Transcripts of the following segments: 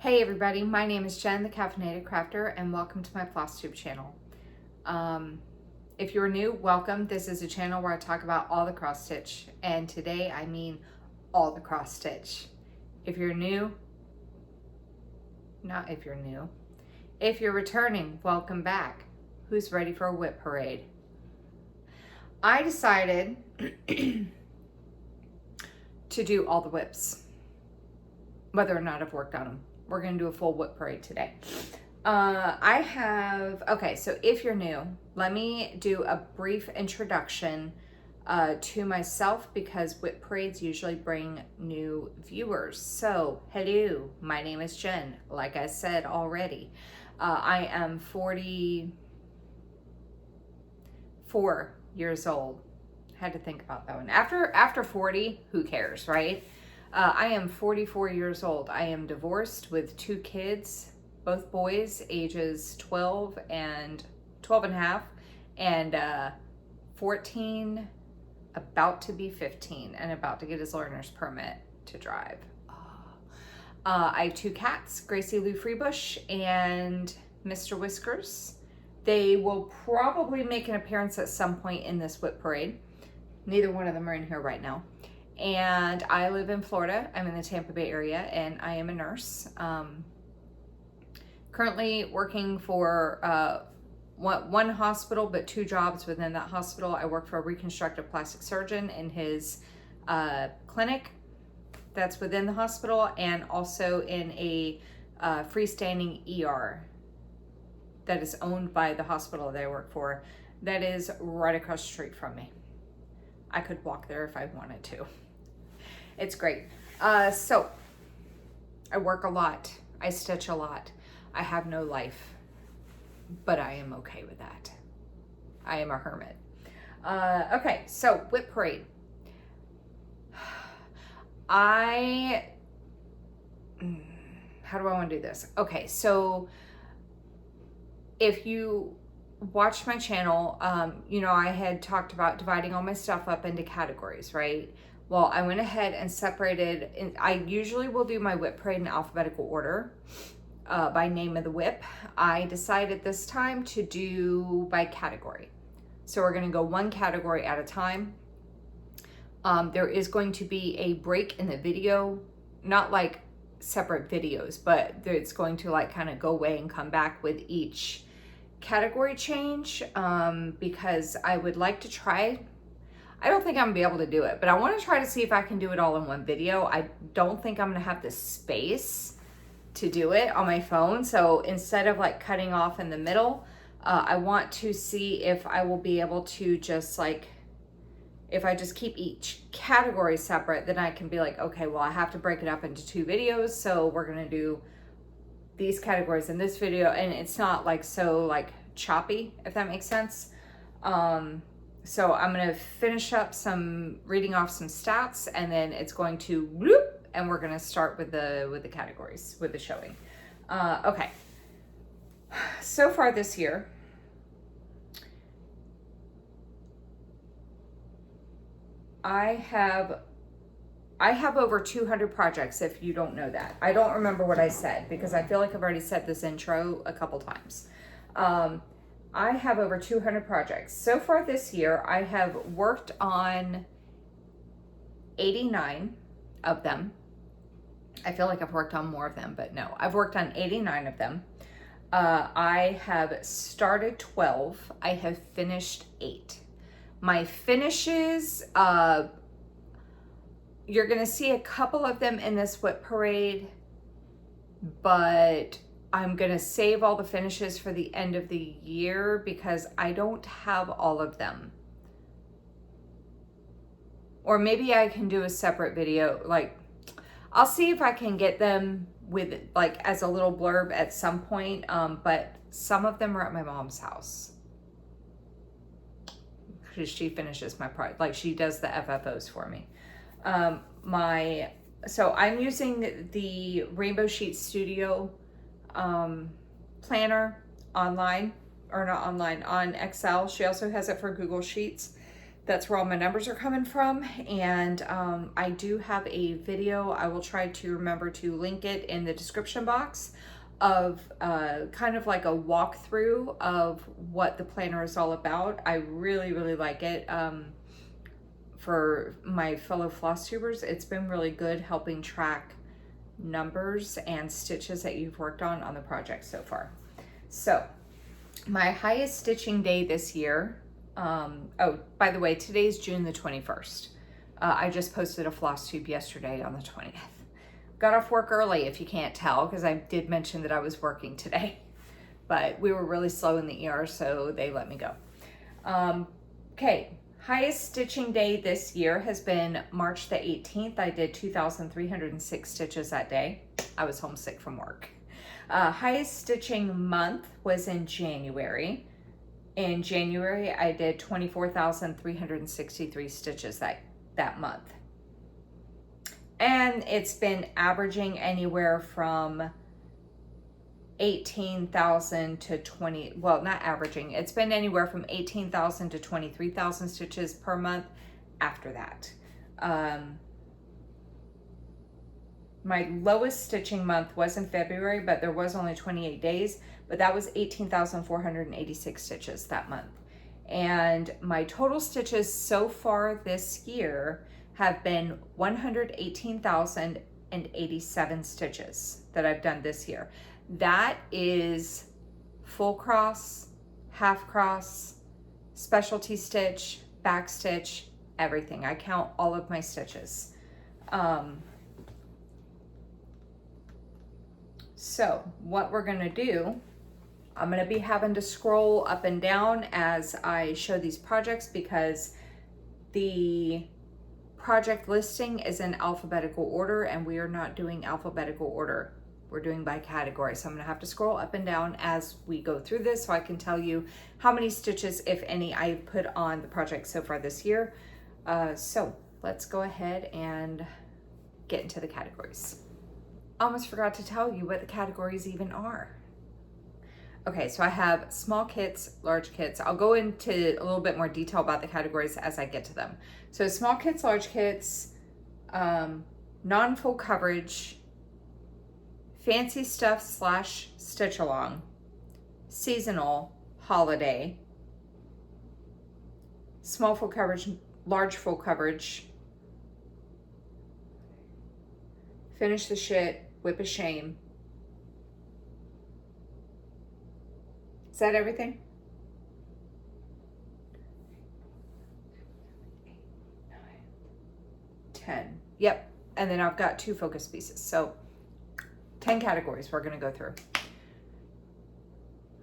Hey everybody, my name is Jen, the Caffeinated Crafter, and welcome to my floss tube channel. If you're new, welcome. This is a channel where I talk about all the cross stitch, and today I mean all the cross stitch. If you're new, not if you're new, if you're returning, welcome back. Who's ready for a WIP parade? I decided to do all the WIPs, whether or not I've worked on them. We're going to do a full WIP parade today. Okay, so if you're new, let me do a brief introduction to myself because WIP parades usually bring new viewers. So, hello, my name is Jen. Like I said already, I am 44 years old. Had to think about that one. After 40, who cares, right? I am 44 years old. I am divorced with 2 kids, both boys, ages 12 and a half, and 14, about to be 15, and about to get his learner's permit to drive. I have 2 cats, Gracie Lou Freebush and Mr. Whiskers. They will probably make an appearance at some point in this WIP parade. Neither one of them are in here right now. And I live in Florida. I'm in the Tampa Bay area, and I am a nurse. Currently working for one hospital, but 2 jobs within that hospital. I work for a reconstructive plastic surgeon in his clinic that's within the hospital, and also in a freestanding ER that is owned by the hospital that I work for, that is right across the street from me. I could walk there if I wanted to. It's great. So I work a lot. I stitch a lot. I have no life, but I am okay with that. I am a hermit. Okay, so WIP parade. How do I want to do this? Okay, so if you watch my channel, you know, I had talked about dividing all my stuff up into categories, right? Well, I went ahead and separated, and I usually will do my WIP parade in alphabetical order by name of the WIP. I decided this time to do by category. So we're gonna go one category at a time. There is going to be a break in the video, not like separate videos, but it's going to like kind of go away and come back with each category change, because I would like to try. I don't think I'm gonna be able to do it, but I want to try to see if I can do it all in one video. I don't think I'm gonna have the space to do it on my phone. So instead of like cutting off in the middle, I want to see if I will be able to just like, if I just keep each category separate, then I can be like, okay, well, I have to break it up into 2 videos. So we're gonna do these categories in this video, and it's not like so like choppy, if that makes sense. So I'm gonna finish up reading off some stats, and then it's going to whoop, and we're gonna start with the categories, with the showing. Okay. So far this year, I have over 200 projects, if you don't know that. I don't remember what I said because I feel like I've already said this intro a couple times. I have over 200 projects. So far this year, I have worked on 89 of them. I feel like I've worked on more of them, but no, I've worked on 89 of them. I have started 12. I have finished 8. My finishes, you're gonna see a couple of them in this WIP parade, but I'm gonna save all the finishes for the end of the year because I don't have all of them. Or maybe I can do a separate video. Like, I'll see if I can get them with like as a little blurb at some point. But some of them are at my mom's house because she finishes my project. Like, she does the FFOs for me. So I'm using the Rainbow Sheet Studio planner online, or not online, on Excel. She also has it for Google Sheets. that's where all my numbers are coming from. And I do have a video. I will try to remember to link it in the description box of kind of like a walkthrough of what the planner is all about. I really, really like it. For my fellow floss tubers, it's been really good helping track numbers and stitches that you've worked on the project so far. So my highest stitching day this year, oh, by the way, today's June the 21st. I just posted a floss tube yesterday on the 20th. Got off work early, if you can't tell, because I did mention that I was working today, but we were really slow in the ER, so they let me go. Okay, highest stitching day this year has been March the 18th. I did 2,306 stitches that day. I was homesick from work. Highest stitching month was in January. In January, I did 24,363 stitches that month. And it's been averaging anywhere from 18,000 to 20, well, not averaging, it's been anywhere from 18,000 to 23,000 stitches per month after that. My lowest stitching month was in February, but there was only 28 days, but that was 18,486 stitches that month. And my total stitches so far this year have been 118,087 stitches that I've done this year. That is full cross, half cross, specialty stitch, back stitch, everything. I count all of my stitches. So what we're gonna do, I'm gonna be having to scroll up and down as I show these projects because the project listing is in alphabetical order and we are not doing alphabetical order. We're doing by category. So I'm gonna have to scroll up and down as we go through this so I can tell you how many stitches, if any, I've put on the project so far this year. So let's go ahead and get into the categories. Almost forgot to tell you what the categories even are. Okay, so I have small kits, large kits. I'll go into a little bit more detail about the categories as I get to them. So small kits, large kits, non-full coverage, fancy stuff / stitch along, seasonal, holiday, small full coverage, large full coverage, finish the shit, whip a shame. Is that everything? 8, 9, 10. Yep. And then I've got 2 focus pieces. So 10 categories we're going to go through.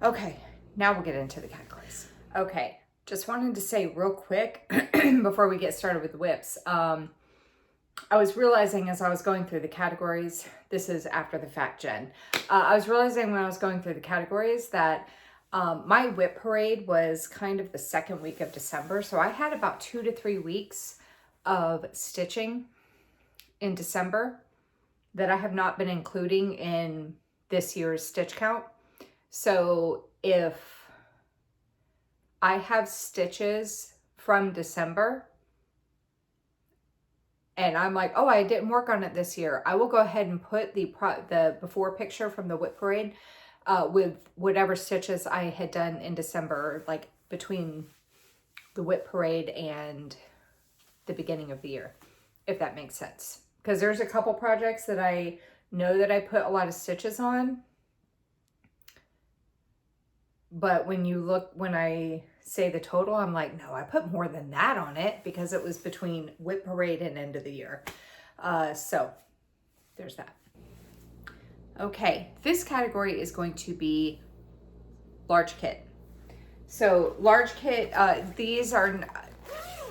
Okay, now we'll get into the categories. Okay, just wanted to say real quick before we get started with the whips. I was realizing as I was going through the categories, this is after the fact, Jen. I was realizing when I was going through the categories that my WIP parade was kind of the second week of December. So I had about 2 to 3 weeks of stitching in December that I have not been including in this year's stitch count. So if I have stitches from December and I'm like, oh, I didn't work on it this year, I will go ahead and put the before picture from the WIP parade with whatever stitches I had done in December, like between the WIP parade and the beginning of the year, if that makes sense. Because there's a couple projects that I know that I put a lot of stitches on. But when you look, when I say the total, I'm like, no, I put more than that on it because it was between WIP parade and end of the year. So there's that. Okay, this category is going to be large kit. So large kit, these are,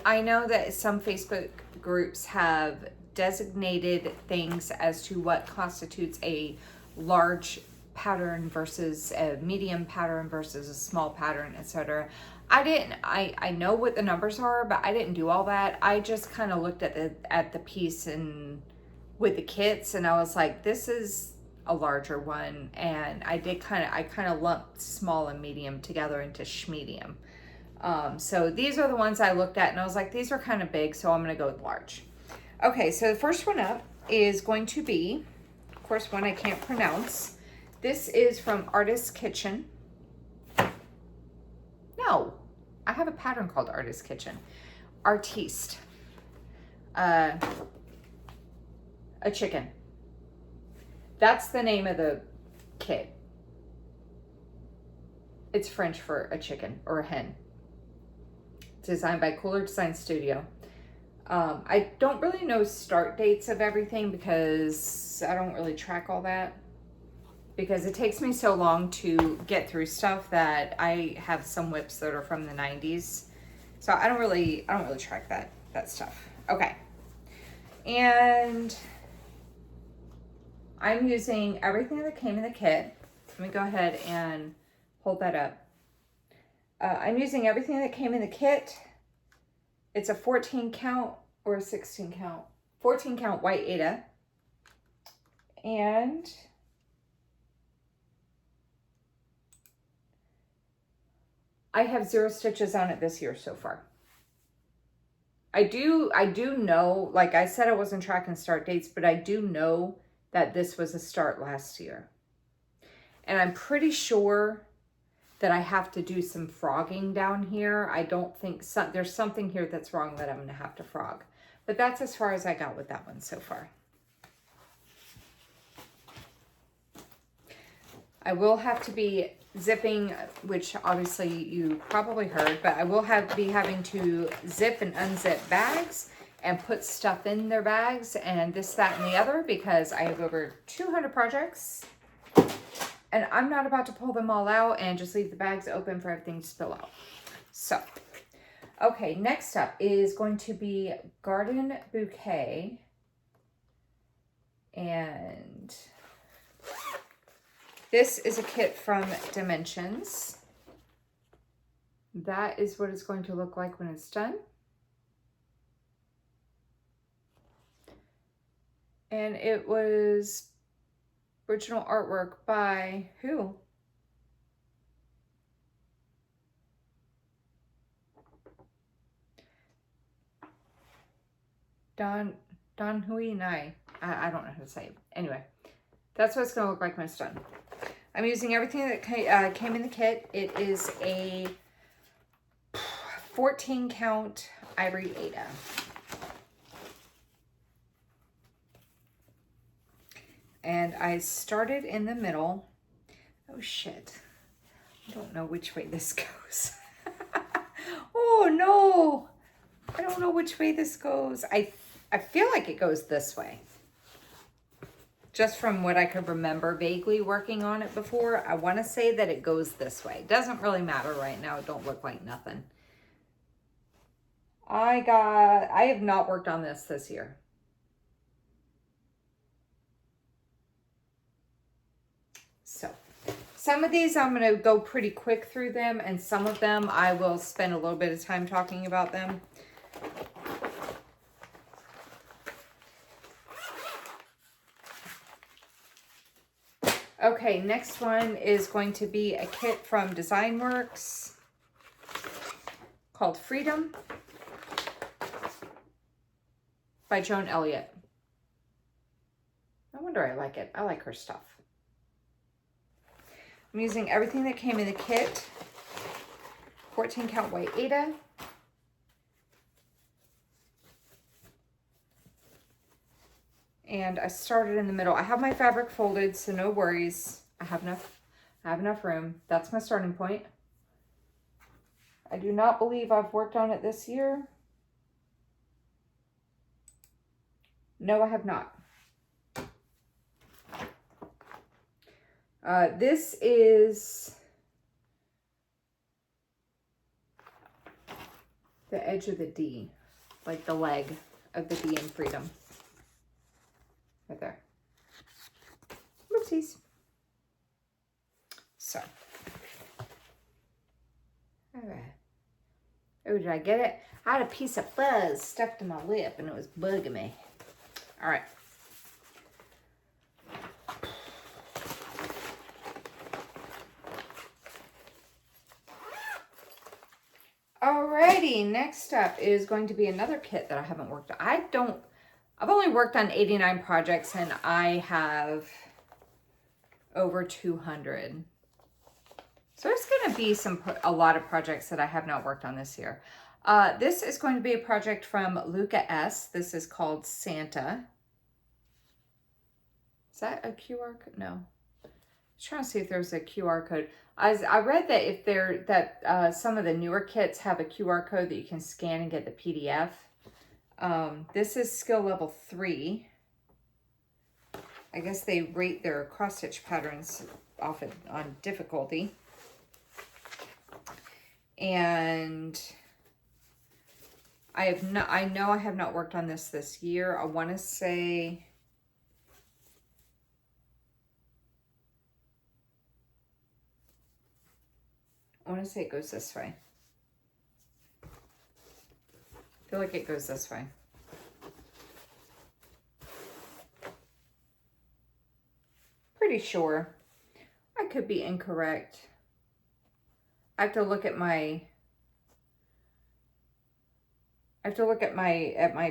I know that some Facebook groups have designated things as to what constitutes a large pattern versus a medium pattern versus a small pattern, etc. I know what the numbers are, but I didn't do all that. I just kind of looked at the piece and with the kits, and I was like, this is a larger one, and I kind of lumped small and medium together into schmedium. So these are the ones I looked at and I was like, these are kind of big, so I'm gonna go with large. Okay, so the first one up is going to be, of course, one I can't pronounce. This is from Artist's Kitchen. No, I have a pattern called Artist's Kitchen. Artiste. A chicken. That's the name of the kit. It's French for a chicken or a hen. Designed by Cooler Design Studio. I don't really know start dates of everything because I don't really track all that. Because it takes me so long to get through stuff that I have some WIPs that are from the 90s. So I don't really track that stuff. Okay. And I'm using everything that came in the kit. Let me go ahead and hold that up. I'm using everything that came in the kit. It's a 14 count or a 16 count. 14 count white Aida. And I have 0 stitches on it this year so far. I do know, like I said, I wasn't tracking start dates, but I do know that this was a start last year. And I'm pretty sure that I have to do some frogging down here. I don't think there's something here that's wrong that I'm going to have to frog. But that's as far as I got with that one so far. I will have to be zipping, which obviously you probably heard, but I will be having to zip and unzip bags and put stuff in their bags and this, that, and the other because I have over 200 projects and I'm not about to pull them all out and just leave the bags open for everything to spill out. So, okay, next up is going to be Garden Bouquet. And this is a kit from Dimensions. That is what it's going to look like when it's done. And it was original artwork by who? Don Hui Nai. I don't know how to say it. Anyway, that's what it's going to look like when it's done. I'm using everything that came in the kit. It is a 14 count ivory Aida. And I started in the middle. Oh shit. I don't know which way this goes. Oh no. I don't know which way this goes. I feel like it goes this way. Just from what I could remember vaguely working on it before, I want to say that it goes this way. It doesn't really matter right now. It don't look like nothing. I have not worked on this year. So some of these I'm going to go pretty quick through them, and some of them I will spend a little bit of time talking about them. Okay, next one is going to be a kit from Designworks called Freedom by Joan Elliott. No wonder I like it. I like her stuff. I'm using everything that came in the kit. 14 count white Aida. And I started in the middle. I have my fabric folded, so no worries. I have enough room. That's my starting point. I do not believe I've worked on it this year. No, I have not. This is the edge of the D, like the leg of the D in Freedom. Right there. Oopsies. So. All right. Oh, did I get it? I had a piece of fuzz stuck to my lip and it was bugging me. All right. Alrighty, next up is going to be another kit that I haven't worked on. I've only worked on 89 projects and I have over 200. So there's going to be a lot of projects that I have not worked on this year. This is going to be a project from Luca S. This is called Santa. Is that a QR code? No. I was trying to see if there's a QR code. I read that some of the newer kits have a QR code that you can scan and get the PDF. This is skill level 3. I guess they rate their cross stitch patterns on difficulty. And I know I have not worked on this year. I want to say it goes this way. I feel like it goes this way. Pretty sure. I could be incorrect. I have to look at my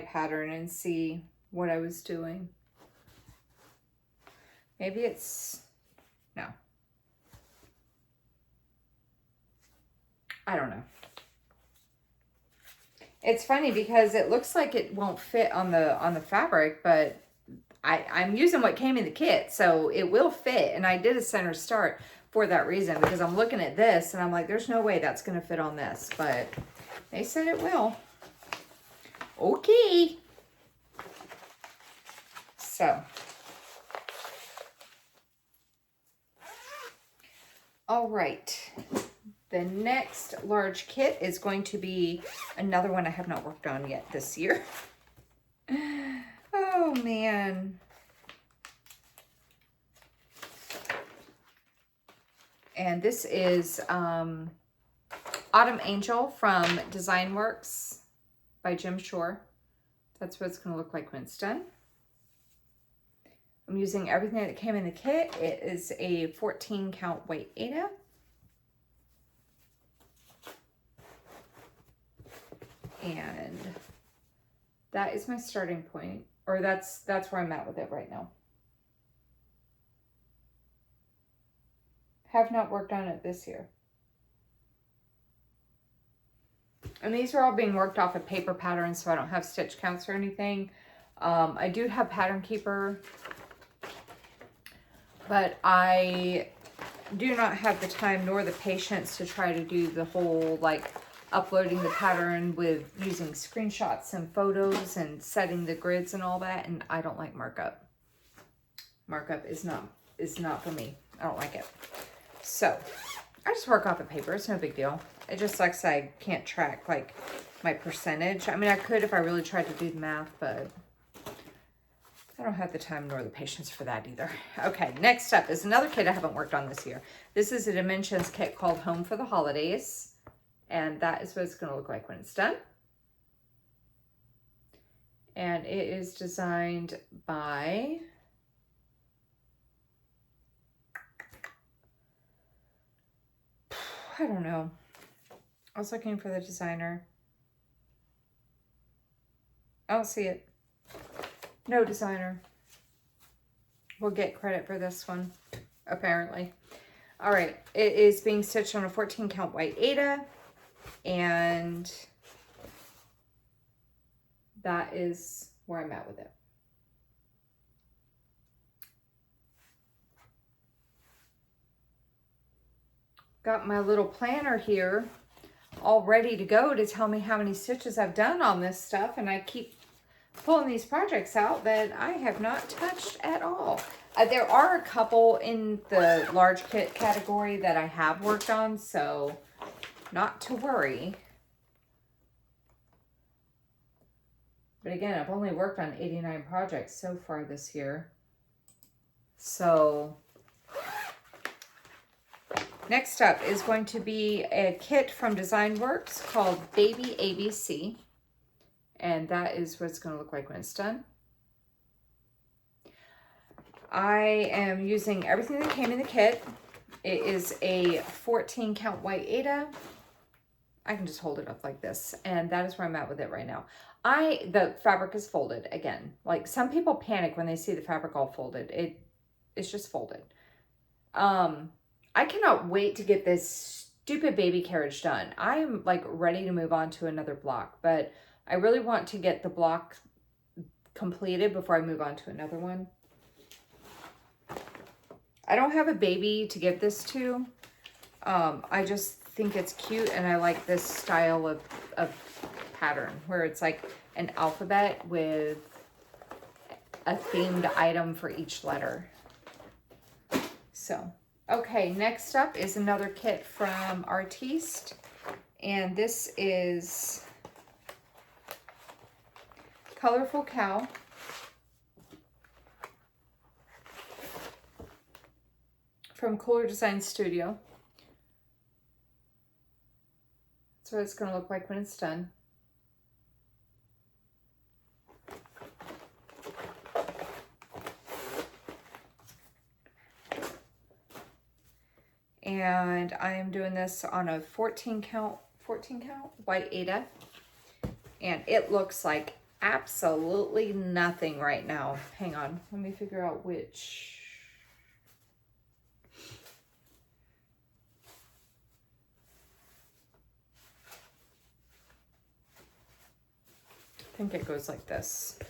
pattern and see what I was doing. Maybe it's no. I don't know. It's funny because it looks like it won't fit on the fabric, but I'm using what came in the kit, so it will fit. And I did a center start for that reason, because I'm looking at this and I'm like, there's no way that's going to fit on this, but they said it will. Okay. So. All right. The next large kit is going to be another one I have not worked on yet this year. Oh, man. And this is Autumn Angel from Design Works by Jim Shore. That's what it's going to look like when it's done. I'm using everything that came in the kit. It is a 14 count white Aida. And that is my starting point, or that's where I'm at with it right now. Have not worked on it this year. And these are all being worked off of paper patterns, so I don't have stitch counts or anything. I do have Pattern Keeper, but I do not have the time nor the patience to try to do the whole, like, uploading the pattern with using screenshots and photos and setting the grids and all that, and I don't like markup. Markup is not for me. I don't like it. So I just work off of paper. It's no big deal. It just sucks I can't track like my percentage. I mean, I could if I really tried to do the math, but I don't have the time nor the patience for that either. Okay, next up is another kit I haven't worked on this year. This is a Dimensions kit called Home for the Holidays. And that is what it's going to look like when it's done. And it is designed by I don't know. I was looking for the designer. I don't see it. No designer. We'll get credit for this one, apparently. All right. It is being stitched on a 14 count white Aida. And that is where I'm at with it. Got my little planner here all ready to go to tell me how many stitches I've done on this stuff, and I keep pulling these projects out that I have not touched at all. There are a couple in the large kit category that I have worked on, so not to worry. But again, I've only worked on 89 projects so far this year. So next up is going to be a kit from Design Works called Baby ABC. And that is what it's going to look like when it's done. I am using everything that came in the kit. It is a 14 count white Aida. I can just hold it up like this, and that is where I'm at with it right now. The fabric is folded again. Like, some people panic when they see the fabric all folded. It's just folded. I cannot wait to get this stupid baby carriage done. I'm like ready to move on to another block, but I really want to get the block completed before I move on to another one. I don't have a baby to give this to. I just think it's cute, and I like this style of pattern where it's like an alphabet with a themed item for each letter. So, okay, next up is another kit from Artiste, and this is Colorful Cow. From Cooler Design Studio. That's what it's going to look like when it's done. And I am doing this on a 14 count white Aida. And it looks like absolutely nothing right now. Hang on, let me figure out which. I think it goes like this.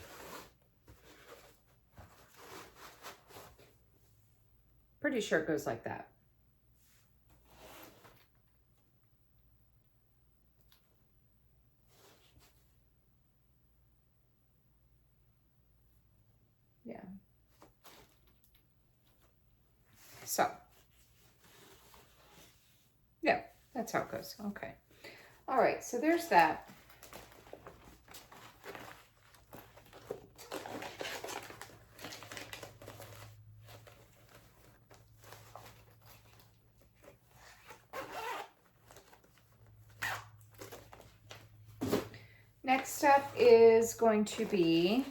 Pretty sure it goes like that. Yeah. So, yeah, that's how it goes. Okay. All right, so there's that. Next up is going to be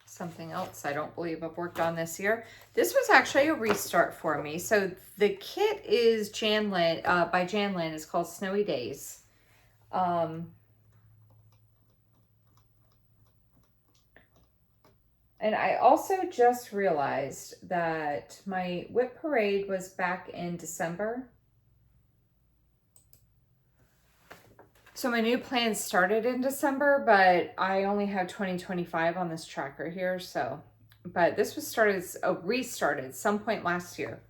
something else I don't believe I've worked on this year. This was actually a restart for me. So the kit is Janlin, by Janlin. It's called Snowy Days. And I also just realized that my WIP Parade was back in December. So my new plan started in December, but I only have 2025 on this tracker here. So, but this was restarted some point last year.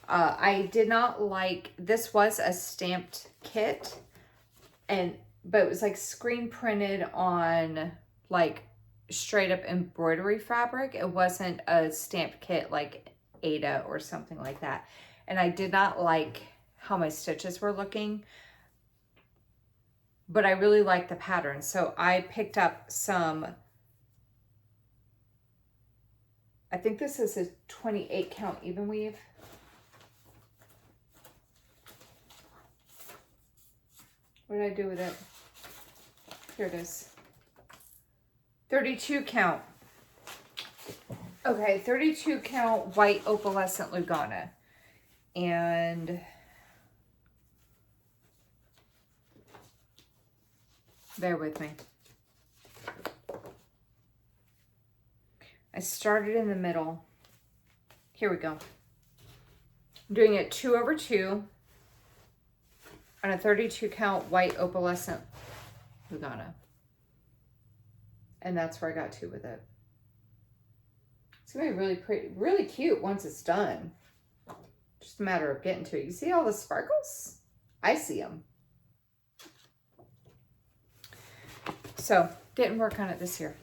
I did not like, this was a stamped kit, but it was like screen printed on like straight up embroidery fabric. It wasn't a stamped kit like Aida or something like that. And I did not like how my stitches were looking, but I really like the pattern. So I picked up some, I think this is a 28 count even weave. What did I do with it? Here it is. 32 count. Okay, 32 count white opalescent Lugana. And bear with me. I started in the middle. Here we go. I'm doing it 2/2 on a 32 count white opalescent Lugana. And that's where I got to with it. It's gonna be really pretty, really cute once it's done. Just a matter of getting to it. You see all the sparkles? I see them. So, didn't work on it this year.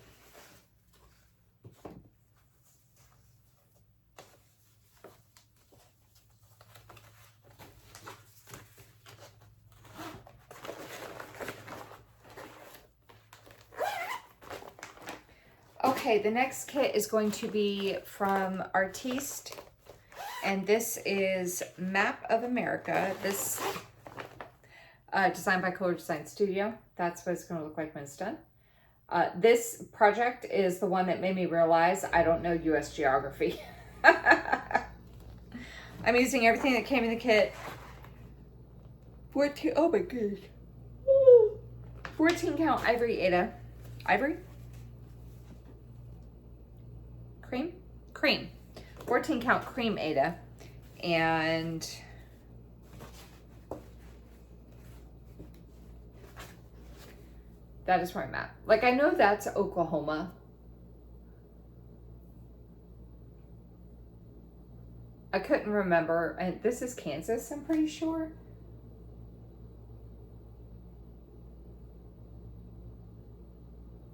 Okay, the next kit is going to be from Artiste, and this is Map of America. This designed by Cooler Design Studio. That's what it's going to look like when it's done. This project is the one that made me realize I don't know U.S. geography. I'm using everything that came in the kit. 14, oh my goodness. 14 count ivory Aida. Ivory? Cream? Cream. 14 count cream Aida. And that is where I'm at. Like, I know that's Oklahoma. I couldn't remember. And this is Kansas, I'm pretty sure.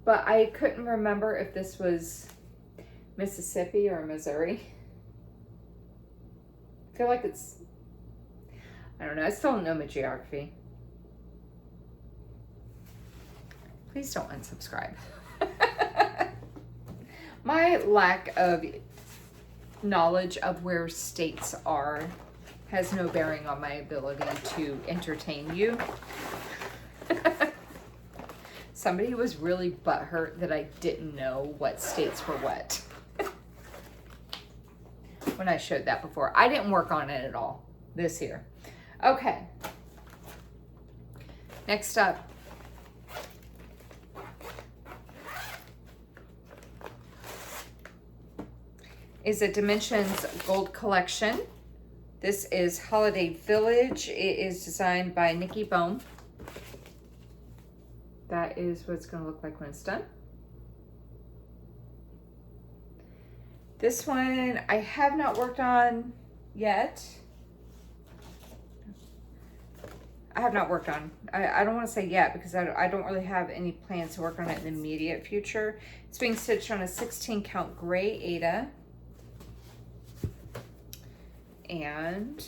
But I couldn't remember if this was Mississippi or Missouri. I feel like it's, I don't know. I still don't know my geography. Please don't unsubscribe. My lack of knowledge of where states are has no bearing on my ability to entertain you. Somebody was really butthurt that I didn't know what states were what when I showed that before. I didn't work on it at all this year. Okay. Next up. Is a Dimensions Gold Collection. This is Holiday Village. It is designed by Nikki Bohm. That is what it's going to look like when it's done. This one I have not worked on yet. I have not worked on. I don't want to say yet because I don't really have any plans to work on it in the immediate future. It's being stitched on a 16 count gray Aida. And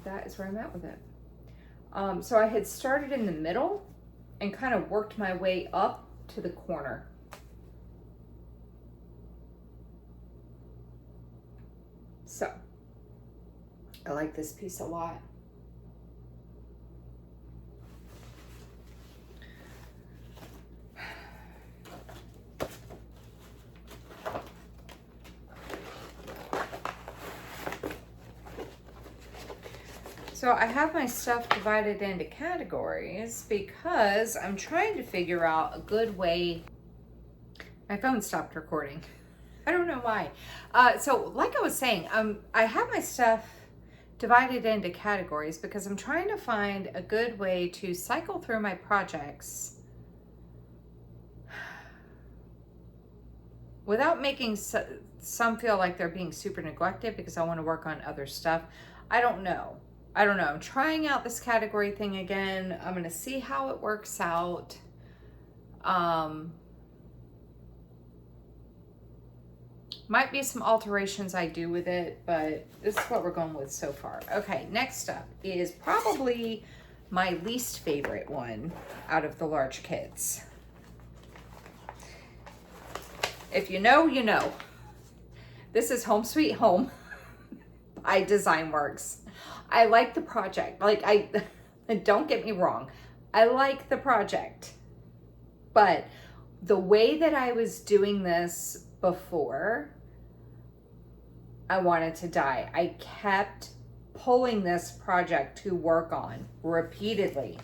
that is where I'm at with it. So I had started in the middle and kind of worked my way up to the corner. So I like this piece a lot. So I have my stuff divided into categories because I'm trying to figure out a good way. My phone stopped recording. I don't know why. So like I was saying, I have my stuff divided into categories because I'm trying to find a good way to cycle through my projects without making some feel like they're being super neglected because I want to work on other stuff. I don't know. I'm trying out this category thing again. I'm going to see how it works out. Might be some alterations I do with it, but this is what we're going with so far. Okay, next up is probably my least favorite one out of the large kits. If you know, you know. This is Home Sweet Home by DesignWorks. I like the project. Like, don't get me wrong. I like the project. But the way that I was doing this before, I wanted to die. I kept pulling this project to work on repeatedly.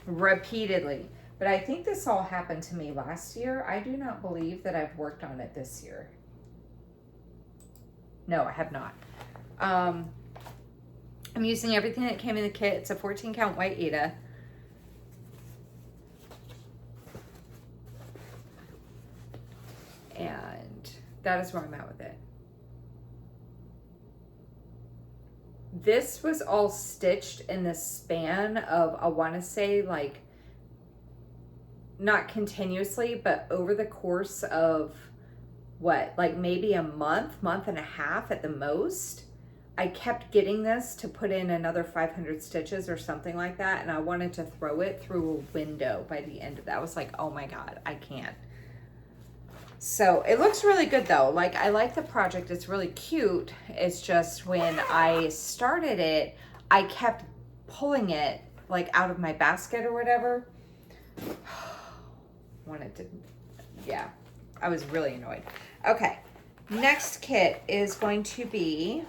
But I think this all happened to me last year. I do not believe that I've worked on it this year. No, I have not. I'm using everything that came in the kit. It's a 14 count white Aida. And that is where I'm at with it. This was all stitched in the span of, I want to say, like, not continuously, but over the course of what, like maybe a month and a half at the most. I kept getting this to put in another 500 stitches or something like that, and I wanted to throw it through a window by the end of that. I was like, oh my God, I can't. So it looks really good though. Like, I like the project. It's really cute. It's just when I started it, I kept pulling it like out of my basket or whatever. Wanted to, yeah, I was really annoyed. Okay, Next kit is going to be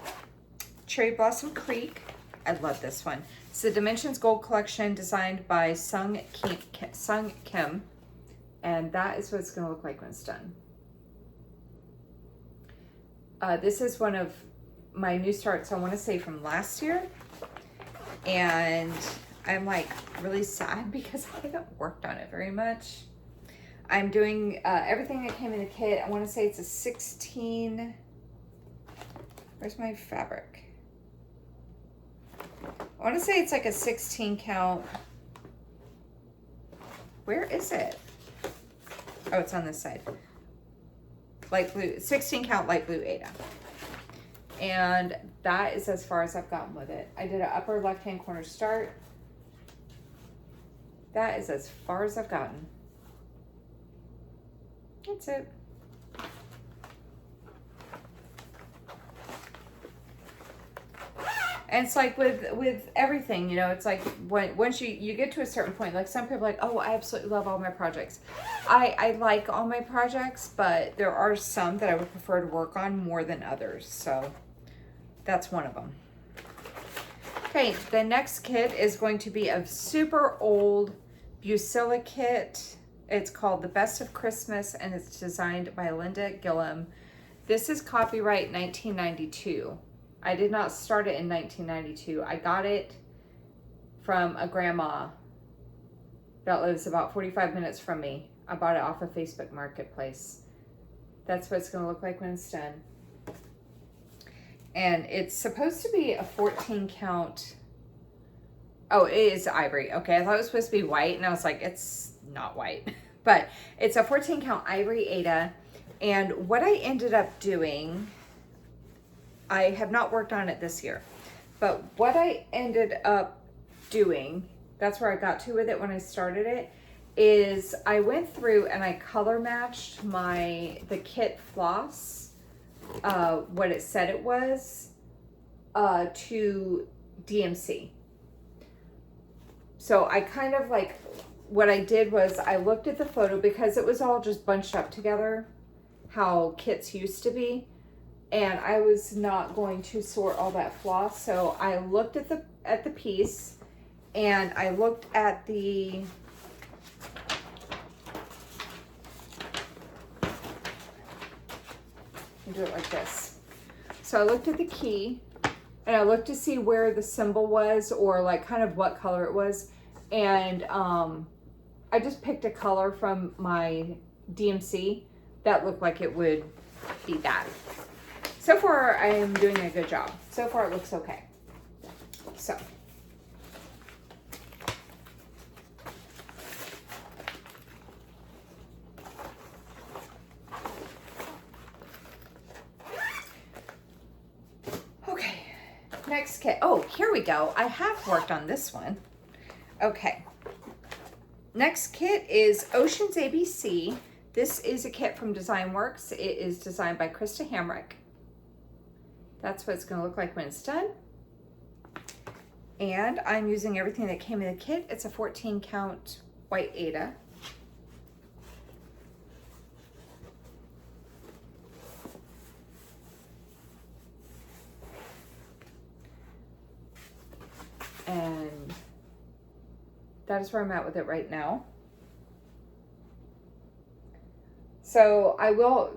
Cherry Blossom Creek. I love this one. It's the Dimensions Gold Collection designed by Sung Kim. And that is what it's going to look like when it's done. This is one of my new starts, I want to say from last year. And I'm like really sad because I haven't worked on it very much. I'm doing everything that came in the kit. I want to say it's a 16. Where's my fabric? I want to say it's like a 16 count. Where is it? Oh, it's on this side. Light blue, 16 count light blue Aida. And that is as far as I've gotten with it. I did an upper left-hand corner start. That is as far as I've gotten. That's it. And it's like with everything, you know, it's like once you get to a certain point, like some people are like, oh, I absolutely love all my projects. I like all my projects, but there are some that I would prefer to work on more than others. So that's one of them. Okay, the next kit is going to be a super old Bucilla kit. It's called The Best of Christmas, and it's designed by Linda Gillum. This is copyright 1992. I did not start it in 1992. I got it from a grandma that lives about 45 minutes from me. I bought it off of Facebook Marketplace. That's what it's going to look like when it's done. And it's supposed to be a 14 count. Oh, it is ivory. Okay, I thought it was supposed to be white, and I was like, it's not white. But it's a 14 count ivory Aida. And what I ended up doing, I have not worked on it this year, but what I ended up doing, that's where I got to with it when I started it, is I went through and I color matched the kit floss, what it said it was, to DMC. So I kind of like, what I did was I looked at the photo because it was all just bunched up together, how kits used to be. And I was not going to sort all that floss. So I looked at the piece, and I looked at the, do it like this. So I looked at the key, and I looked to see where the symbol was, or like kind of what color it was. And I just picked a color from my DMC that looked like it would be that. So far, I am doing a good job. So far, it looks okay. So. Okay, next kit. Oh, here we go. I have worked on this one. Okay. Next kit is Oceans ABC. This is a kit from Design Works. It is designed by Krista Hamrick. That's what it's going to look like when it's done. And I'm using everything that came in the kit. It's a 14 count white Aida. And that is where I'm at with it right now. So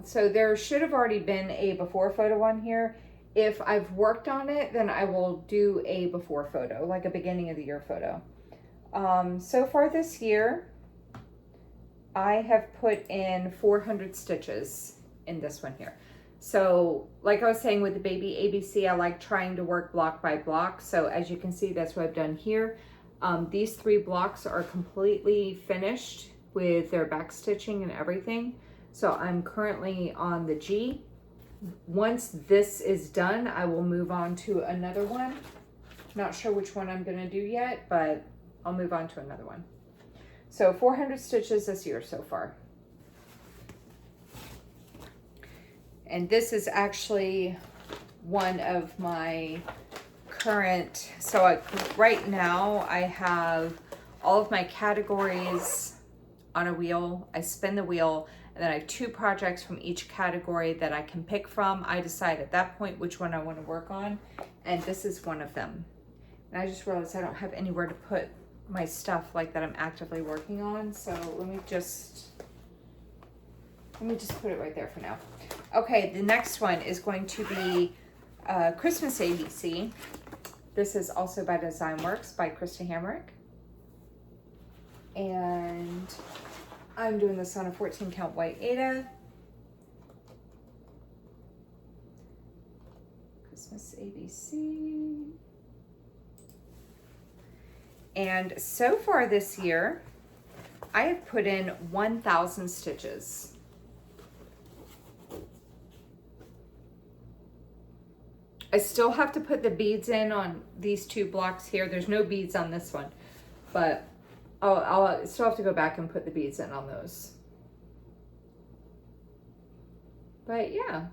so there should have already been a before photo on here. If I've worked on it, then I will do a before photo, like a beginning of the year photo. So far this year, I have put in 400 stitches in this one here. So like I was saying with the baby ABC, I like trying to work block by block. So as you can see, that's what I've done here. These 3 blocks are completely finished with their back stitching and everything. So I'm currently on the G. Once this is done, I will move on to another one. Not sure which one I'm going to do yet, but I'll move on to another one. So 400 stitches this year so far. And this is actually one of my current, so right now I have all of my categories on a wheel. I spin the wheel, and then I have 2 projects from each category that I can pick from. I decide at that point which one I want to work on, and this is one of them. And I just realized I don't have anywhere to put my stuff like that I'm actively working on, so let me just put it right there for now. Okay, the next one is going to be Christmas ABC. This is also by Designworks by Krista Hamrick. And I'm doing this on a 14 count white Aida. Christmas ABC. And so far this year, I have put in 1,000 stitches. I still have to put the beads in on these 2 blocks here. There's no beads on this one, but I'll still have to go back and put the beads in on those. But yeah,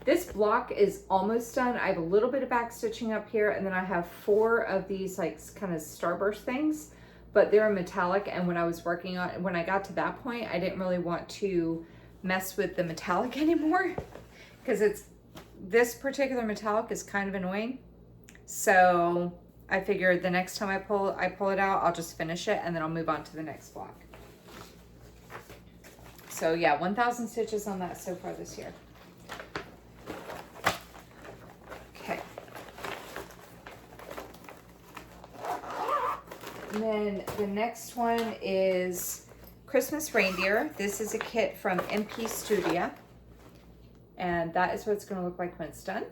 this block is almost done. I have a little bit of back stitching up here, and then I have 4 of these like kind of starburst things, but they're metallic. And when I got to that point, I didn't really want to mess with the metallic anymore, because this particular metallic is kind of annoying. So I figured the next time I pull it out, I'll just finish it, and then I'll move on to the next block. So yeah, 1,000 stitches on that so far this year. Okay. And then the next one is Christmas Reindeer. This is a kit from MP Studio. And that is what it's going to look like when it's done.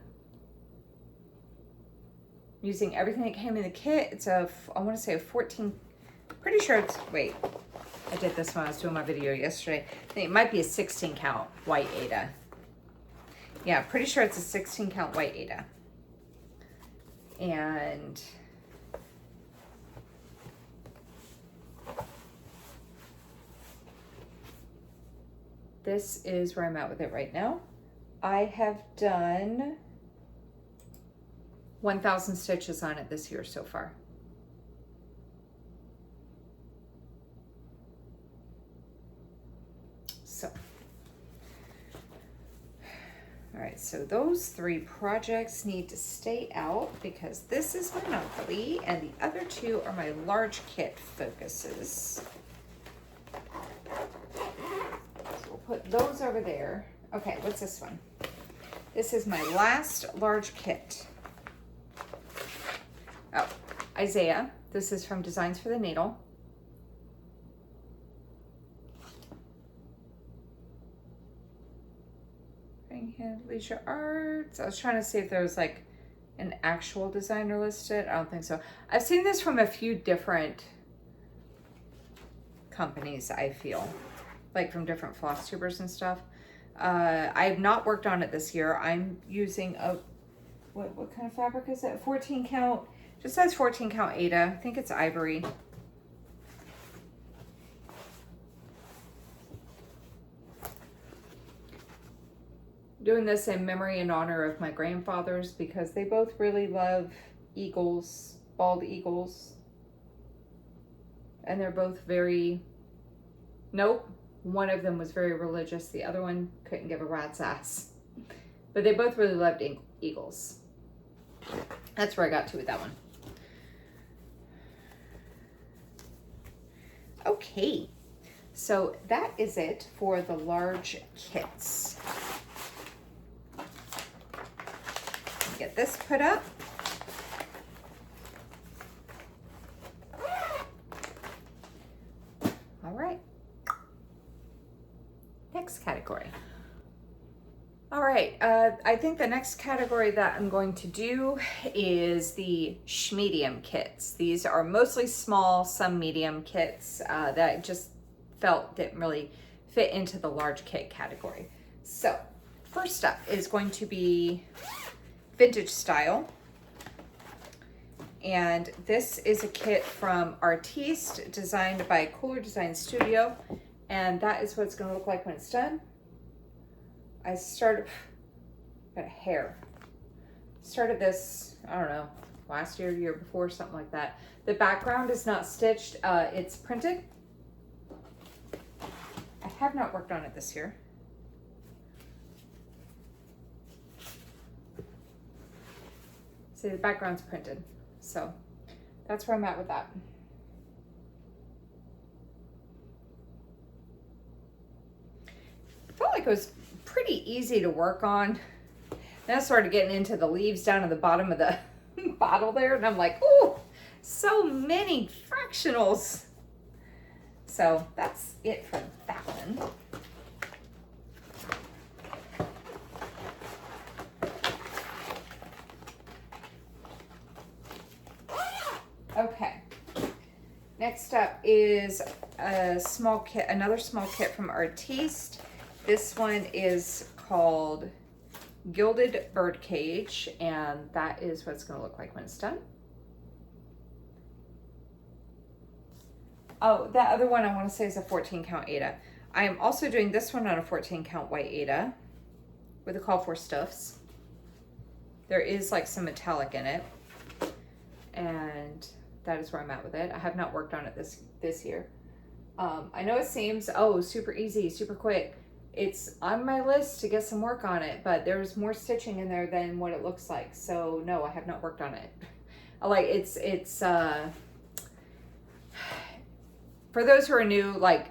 Using everything that came in the kit. It's I want to say a 14, pretty sure it's, wait, I did this when I was doing my video yesterday. I think it might be a 16 count white Aida. Yeah, pretty sure it's a 16 count white Aida. And this is where I'm at with it right now. I have done 1,000 stitches on it this year so far. So, all right, so those 3 projects need to stay out because this is my monthly and the other 2 are my large kit focuses. So we'll put those over there. Okay, what's this one? This is my last large kit. Oh, Isaiah. This is from Designs for the Needle. Ringhand Leisure Arts. I was trying to see if there was like an actual designer listed. I don't think so. I've seen this from a few different companies, I feel. Like from different floss tubers and stuff. I've not worked on it this year. I'm using a, what kind of fabric is it? 14 count, just says 14 count Aida. I think it's ivory. Doing this in memory and honor of my grandfathers because they both really love eagles, bald eagles. And they're both very, nope. One of them was very religious. The other one couldn't give a rat's ass. But they both really loved eagles. That's where I got to with that one. Okay. So that is it for the large kits. Get this put up. All right. Next category. All right, I think the next category that I'm going to do is the medium kits. These are mostly small, some medium kits that I just felt didn't really fit into the large kit category. So first up is going to be vintage style. And this is a kit from Artiste, designed by Cooler Design Studio. And that is what it's gonna look like when it's done. I started, got a hair. Started this, I don't know, last year, year before, something like that. The background is not stitched, it's printed. Have not worked on it this year. See, the background's printed, so that's where I'm at with that. Felt like it was pretty easy to work on. Then I started getting into the leaves down at the bottom of the bottle there, and I'm like, oh, so many fractionals. So that's it for that one. Okay. Next up is a small kit, another small kit from Artiste. This one is called Gilded Birdcage, and that is what it's going to look like when it's done. Oh, that other one I want to say is a 14 count Aida. I am also doing this one on a 14 count white Aida with the call for stuffs. There is like some metallic in it, and that is where I'm at with it. I have not worked on it this year. I know it seems, oh, super easy, super quick. It's on my list to get some work on it, but there's more stitching in there than what it looks like. So no, I have not worked on it. Like it's for those who are new, like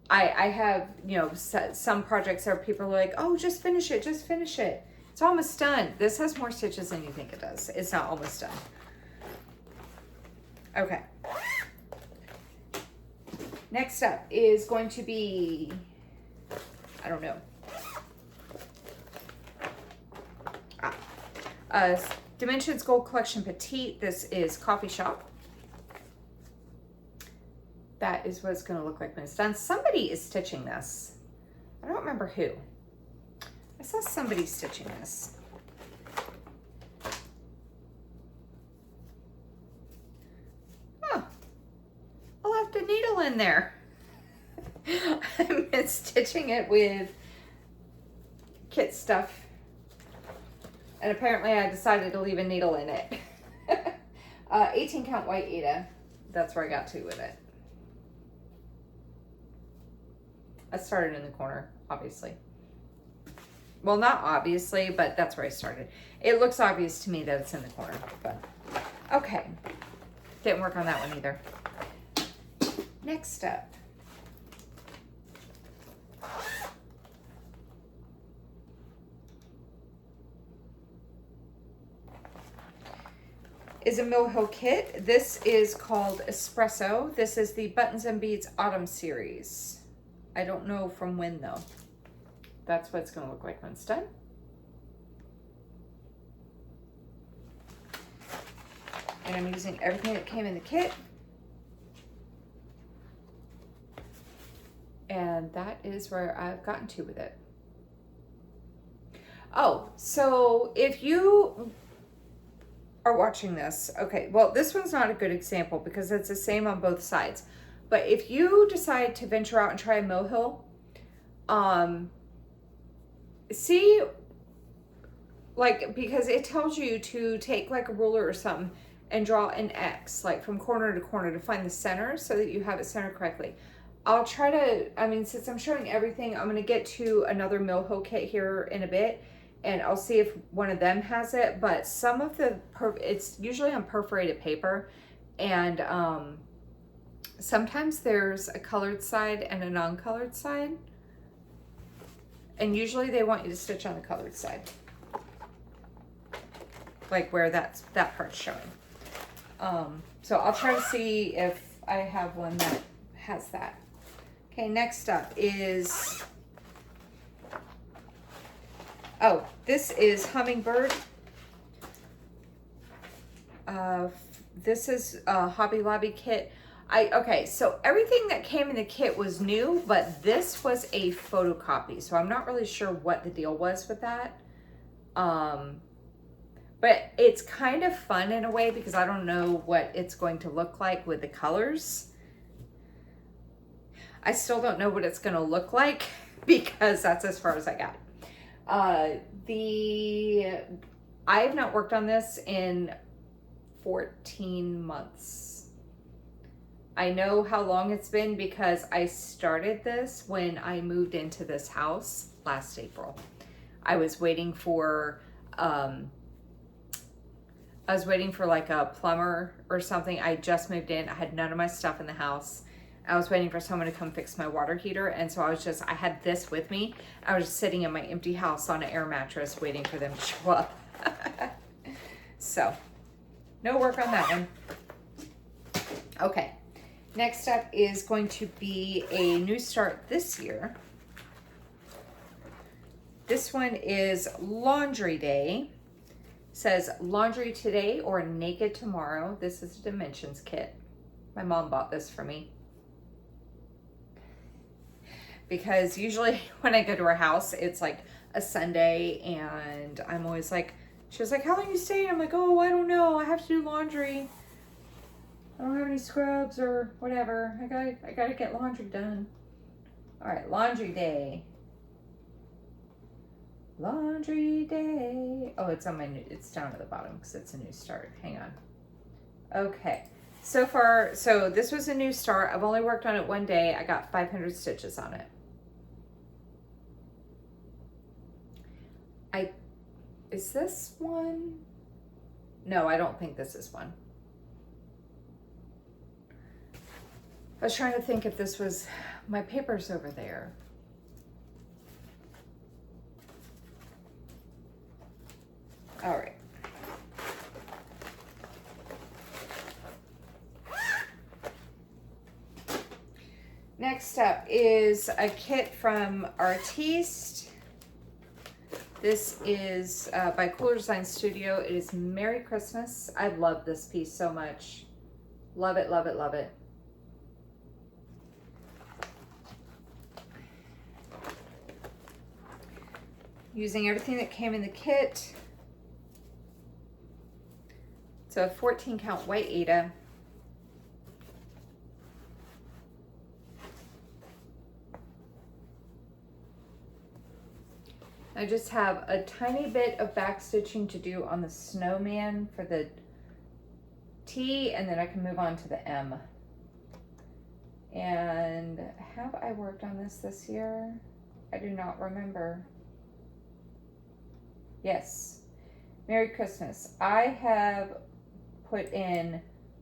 I have, you know, some projects where people are like, oh, just finish it, just finish it. It's almost done. This has more stitches than you think it does. It's not almost done. Okay. Next up is going to be, I don't know. Dimensions Gold Collection Petite. This is Coffee Shop. That is what it's going to look like when it's done. Somebody is stitching this. I don't remember who. I saw somebody stitching this. Oh, I left a needle in there. I'm stitching it with kit stuff. And apparently I decided to leave a needle in it. 18 count white Aida. That's where I got to with it. I started in the corner, obviously. Well, not obviously, but that's where I started. It looks obvious to me that it's in the corner, but okay. Didn't work on that one either. Next up. Is a Mill Hill kit. This is called Espresso. This is the Buttons and Beads Autumn series. I don't know from when though. That's what it's going to look like when it's done. And I'm using everything that came in the kit. And that is where I've gotten to with it. Oh, so if you are watching this, okay, well, this one's not a good example because it's the same on both sides. But if you decide to venture out and try a Mill Hill, see, like, because it tells you to take like a ruler or something and draw an X, like from corner to corner to find the center so that you have it centered correctly. I'll try to, I mean, since I'm showing everything, I'm going to get to another Mill Hill kit here in a bit, and I'll see if one of them has it. But some of the, it's usually on perforated paper, and sometimes there's a colored side and a non-colored side. And usually they want you to stitch on the colored side. Like where that part's showing. So I'll try to see if I have one that has that. Okay, next up is, oh, this is Hummingbird. This is a Hobby Lobby kit. Okay, so everything that came in the kit was new, but this was a photocopy, so I'm not really sure what the deal was with that. But it's kind of fun in a way because I don't know what it's going to look like with the colors. I still don't know what it's going to look like because that's as far as I got. I have not worked on this in 14 months. I know how long it's been because I started this when I moved into this house last April. I was waiting for like a plumber or something. I just moved in. I had none of my stuff in the house. I was waiting for someone to come fix my water heater. And so I had this with me. I was just sitting in my empty house on an air mattress waiting for them to show up. So, no work on that one. Okay, next up is going to be a new start this year. This one is Laundry Day. Says laundry today or naked tomorrow. This is a dimensions kit. My mom bought this for me. Because usually when I go to her house, it's like a Sunday and I'm always like, she was like, how long are you staying? I'm like, oh, I don't know. I have to do laundry. I don't have any scrubs or whatever. I gotta get laundry done. All right, laundry day. Laundry day. Oh, it's it's down at the bottom because it's a new start. Hang on. Okay. So far, so this was a new start. I've only worked on it one day. I got 500 stitches on it. Is this one? No, I don't think this is one. I was trying to think if this was, my paper's over there. All right. Next up is a kit from Artiste. This is by Cooler Design Studio. It is Merry Christmas. I love this piece so much. Love it, love it, love it. Using everything that came in the kit. It's a 14 count white Aida. I just have a tiny bit of back stitching to do on the snowman for the T, and then I can move on to the M. And have I worked on this year? I do not remember. Yes, Merry Christmas. I have put in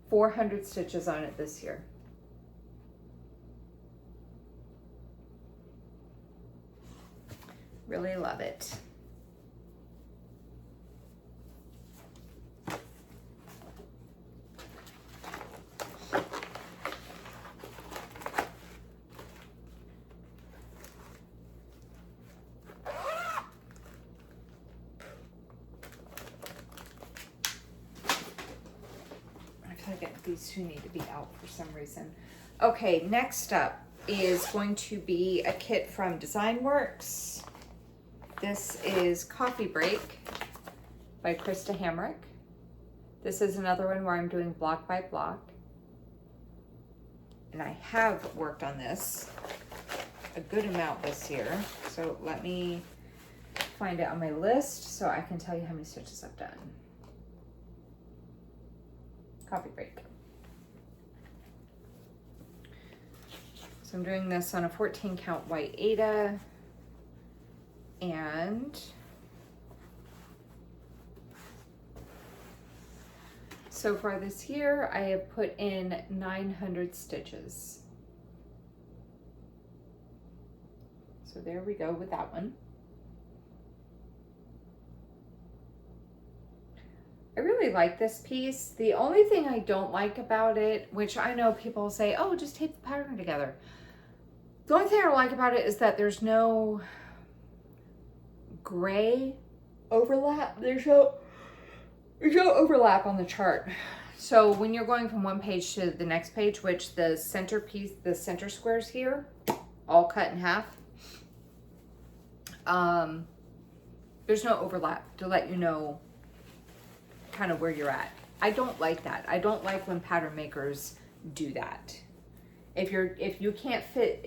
400 stitches on it this year. Really love it. I feel like these two need to be out for some reason. Okay, next up is going to be a kit from Design Works. This is Coffee Break by Krista Hamrick. This is another one where I'm doing block by block. And I have worked on this a good amount this year. So let me find it on my list so I can tell you how many stitches I've done. Coffee Break. So I'm doing this on a 14 count white Aida. And so far this year, I have put in 900 stitches. So there we go with that one. I really like this piece. The only thing I don't like about it, which I know people say, oh, just tape the pattern together. The only thing I don't like about it is that there's no gray overlap. There's no overlap on the chart. So when you're going from one page to the next page, which the center piece, the center squares here, all cut in half, there's no overlap to let you know kind of where you're at. I don't like that. I don't like when pattern makers do that. If you can't fit,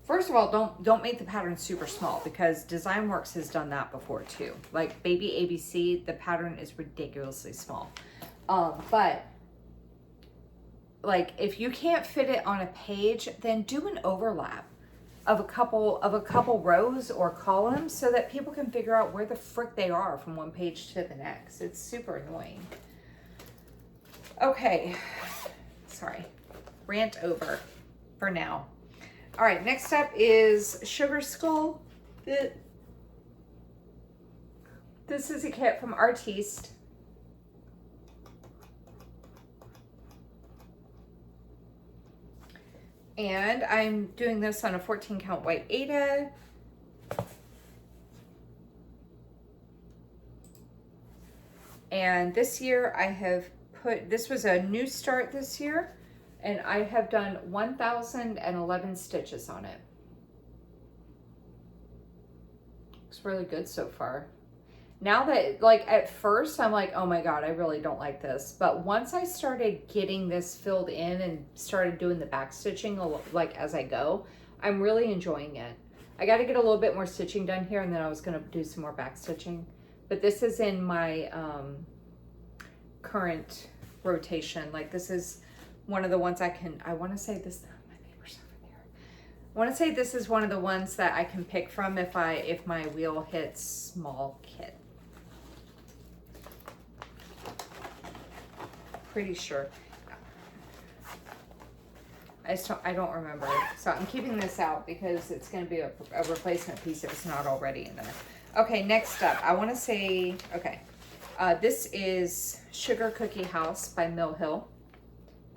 first of all, don't make the pattern super small, because Design Works has done that before too. Like Baby ABC, the pattern is ridiculously small. But like if you can't fit it on a page, then do an overlap of a couple rows or columns so that people can figure out where the frick they are from one page to the next. It's super annoying. Okay, sorry, rant over for now. All right, next up is Sugar Skull. This is a kit from Artiste. And I'm doing this on a 14 count white Aida. And this year I have this was a new start this year, and I have done 1,011 stitches on it. Looks really good so far. Now that, like, at first I'm like, oh my God, I really don't like this. But once I started getting this filled in and started doing the back stitching, like as I go, I'm really enjoying it. I got to get a little bit more stitching done here, and then I was going to do some more back stitching. But this is in my current rotation. Like, this is one of the ones I want to say this, my paper's over there. I want to say this is one of the ones that I can pick from if my wheel hits small kit. Pretty sure. I don't remember. So I'm keeping this out because it's going to be a replacement piece if it's not already in there. Okay, next up, I want to say, okay, this is Sugar Cookie House by Mill Hill.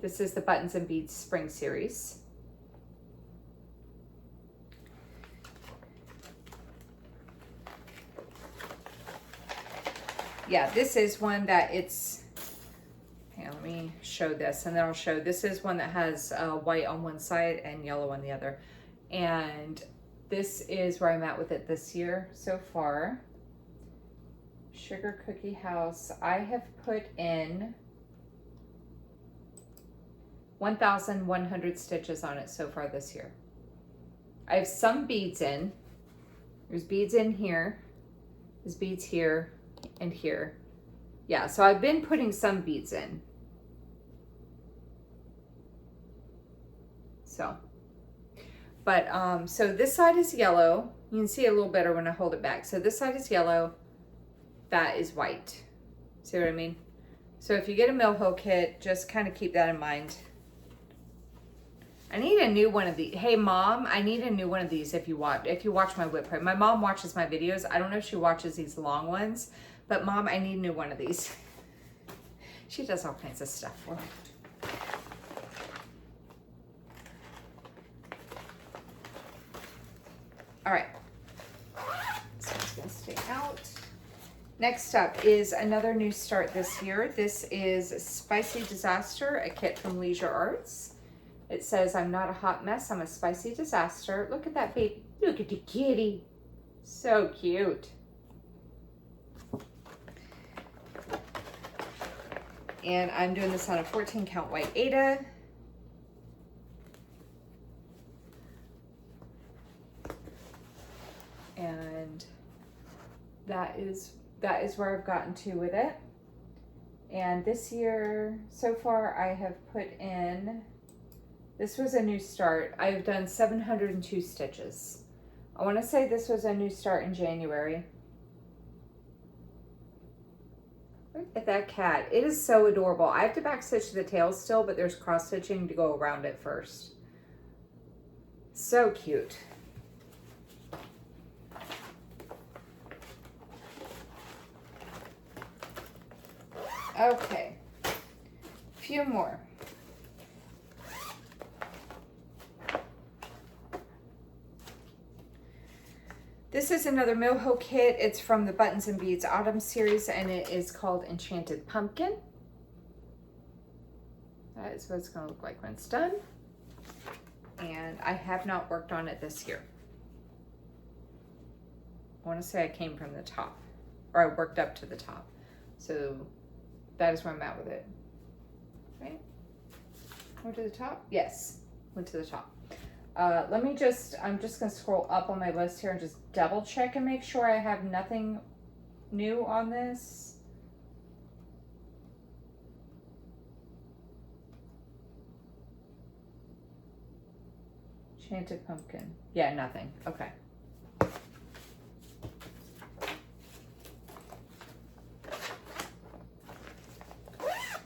This is the Buttons and Beads Spring Series. Yeah, this is one that it's, hang on, let me show this and then I'll show, this is one that has white on one side and yellow on the other. And this is where I'm at with it this year so far. Sugar Cookie House, I have put in 1,100 stitches on it so far this year. I have some beads in. There's beads in here. There's beads here and here. Yeah, so I've been putting some beads in. So, but, so this side is yellow. You can see a little better when I hold it back. So this side is yellow, that is white. See what I mean? So if you get a Mill Hill kit, just kind of keep that in mind. I need a new one of these. Hey Mom, I need a new one of these if you watch my WIP Parade. My mom watches my videos. I don't know if she watches these long ones, but Mom, I need a new one of these. She does all kinds of stuff for me. All right, this one's gonna stay out. Next up is another new start this year. This is Spicy Disaster, a kit from Leisure Arts. It says, I'm not a hot mess, I'm a spicy disaster. Look at that baby, look at the kitty. So cute. And I'm doing this on a 14 count white Aida. And that is where I've gotten to with it. And this year, so far, I have put in, this was a new start. I've done 702 stitches. I want to say this was a new start in January. Look at that cat. It is so adorable. I have to back stitch the tail still, but there's cross stitching to go around it first. So cute. Okay, a few more. This is another Mill Hill kit. It's from the Buttons and Beads Autumn series, and it is called Enchanted Pumpkin. That is what it's going to look like when it's done. And I have not worked on it this year. I want to say I came from the top, or I worked up to the top. So that is where I'm at with it. Right? Went to the top? Yes, went to the top. I'm just gonna scroll up on my list here and just double check and make sure I have nothing new on this. Enchanted pumpkin. Yeah, nothing. Okay.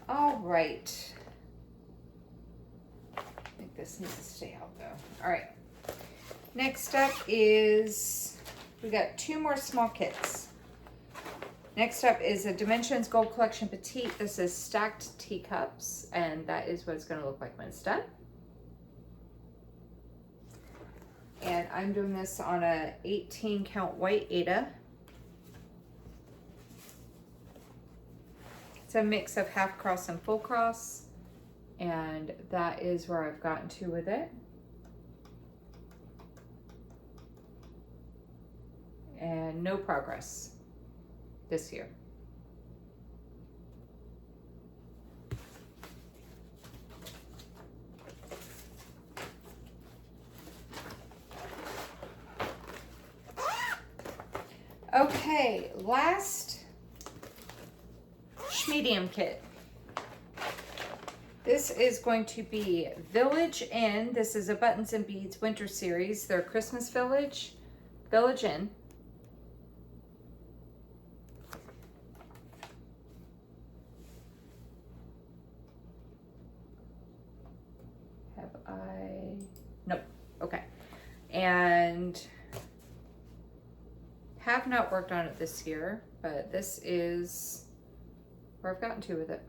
All right. I think this needs to stay out though. All right. Next up is, we got 2 more small kits. Next up is a Dimensions Gold Collection Petite. This is stacked teacups, and that is what it's going to look like when it's done. And I'm doing this on a 18 count white Aida. It's a mix of half cross and full cross, and that is where I've gotten to with it. And no progress this year. Okay, last medium kit. This is going to be Village Inn. This is a Buttons and Beads winter series. Their Christmas Village Inn. Have I? Nope. Okay. And have not worked on it this year, but this is where I've gotten to with it.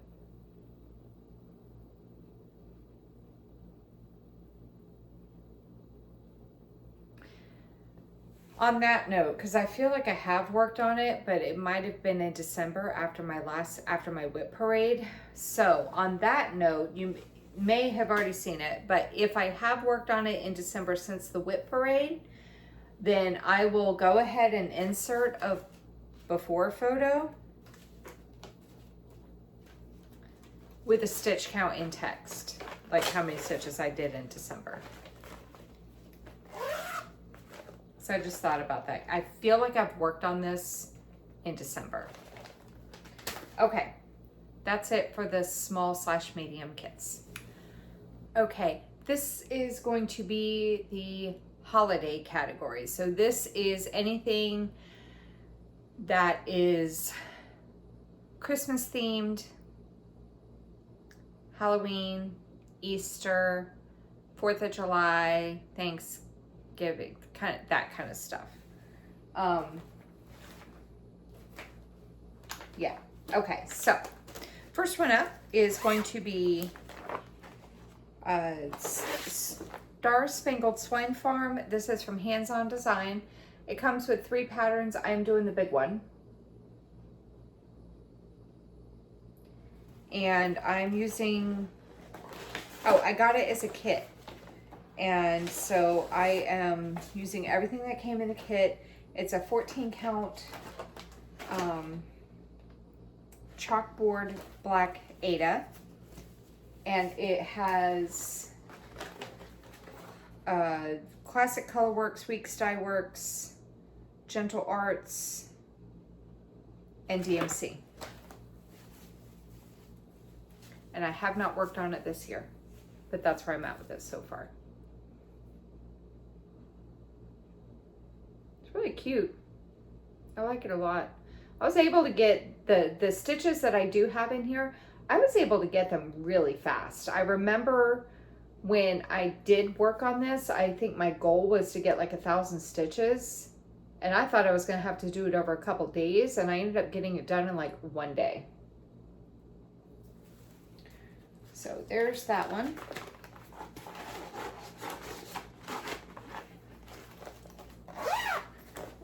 On that note, because I feel like I have worked on it, but it might have been in December after my WIP parade. So on that note, you may have already seen it, but if I have worked on it in December since the WIP parade, then I will go ahead and insert a before photo with a stitch count in text, like how many stitches I did in December. So I just thought about that. I feel like I've worked on this in December. Okay, that's it for the small / medium kits. Okay, this is going to be the holiday category. So this is anything that is Christmas themed, Halloween, Easter, 4th of July, Thanksgiving, that kind of stuff. Yeah. Okay. So first one up is going to be Star Spangled Swine Farm. This is from Hands On Design. It comes with 3 patterns. I'm doing the big one. And I'm using, I got it as a kit. And so I am using everything that came in the kit. It's a 14 count chalkboard black Aida. And it has Classic Colorworks, Weeks Dye Works, Gentle Arts, and DMC. And I have not worked on it this year, but that's where I'm at with it so far. It's really cute. I like it a lot. I was able to get the stitches that I do have in here, I was able to get them really fast. I remember when I did work on this, I think my goal was to get like 1,000 stitches, and I thought I was gonna have to do it over a couple days, and I ended up getting it done in like 1 day. So there's that one.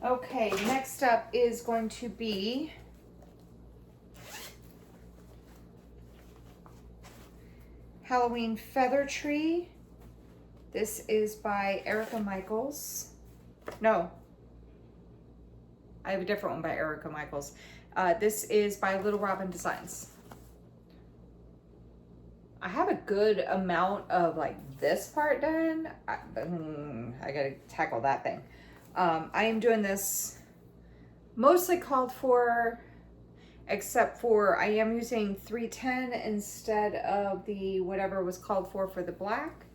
Okay, next up is going to be Halloween Feather Tree. This is by Erica Michaels. No, I have a different one by Erica Michaels. This is by Little Robin Designs. I have a good amount of like this part done. I gotta tackle that thing. I am doing this mostly called for, except for I am using 310 instead of the whatever was called for the black.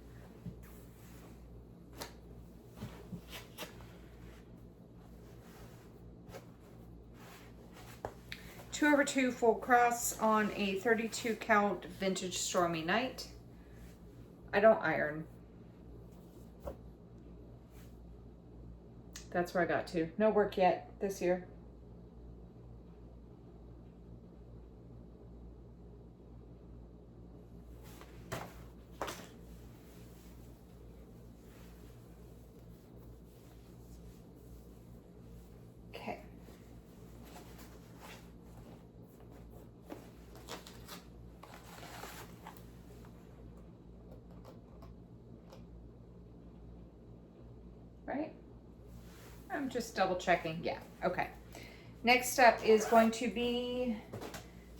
2/2 full cross on a 32 count vintage Stormy Night. I don't iron. That's where I got to. No work yet this year. Okay. Right? I'm just double checking. Yeah, okay. Next up is going to be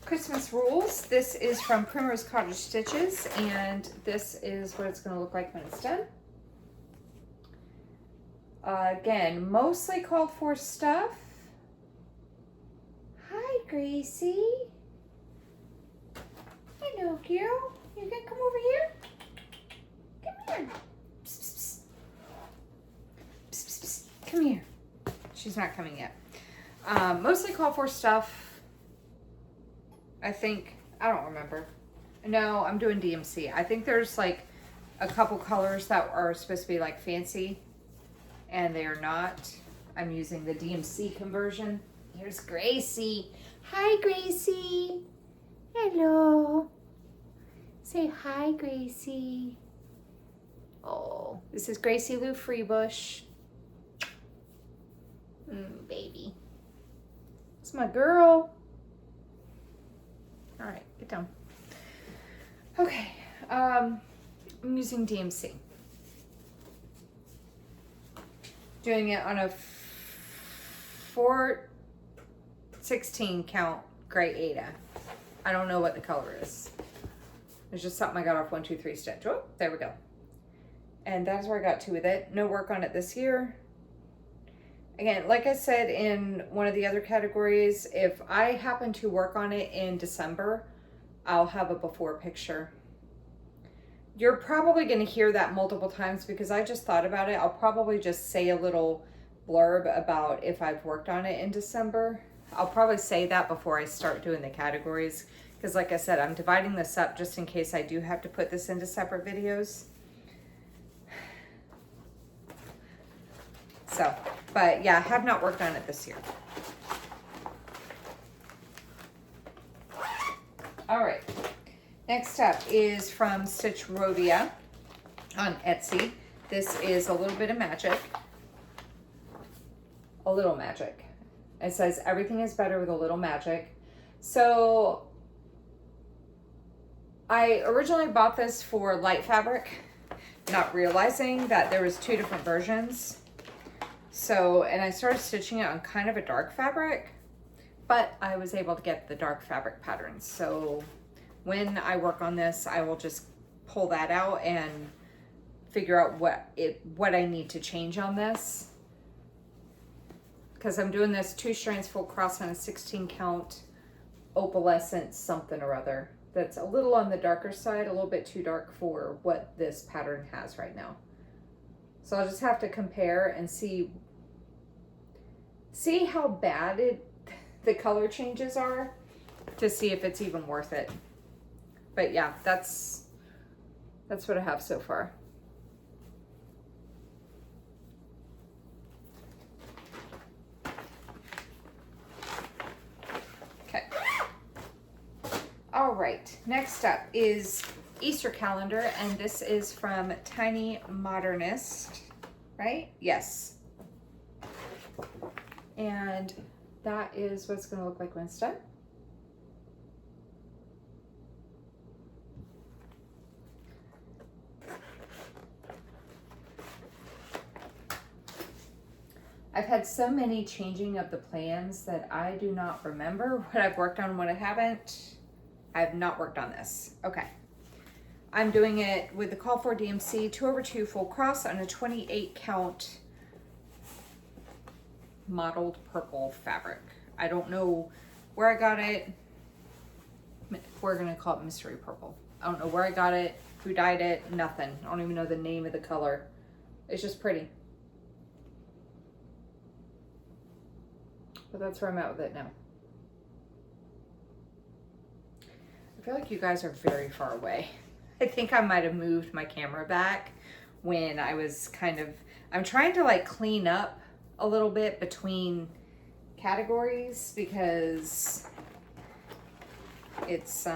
Christmas Rules. This is from Primrose Cottage Stitches, and this is what it's going to look like when it's done. Again, mostly called for stuff. Hi, Gracie. Hello, girl. You gonna come over here? Come here. Psst, psst, psst. Psst, psst, psst. Come here. She's not coming yet. Mostly called for stuff. I think, I don't remember. No, I'm doing DMC. I think there's like a couple colors that are supposed to be like fancy, and they are not. I'm using the DMC conversion. Here's Gracie. Hi, Gracie. Hello. Say hi, Gracie. Oh, this is Gracie Lou Freebush. Baby. It's my girl. All right, get down. Okay, I'm using DMC. Doing it on a 4/16 count gray Ada. I don't know what the color is. It's just something I got off 1, 2, 3 stitch. Oh, there we go. And that's where I got to with it. No work on it this year. Again, like I said in one of the other categories, if I happen to work on it in December, I'll have a before picture. You're probably going to hear that multiple times because I just thought about it. I'll probably just say a little blurb about if I've worked on it in December. I'll probably say that before I start doing the categories because like I said, I'm dividing this up just in case I do have to put this into separate videos. So, but yeah, I have not worked on it this year. All right. Next up is from Stitch Rhodia on Etsy. This is a little bit of magic. A little magic. It says everything is better with a little magic. So I originally bought this for light fabric, not realizing that there was 2 different versions. So, and I started stitching it on kind of a dark fabric, but I was able to get the dark fabric patterns. So when I work on this, I will just pull that out and figure out what I need to change on this. Because I'm doing this 2 strands full cross on a 16 count opalescent something or other. That's a little on the darker side, a little bit too dark for what this pattern has right now. So I'll just have to compare and see how bad the color changes are to see if it's even worth it. But yeah, that's what I have so far. Okay. All right, next up is Easter calendar, and this is from Tiny Modernist, right? Yes. And that is what it's going to look like when it's done. I've had so many changing of the plans that I do not remember what I've worked on and what I haven't. I have not worked on this. Okay. I'm doing it with the Call for DMC 2/2 full cross on a 28 count mottled purple fabric. I don't know where I got it. We're gonna call it mystery purple. I don't know where I got it, who dyed it, nothing. I don't even know the name of the color. It's just pretty. But that's where I'm at with it now. feel like you guys are very far away. I think I might have moved my camera back when I was I'm trying to like clean up a little bit between categories because it's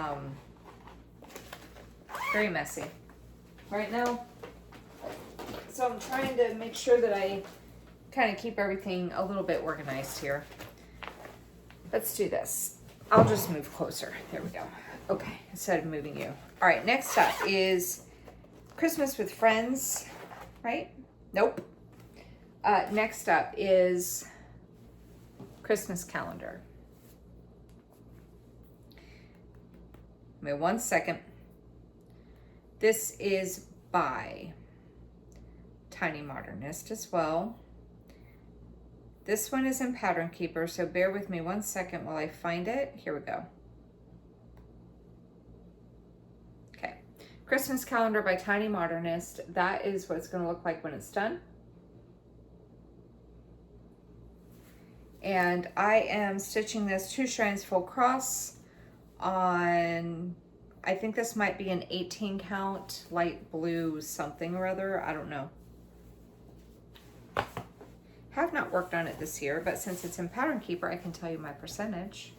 very messy right now. So I'm trying to make sure that I kind of keep everything a little bit organized here. Let's do this. I'll just move closer. There we go. Okay, instead of moving you. All right, next up is Christmas with Friends, right? Nope. Next up is Christmas calendar. Wait 1 second. This is by Tiny Modernist as well. This one is in Pattern Keeper, so bear with me 1 second while I find it. Here we go. Okay, Christmas calendar by Tiny Modernist. That is what it's going to look like when it's done. And I am stitching this 2 strands full cross on, I think this might be an 18 count light blue something or other. I don't know. Have not worked on it this year, but since it's in Pattern Keeper, I can tell you my percentage.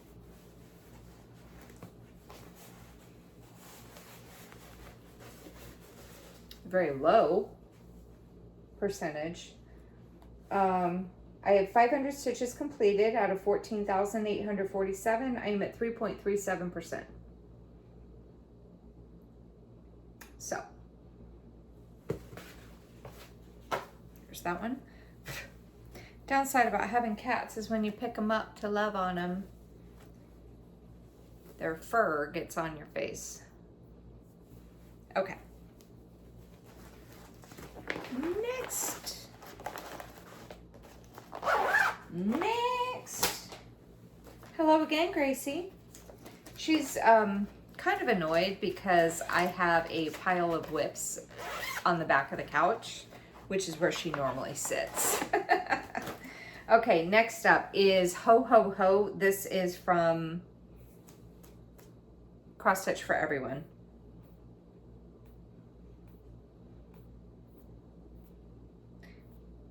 Very low percentage. I have 500 stitches completed out of 14,847. I am at 3.37%. So, here's that one. Downside about having cats is when you pick them up to love on them, their fur gets on your face. Okay. Next. Hello again, Gracie. She's kind of annoyed because I have a pile of WIPs on the back of the couch, which is where she normally sits. Okay, next up is Ho Ho Ho. This is from Cross Stitch for Everyone.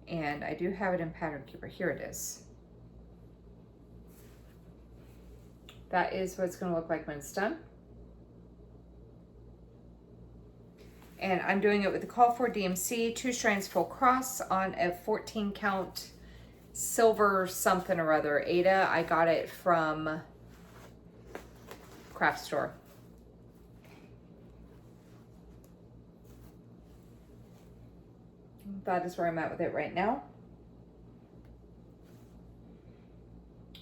And I do have it in Pattern Keeper. Here it is. That is what it's going to look like when it's done. And I'm doing it with the Call for DMC, 2 strands full cross on a 14 count silver something or other. Ada, I got it from Craft Store. That is where I'm at with it right now.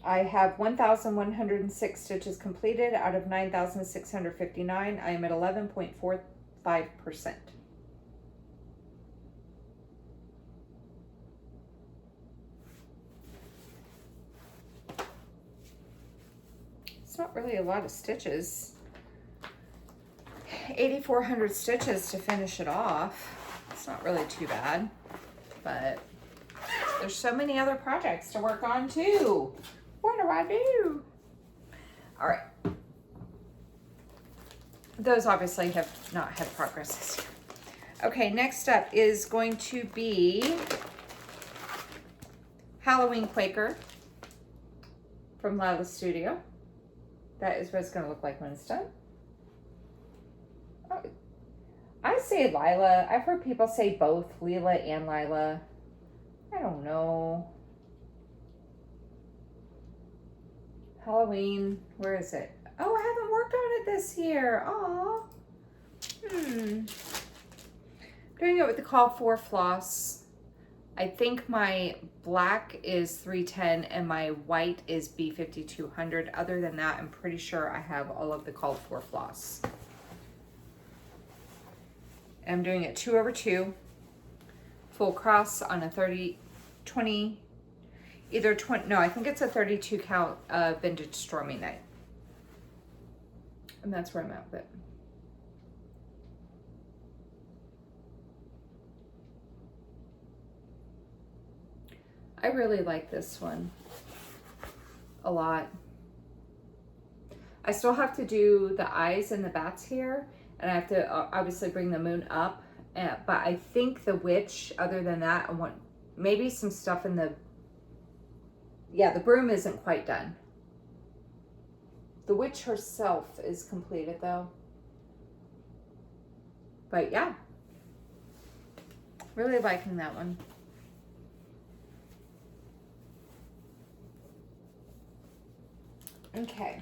I have 1,106 stitches completed out of 9,659. I am at 11.45%. It's not really a lot of stitches. 8,400 stitches to finish it off. It's not really too bad, but there's so many other projects to work on too. What do I do? All right. Those obviously have not had progress this year. Okay, next up is going to be Halloween Quaker from Lila Studio. That is what it's going to look like when it's done. Oh, I say Lila. I've heard people say both Leela and Lila. I don't know. Halloween, where is it? Oh, I haven't worked on it this year. Aw. Doing it with the Call for floss. I think my black is 310 and my white is B5200. Other than that, I'm pretty sure I have all of the Call for floss. I'm doing it 2 over 2, full cross on a 20, either 20, no, I think it's a 32 count Vintage Stormy Night. And that's where I'm at with it. I really like this one a lot. I still have to do the eyes and the bats here, and I have to obviously bring the moon up. But I think the witch, other than that, I want maybe some stuff in the, yeah, the broom isn't quite done. The witch herself is completed though. But yeah, really liking that one. Okay.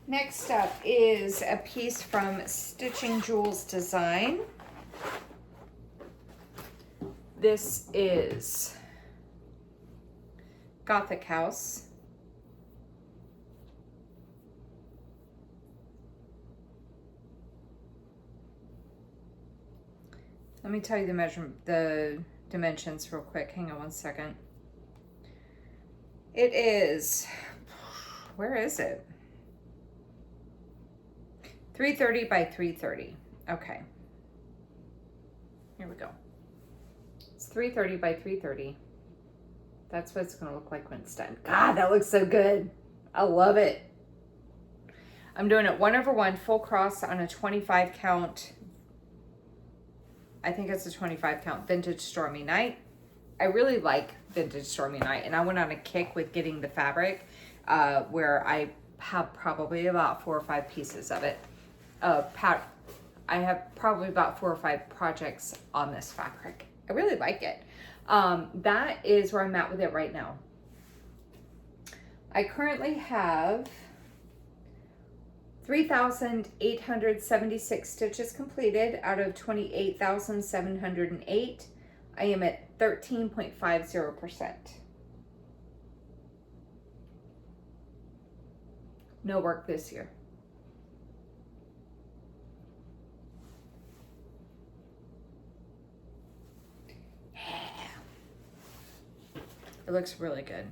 Next up is a piece from Stitching Jewels Design. This is Gothic House. Let me tell you the dimensions real quick. Hang on one second. It is, where is it? 330 by 330. Okay. Here we go. It's 330 by 330. That's what it's going to look like when it's done. God, that looks so good. I love it. I'm doing it 1/1 full cross on a 25 count. I think it's a 25 count Vintage Stormy Night. I really like Vintage Stormy Night, and I went on a kick with getting the fabric where I have probably about 4 or 5 pieces of it. I have probably about 4 or 5 projects on this fabric. I really like it. That is where I'm at with it right now. I currently have 3,876 stitches completed out of 28,708. I am at 13.50%. No work this year. It looks really good.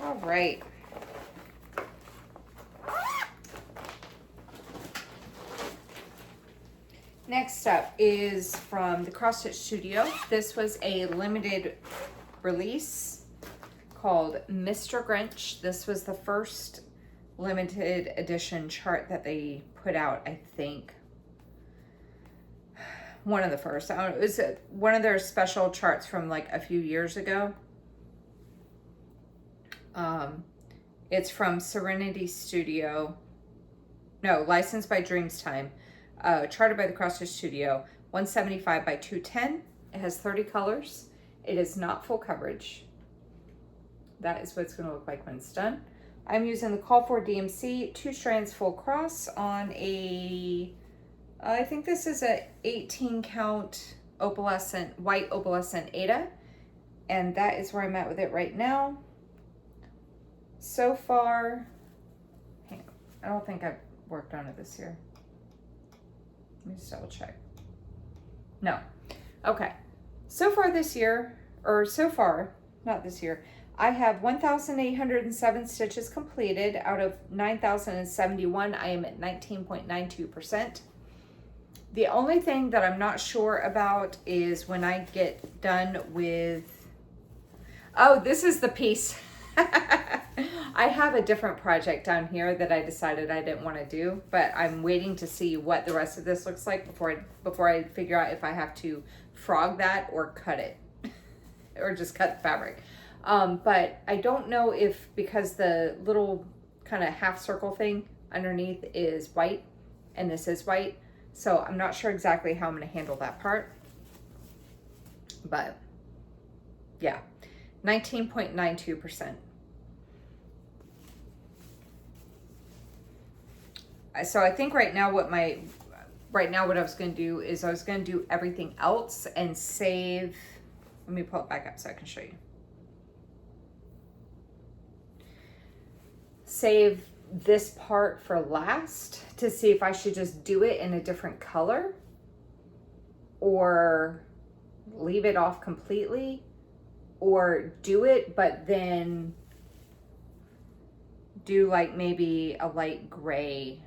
All right. Next up is from the Cross Stitch Studio. This was a limited release called Mr. Grinch. This was the first limited edition chart that they put out, I think. One of the first. I don't know, it was one of their special charts from like a few years ago. It's from Serenity Studio. No, licensed by Dreamstime. Charted by the Cross Stitch Studio. 175 by 210. It has 30 colors. It is not full coverage. That is what it's going to look like when it's done. I'm using the Call for DMC 2 strands full cross on a, I think this is a 18 count opalescent, white opalescent Ada. And that is where I'm at with it right now. So far, hang on, I don't think I've worked on it this year. Let me just double check. No. Okay. So far this year, or so far, not this year, I have 1,807 stitches completed out of 9,071. I am at 19.92%. The only thing that I'm not sure about is when I get done with, oh, this is the piece. I have a different project down here that I decided I didn't want to do, but I'm waiting to see what the rest of this looks like before I figure out if I have to frog that or cut it or just cut the fabric. But I don't know if, because the little kind of half circle thing underneath is white and this is white, so I'm not sure exactly how I'm going to handle that part. But yeah, 19.92%. So I think right now what I was going to do is I was going to do everything else and save. Let me pull it back up so I can show you. Save this part for last to see if I should just do it in a different color or leave it off completely, or do it but then do like maybe a light gray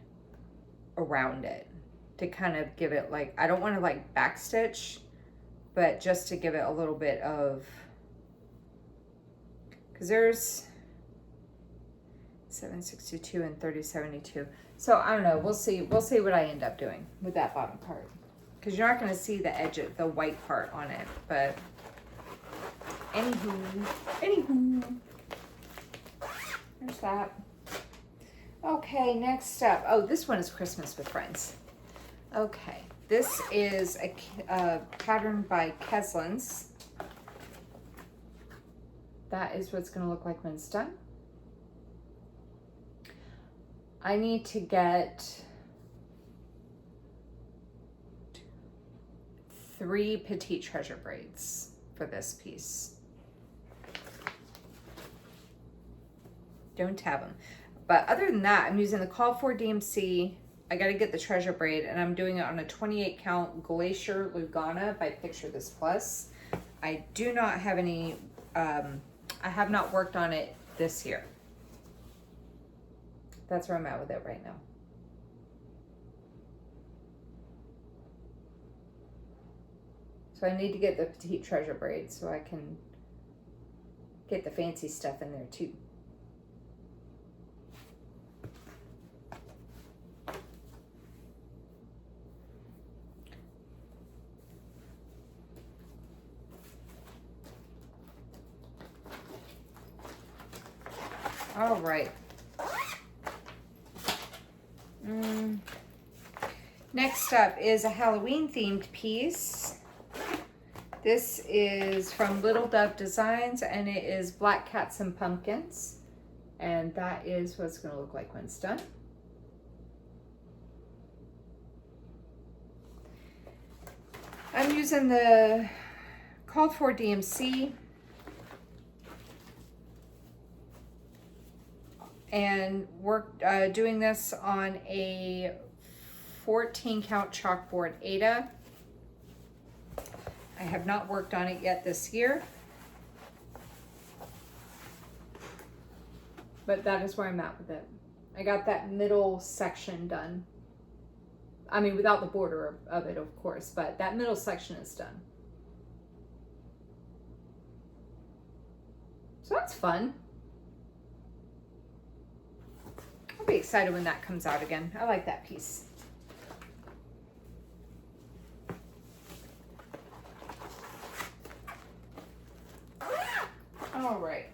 around it to kind of give it like, I don't want to like backstitch, but just to give it a little bit of, because there's 762 and 3072. So I don't know, we'll see what I end up doing with that bottom part, because you're not going to see the edge of the white part on it. But anywho, there's that. Okay, next up, oh, this one is Christmas with Friends. Okay, this is a pattern by Keslin's. That is what it's going to look like when it's done. I need to get 3 petite treasure braids for this piece. Don't have them. But other than that, I'm using the Call for DMC. I got to get the treasure braid, and I'm doing it on a 28 count Glacier Lugana by Picture This Plus. I do not have any, I have not worked on it this year. That's where I'm at with it right now. So I need to get the petite treasure braid so I can get the fancy stuff in there too. All right. Next up is a Halloween themed piece. This is from Little Dove Designs, and it is Black Cats and Pumpkins. And that is what it's going to look like when it's done. I'm using the Called for DMC. And doing this on a 14 count chalkboard Ada. I have not worked on it yet this year, but that is where I'm at with it. I got that middle section done. I mean, without the border of it, of course, but that middle section is done. So that's fun. I'll be excited when that comes out again. I like that piece. All right.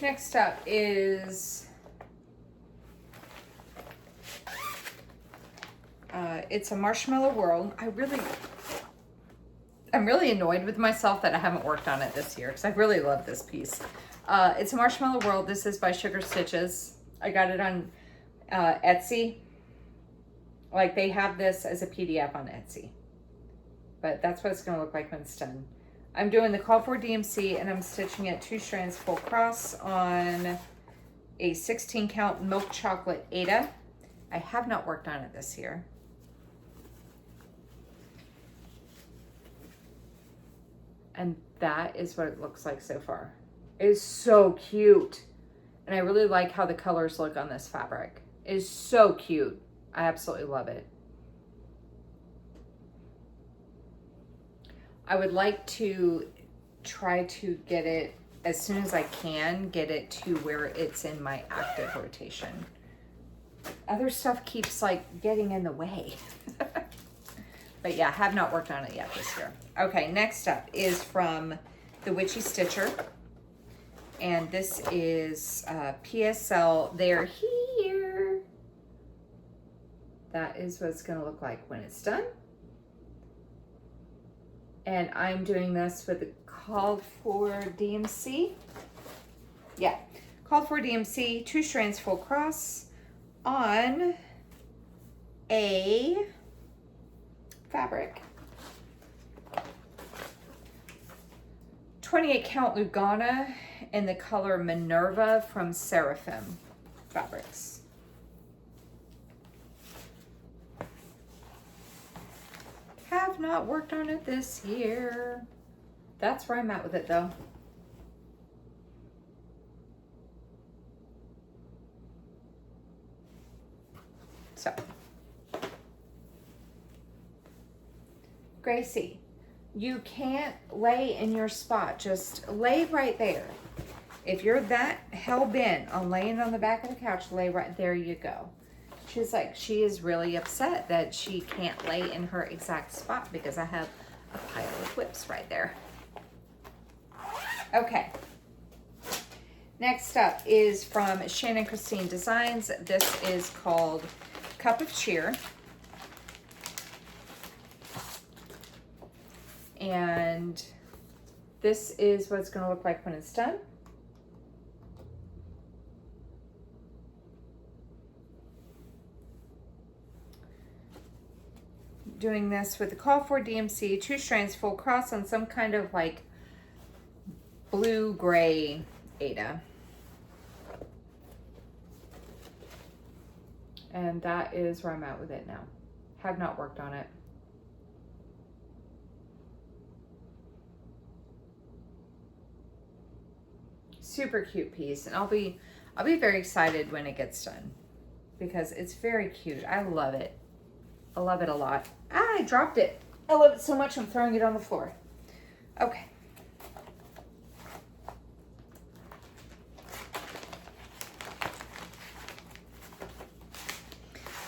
Next up is it's a Marshmallow World. I'm really annoyed with myself that I haven't worked on it this year because I really love this piece. It's a Marshmallow World. This is by Sugar Stitches. I got it on Etsy. Like, they have this as a PDF on Etsy. But that's what it's going to look like when it's done. I'm doing the Call for DMC, and I'm stitching it 2 strands full cross on a 16 count Milk Chocolate Ada. I have not worked on it this year. And that is what it looks like so far. It is so cute. And I really like how the colors look on this fabric. It is so cute. I absolutely love it. I would like to try to get it, as soon as I can, get it to where it's in my active rotation. Other stuff keeps like getting in the way. But yeah, I have not worked on it yet this year. Okay, next up is from the Witchy Stitcher. And this is PSL They're Here. That is what it's going to look like when it's done. And I'm doing this with the Called for DMC. Yeah, Called for DMC, 2 strands full cross on a fabric. 28 count Lugana in the color Minerva from Seraphim. fabrics. Have not worked on it this year. That's where I'm at with it though. So, Gracie, you can't lay in your spot. Just lay right there. If you're that hell-bent on laying on the back of the couch, lay right there. You go. She's like, she is really upset that she can't lay in her exact spot because I have a pile of WIPs right there. Okay. Next up is from Shannon Christine Designs. This is called Cup of Cheer. And this is what it's going to look like when it's done. Doing this with the Call for DMC, 2 strands, full cross on some kind of like blue-gray Aida. And that is where I'm at with it now. Have not worked on it. Super cute piece, and I'll be very excited when it gets done because it's very cute. I love it. I love it a lot. Ah, I dropped it. I love it so much I'm throwing it on the floor. Okay.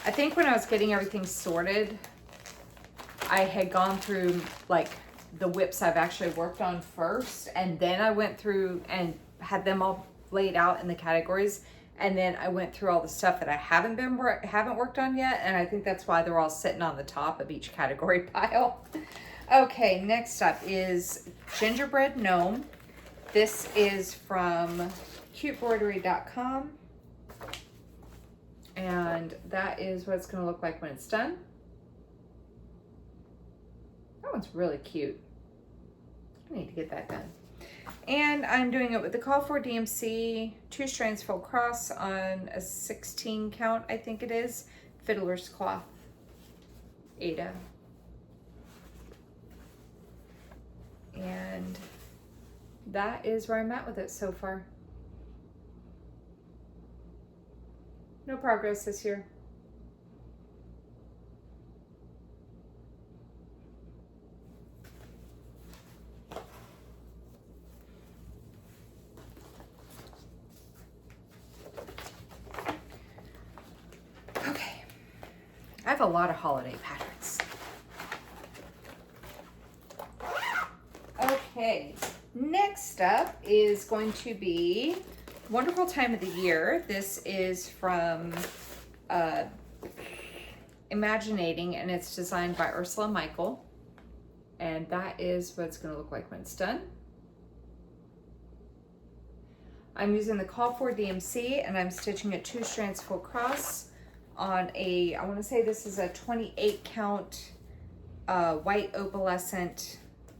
I think when I was getting everything sorted, I had gone through like the WIPs I've actually worked on first, and then I went through and had them all laid out in the categories, and then I went through all the stuff that I haven't worked on yet, and I think that's why they're all sitting on the top of each category pile. Okay, next up is Gingerbread Gnome. This is from cutebroidery.com. And that is what it's going to look like when it's done. That one's really cute. I need to get that done. And I'm doing it with the Call for DMC, 2 strands full cross on a 16 count, I think it is, Fiddler's Cloth Aida. And that is where I'm at with it so far. No progress this year. Okay. I have a lot of holiday patterns. Okay. Next up is going to be Wonderful Time of the Year. This is from Imaginating, and it's designed by Ursula Michael. And that is what it's going to look like when it's done. I'm using the Call for DMC, and I'm stitching it 2 strands full cross on a, I want to say this is a 28 count white opalescent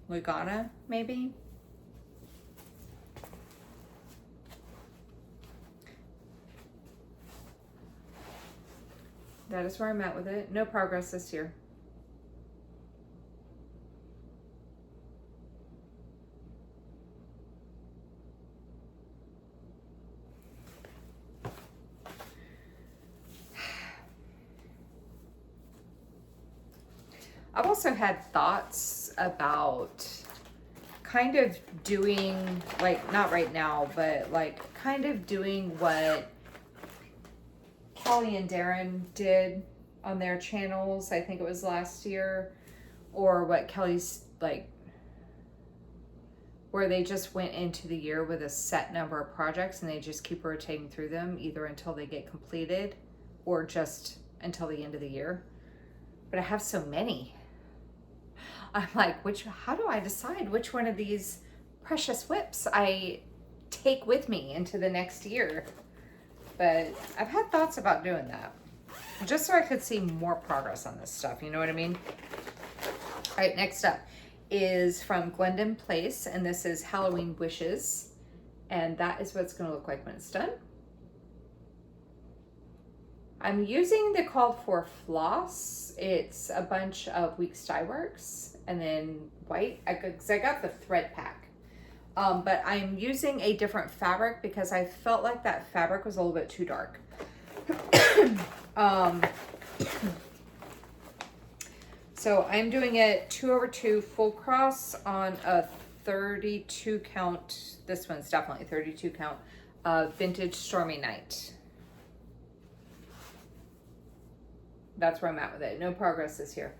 Lugana, maybe. That is where I'm at with it. No progress this year. I've also had thoughts about kind of doing, like, not right now, but like kind of doing what Kelly and Darren did on their channels. I think it was last year, or what Kelly's like, where they just went into the year with a set number of projects and they just keep rotating through them either until they get completed or just until the end of the year. But I have so many. I'm like, how do I decide which one of these precious WIPs I take with me into the next year? But I've had thoughts about doing that just so I could see more progress on this stuff. You know what I mean? All right, next up is from Glendon Place, and this is Halloween Wishes. And that is what it's going to look like when it's done. I'm using the called for floss. It's a bunch of Weeks Dye Works and then white, because I got the thread pack. But I'm using a different fabric because I felt like that fabric was a little bit too dark. So I'm doing it 2/2 full cross on a 32 count. This one's definitely 32 count. Vintage Stormy Night. That's where I'm at with it. No progress this year.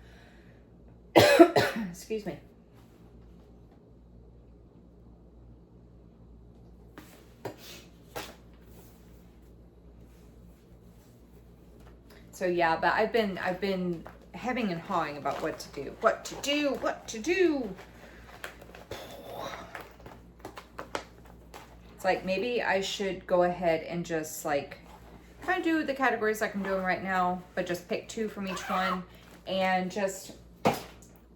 Excuse me. So yeah, but I've been hemming and hawing about what to do. What to do. It's like maybe I should go ahead and just like kind of do the categories like I'm doing right now, but just pick 2 from each one and just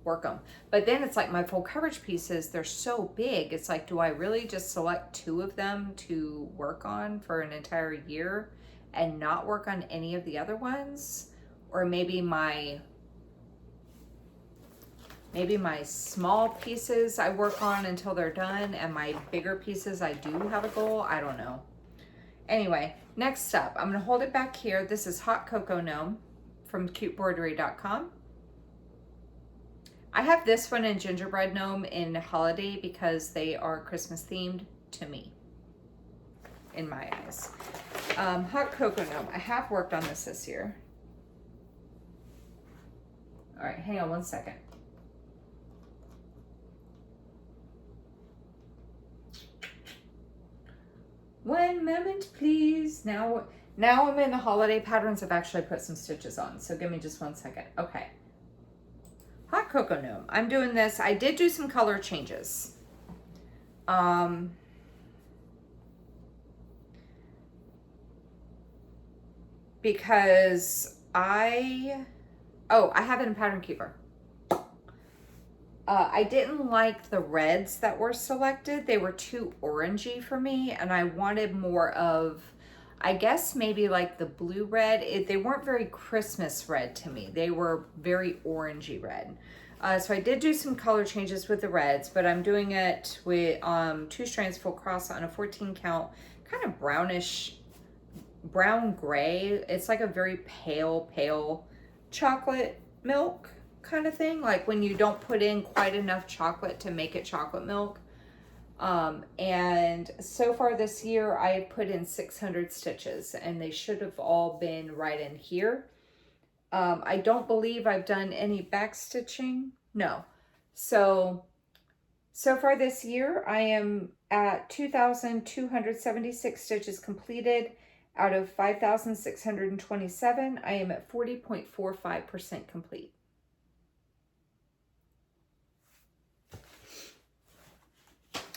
work them. But then it's like my full coverage pieces, they're so big. It's like, do I really just select 2 of them to work on for an entire year and not work on any of the other ones? Or maybe my small pieces I work on until they're done, and my bigger pieces I do have a goal. I don't know. Anyway, next up, I'm going to hold it back here. This is Hot Cocoa Gnome from cutebroidery.com. I have this one in Gingerbread Gnome in Holiday because they are Christmas themed to me, in my eyes. Hot Cocoa Gnome. I have worked on this year. All right, hang on one second. One moment, please. Now I'm in the holiday patterns. I've actually put some stitches on, so give me just one second. Okay. Hot Cocoa Gnome. I'm doing this. I did do some color changes. Because I have it in Pattern Keeper. I didn't like the reds that were selected. They were too orangey for me, and I wanted more of, I guess maybe like the blue red. They weren't very Christmas red to me. They were very orangey red. So I did do some color changes with the reds, but I'm doing it with 2 strands full cross on a 14 count, kind of brownish, brown gray. It's like a very pale chocolate milk kind of thing, like when you don't put in quite enough chocolate to make it chocolate milk. And so far this year I put in 600 stitches, and they should have all been right in here. I don't believe I've done any back stitching. No. So far this year I am at 2,276 stitches completed out of 5,627. I am at 40.45% complete.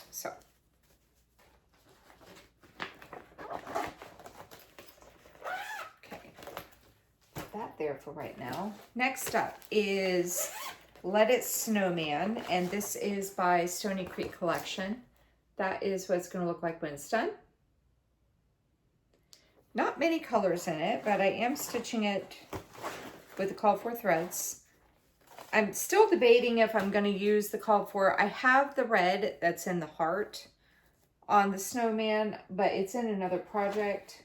So, okay, put that there for right now. Next up is Let It Snowman, and this is by Stony Creek Collection. That is what it's going to look like when it's done. Not many colors in it, but I am stitching it with the called for threads. I'm still debating if I'm going to use the called for. I have the red that's in the heart on the snowman, but it's in another project.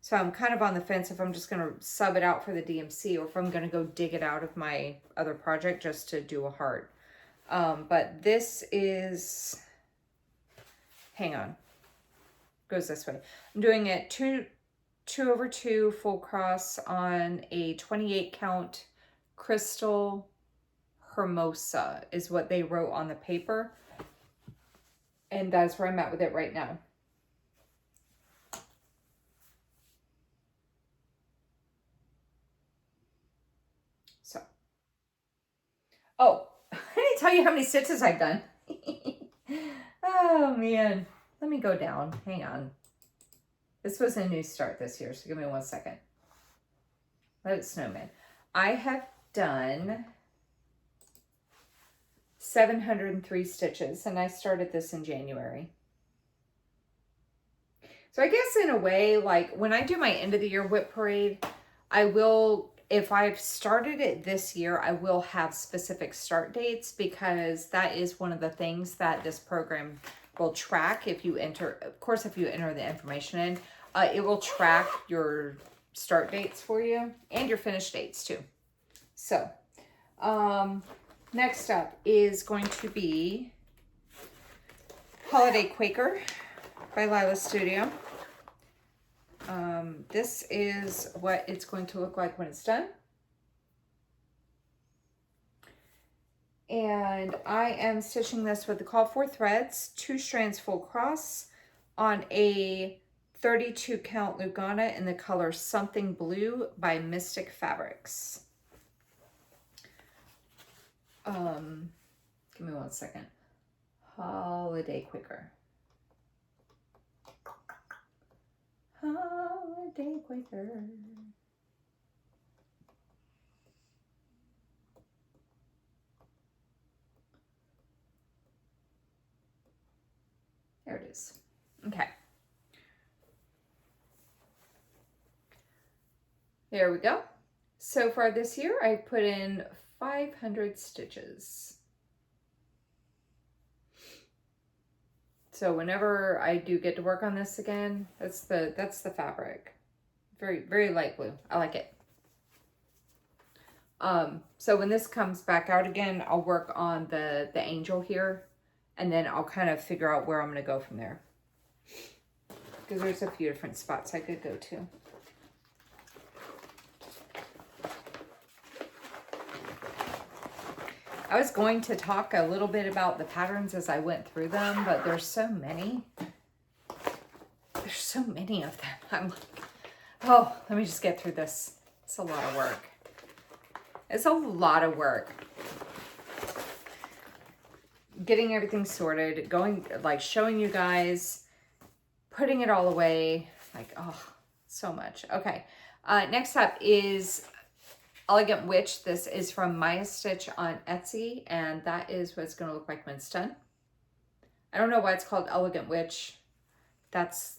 So I'm kind of on the fence if I'm just going to sub it out for the DMC or if I'm going to go dig it out of my other project just to do a heart. But this is, hang on, goes this way. I'm doing it 2/2 full cross on a 28 count crystal Hermosa is what they wrote on the paper, and that's where I'm at with it right now. So, oh, I didn't tell you how many stitches I've done. Oh man, let me go down, hang on. This was a new start this year, so give me one second. Let It Snowman. I have done 703 stitches, and I started this in January. So I guess in a way, like when I do my end of the year WIP parade, I will, if I've started it this year, I will have specific start dates, because that is one of the things that this program will track. If you enter, of course, if you enter the information in, it will track your start dates for you and your finish dates too. So, next up is going to be Holiday Quaker by Lila Studio. This is what it's going to look like when it's done. And I am stitching this with the called for threads, 2 strands full cross on a 32 count Lugana in the color Something Blue by Mystic Fabrics. Give me 1 second. Holiday Quaker. Holiday Quaker. There it is. Okay. There we go. So far this year, I put in 500 stitches. So whenever I do get to work on this again, that's the fabric. Very, very light blue. I like it. So when this comes back out again, I'll work on the angel here, and then I'll kind of figure out where I'm going to go from there. Because there's a few different spots I could go to. I was going to talk a little bit about the patterns as I went through them, but there's so many. There's so many of them. I'm like, oh, let me just get through this. It's a lot of work. It's a lot of work. Getting everything sorted, going, like showing you guys, putting it all away. Like, oh, so much. Okay. Next up is Elegant Witch. This is from Maya Stitch on Etsy, and that is what it's going to look like when it's done. I don't know why it's called Elegant Witch. That's,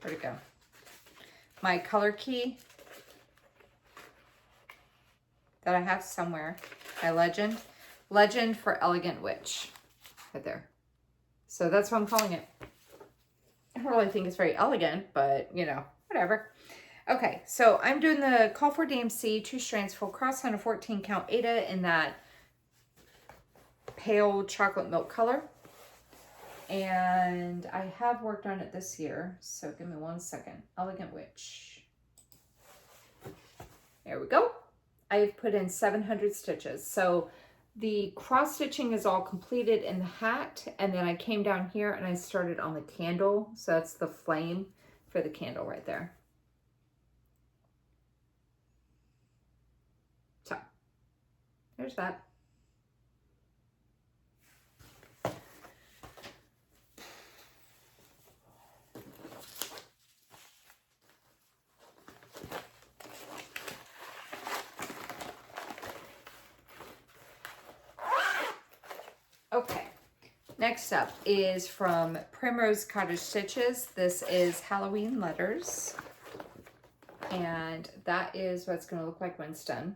where'd it go? My color key that I have somewhere. My legend for Elegant Witch, right there. So that's what I'm calling it. I don't really think it's very elegant, but you know, whatever. Okay, so I'm doing the call for DMC, 2 strands full cross on a 14 count Aida in that pale chocolate milk color. And I have worked on it this year, so give me 1 second. Elegant Witch. There we go. I've put in 700 stitches. So the cross stitching is all completed in the hat, and then I came down here and I started on the candle. So that's the flame for the candle right there. So there's that. Okay, next up is from Primrose Cottage Stitches. This is Halloween Letters, and that is what it's going to look like when it's done.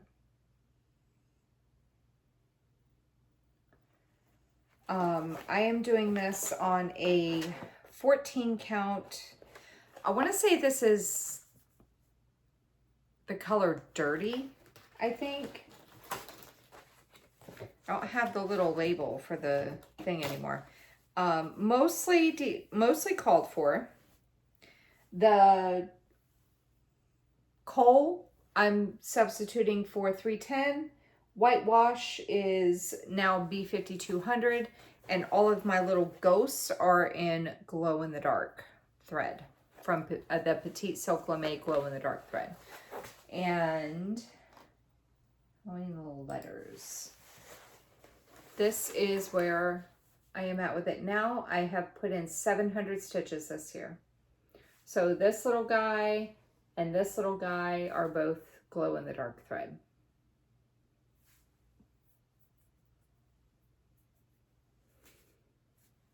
I am doing this on a 14 count. I want to say this is the color Dirty, I think. I don't have the little label for the thing anymore. Mostly called for. The coal I'm substituting for 310. Whitewash is now B5200, and all of my little ghosts are in glow in the dark thread from the Petite Silk Lame glow in the dark thread. And how many little letters? This is where I am at with it now. I have put in 700 stitches this year. So this little guy and this little guy are both glow in the dark thread.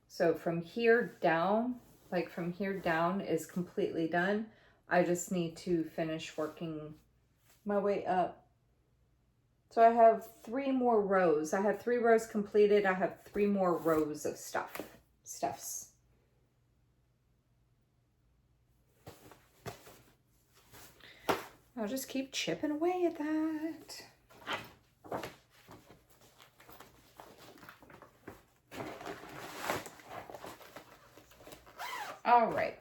So from here down, like from here down is completely done. I just need to finish working my way up. So I have 3 more rows. I have 3 rows completed. I have 3 more rows of stuffs. I'll just keep chipping away at that. All right.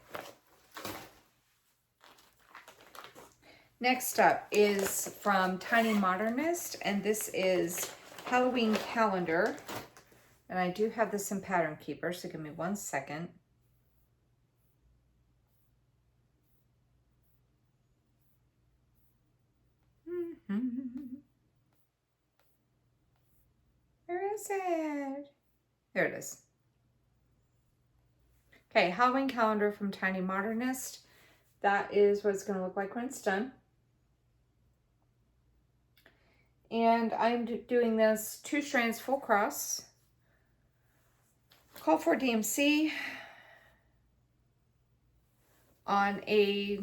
Next up is from Tiny Modernist, and this is Halloween calendar. And I do have this in Pattern Keeper, so give me 1 second. Where is it? There it is. Okay, Halloween calendar from Tiny Modernist. That is what it's going to look like when it's done. And I'm doing this 2 strands full cross. Call for DMC on a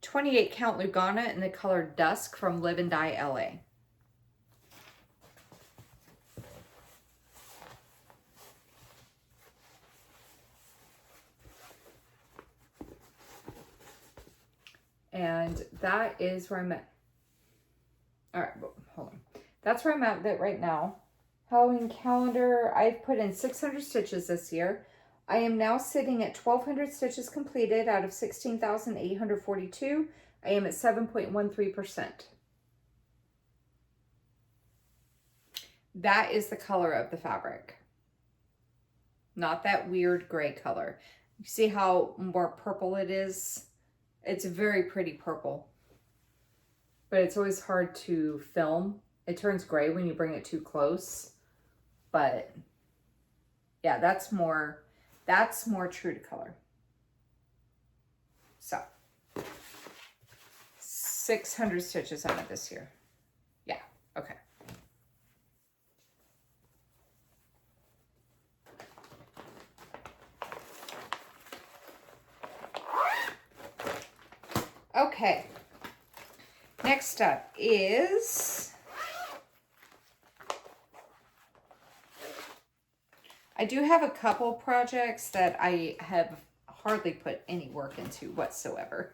28 count Lugana in the color Dusk from Live and Die LA. And that is where I'm at. All right, hold on. That's where I'm at with it right now. Halloween calendar, I've put in 600 stitches this year. I am now sitting at 1,200 stitches completed out of 16,842. I am at 7.13%. That is the color of the fabric. Not that weird gray color. You see how more purple it is? It's a very pretty purple, but it's always hard to film. It turns gray when you bring it too close, but yeah, that's more true to color. So 600 stitches on it this year. Yeah, okay. Okay, next up is, I do have a couple projects that I have hardly put any work into whatsoever.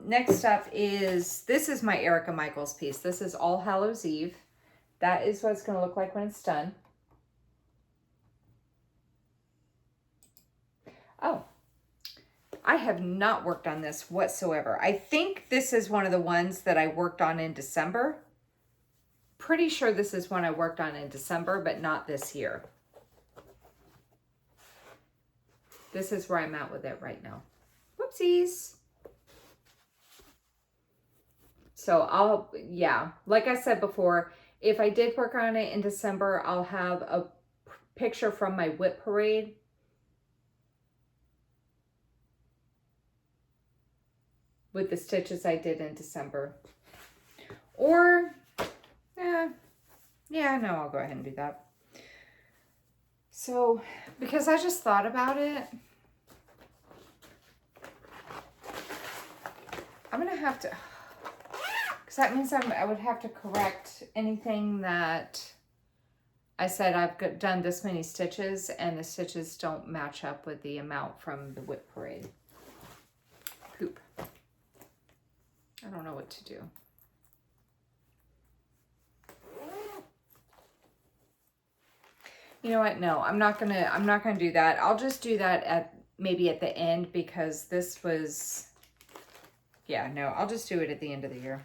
Next up is, this is my Erica Michaels piece. This is All Hallows Eve. That is what it's going to look like when it's done. Oh. I have not worked on this whatsoever. I think this is one of the ones that I worked on in December. Pretty sure this is one I worked on in December, but not this year. This is where I'm at with it right now. Whoopsies. So yeah, like I said before, if I did work on it in December, I'll have a picture from my WIP parade. With the stitches I did in December. Or, yeah, no, I'll go ahead and do that. So, because I just thought about it, I'm going to have to, because that means I would have to correct anything that I said I've done this many stitches, and the stitches don't match up with the amount from the WIP parade. Poop. I don't know what to do. You know what? No, I'm not gonna do that. I'll just do that maybe at the end, because this was, yeah, no, I'll just do it at the end of the year.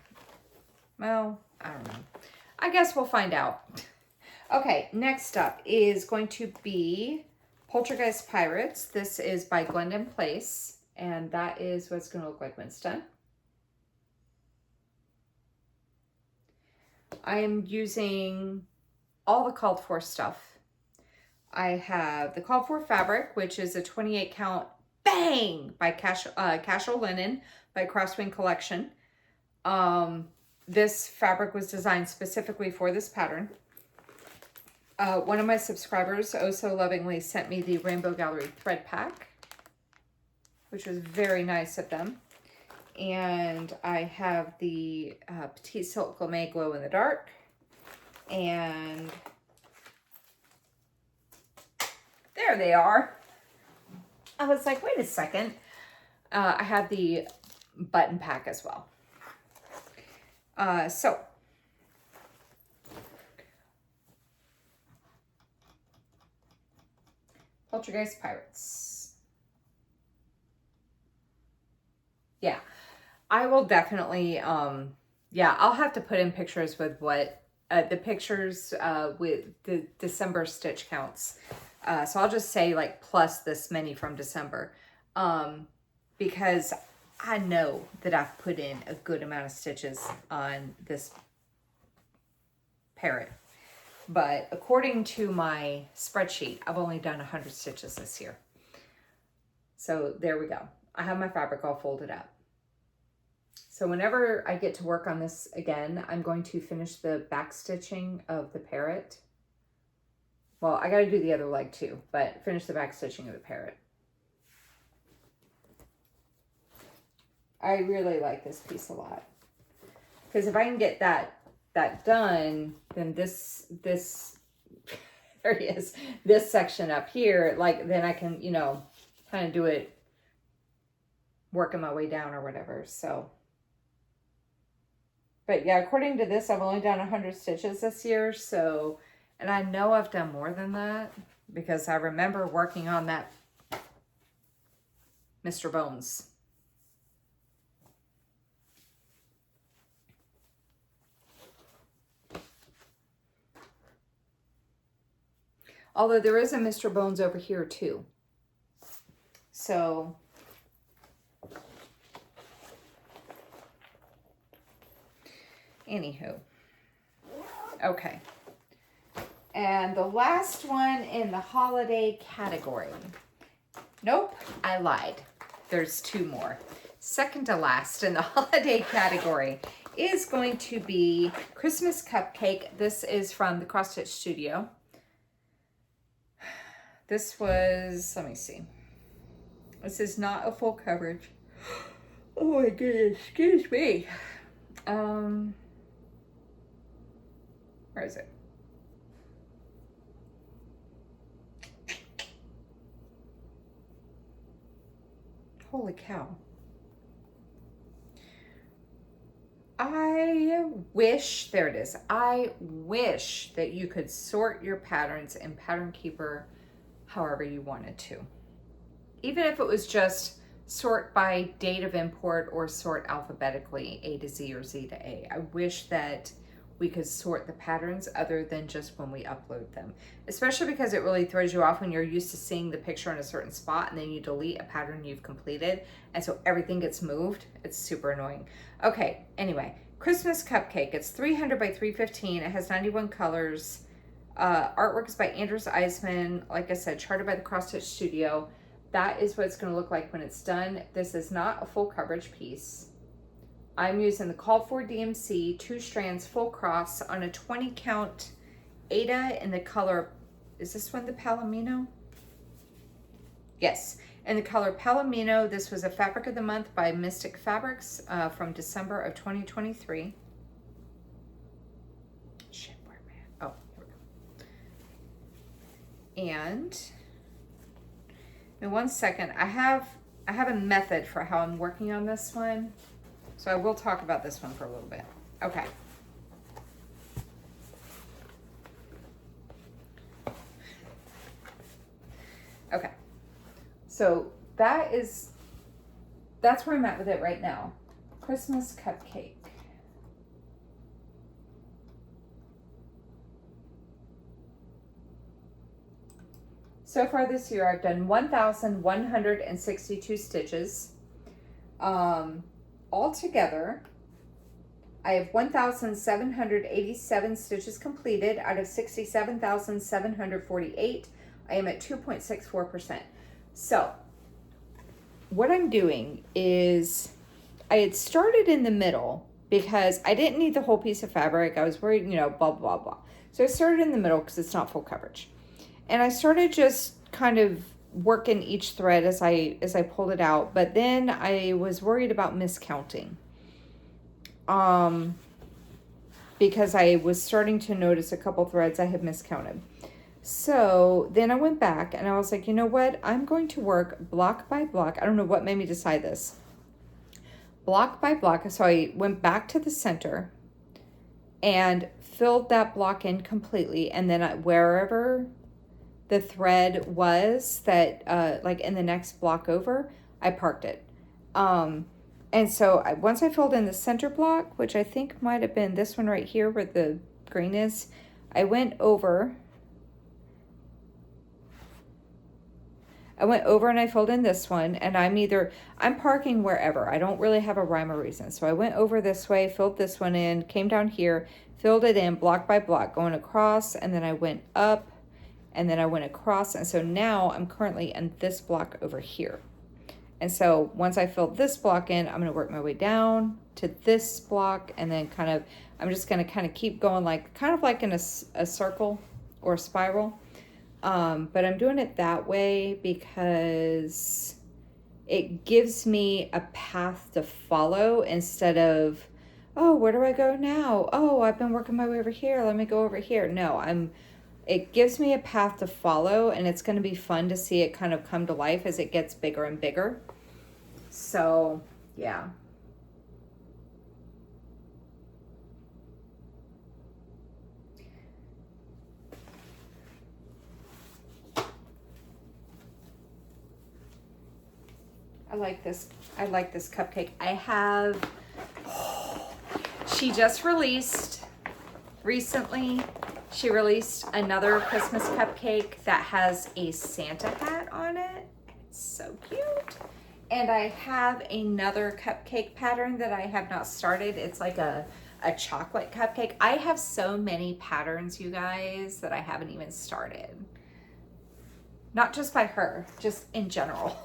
Well, I don't know. I guess we'll find out. Okay, next up is going to be Poltergeist Pirates. This is by Glendon Place, and that is what it's gonna look like when it's done. I am using all the called for stuff. I have the called for fabric, which is a 28 count bang by Casual Linen by Crosswing Collection. This fabric was designed specifically for this pattern. One of my subscribers oh so lovingly sent me the Rainbow Gallery thread pack. which was very nice of them. And I have the Petite Silk Gourmet Glow in the Dark. And there they are. I was like, wait a second. I have the button pack as well. So Poltergeist Pirates. Yeah, I will definitely, yeah, I'll have to put in pictures with what, the pictures with the December stitch counts. So I'll just say like plus this many from December, because I know that I've put in a good amount of stitches on this parrot. But according to my spreadsheet, I've only done 100 stitches this year. So there we go. I have my fabric all folded up. So whenever I get to work on this again, I'm going to finish the back stitching of the parrot. Well, I got to do the other leg too, but finish the back stitching of the parrot. I really like this piece a lot. Because if I can get that done, then this there he is, this section up here, like, then I can, you know, kind of do it, working my way down or whatever. So, but yeah, according to this, I've only done 100 stitches this year. So, and I know I've done more than that because I remember working on that Mr. Bones. Although there is a Mr. Bones over here too. So, anywho. Okay. And the last one in the holiday category. Nope, I lied. There's two more. Second to last in the holiday category is going to be Christmas Cupcake. This is from the Cross Stitch Studio. This was, let me see. This is not a full coverage. Oh my goodness, excuse me. Where is it? Holy cow. I wish, there it is. I wish that you could sort your patterns in Pattern Keeper however you wanted to. Even if it was just sort by date of import or sort alphabetically A to Z or Z to A. I wish that we could sort the patterns other than just when we upload them. Especially because it really throws you off when you're used to seeing the picture in a certain spot and then you delete a pattern you've completed and so everything gets moved. It's super annoying. Okay, anyway, Christmas Cupcake. It's 300 by 315. It has 91 colors. Artwork is by Anders Eisman. Like I said, charted by the Cross Stitch Studio. That is what it's going to look like when it's done. This is not a full coverage piece. I'm using the Call for DMC 2 strands full cross on a 20 count Aida in the color, is this one the Palomino? Yes, in the color Palomino. This was a Fabric of the Month by Mystic Fabrics from December of 2023. Shit, where am I at? Oh, here we go. And in 1 second, I have a method for how I'm working on this one. So I will talk about this one for a little bit. Okay. Okay. So that's where I'm at with it right now. Christmas Cupcake. So far this year, I've done 1,162 stitches. Altogether, I have 1,787 stitches completed out of 67,748. I am at 2.64%. So, what I'm doing is, I had started in the middle because I didn't need the whole piece of fabric. I was worried, you know, blah, blah, blah. So I started in the middle because it's not full coverage. And I started just kind of working each thread as I pulled it out, but then I was worried about miscounting. Because I was starting to notice a couple threads I had miscounted. So then I went back and I was like, you know what? I'm going to work block by block. I don't know what made me decide this. Block by block. So I went back to the center and filled that block in completely. And then wherever the thread was that, like in the next block over, I parked it. And so once I filled in the center block, which I think might have been this one right here where the green is, I went over and I filled in this one, and I'm parking wherever. I don't really have a rhyme or reason. So I went over this way, filled this one in, came down here, filled it in block by block, going across, and then I went up, and then I went across. And so now I'm currently in this block over here. And so once I fill this block in, I'm going to work my way down to this block, and then I'm just going to kind of keep going kind of like in a circle or a spiral. But I'm doing it that way because it gives me a path to follow instead of, oh, where do I go now? Oh, I've been working my way over here. Let me go over here. No, it gives me a path to follow, and it's going to be fun to see it kind of come to life as it gets bigger and bigger. So, yeah. I like this cupcake. She just released recently. She released another Christmas cupcake that has a Santa hat on it. It's so cute. And I have another cupcake pattern that I have not started. It's like a chocolate cupcake. I have so many patterns, you guys, that I haven't even started. Not just by her, just in general.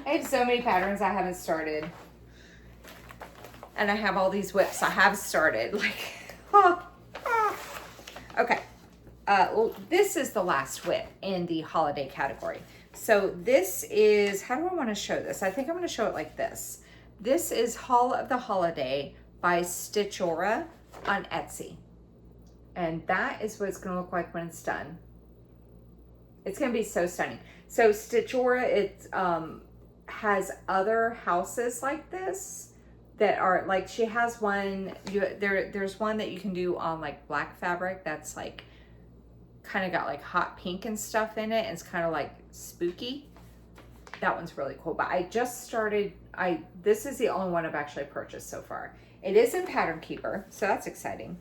I have so many patterns I haven't started. And I have all these WIPs I have started. Okay. Well, this is the last WIP in the holiday category. So this is, how do I want to show this? I think I'm going to show it like this. This is Haul of the Holiday by Stitchora on Etsy. And that is what it's going to look like when it's done. It's going to be so stunning. So Stitchora, it has other houses like this that are like, she has one, there's one that you can do on like black fabric that's like kind of got like hot pink and stuff in it, and it's kind of like spooky. That one's really cool. But I just started, this is the only one I've actually purchased so far. It is in Pattern Keeper, so that's exciting.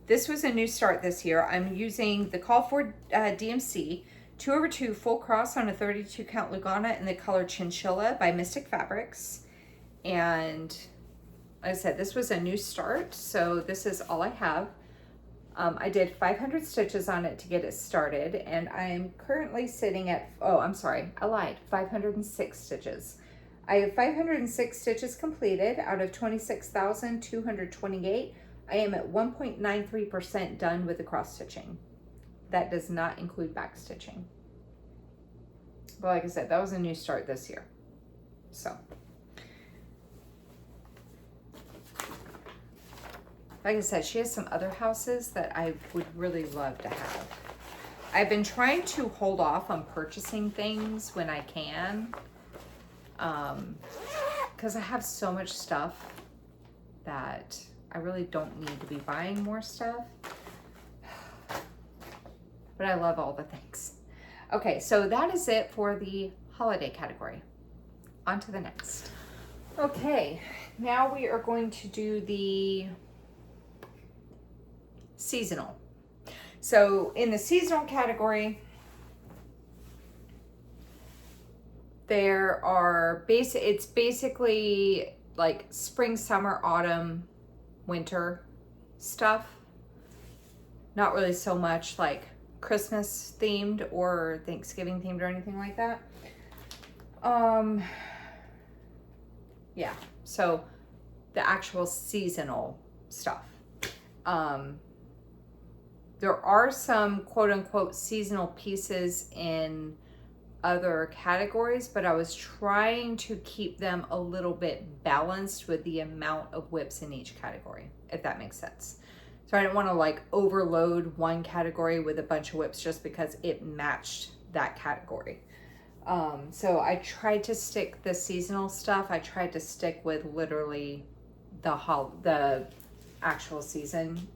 This was a new start this year. I'm using the Call for DMC 2/2 full cross on a 32 count Lugana in the color Chinchilla by Mystic Fabrics. And like I said, this was a new start, so this is all I have. I did 500 stitches on it to get it started, and I'm currently sitting at, oh, I'm sorry, I lied, 506 stitches. I have 506 stitches completed out of 26,228. I am at 1.93% done with the cross stitching. That does not include back stitching. But like I said, that was a new start this year. So, like I said, she has some other houses that I would really love to have. I've been trying to hold off on purchasing things when I can, because I have so much stuff that I really don't need to be buying more stuff. But I love all the things. Okay, so that is it for the holiday category. On to the next. Okay, now we are going to do the seasonal. So in the seasonal category, there are it's basically like spring, summer, autumn, winter stuff. Not really so much like Christmas themed or Thanksgiving themed or anything like that. Yeah, so the actual seasonal stuff. There are some quote unquote seasonal pieces in other categories, but I was trying to keep them a little bit balanced with the amount of WIPs in each category, if that makes sense. So I didn't want to like overload one category with a bunch of WIPs just because it matched that category. So I tried to stick the seasonal stuff. I tried to stick with literally the actual season,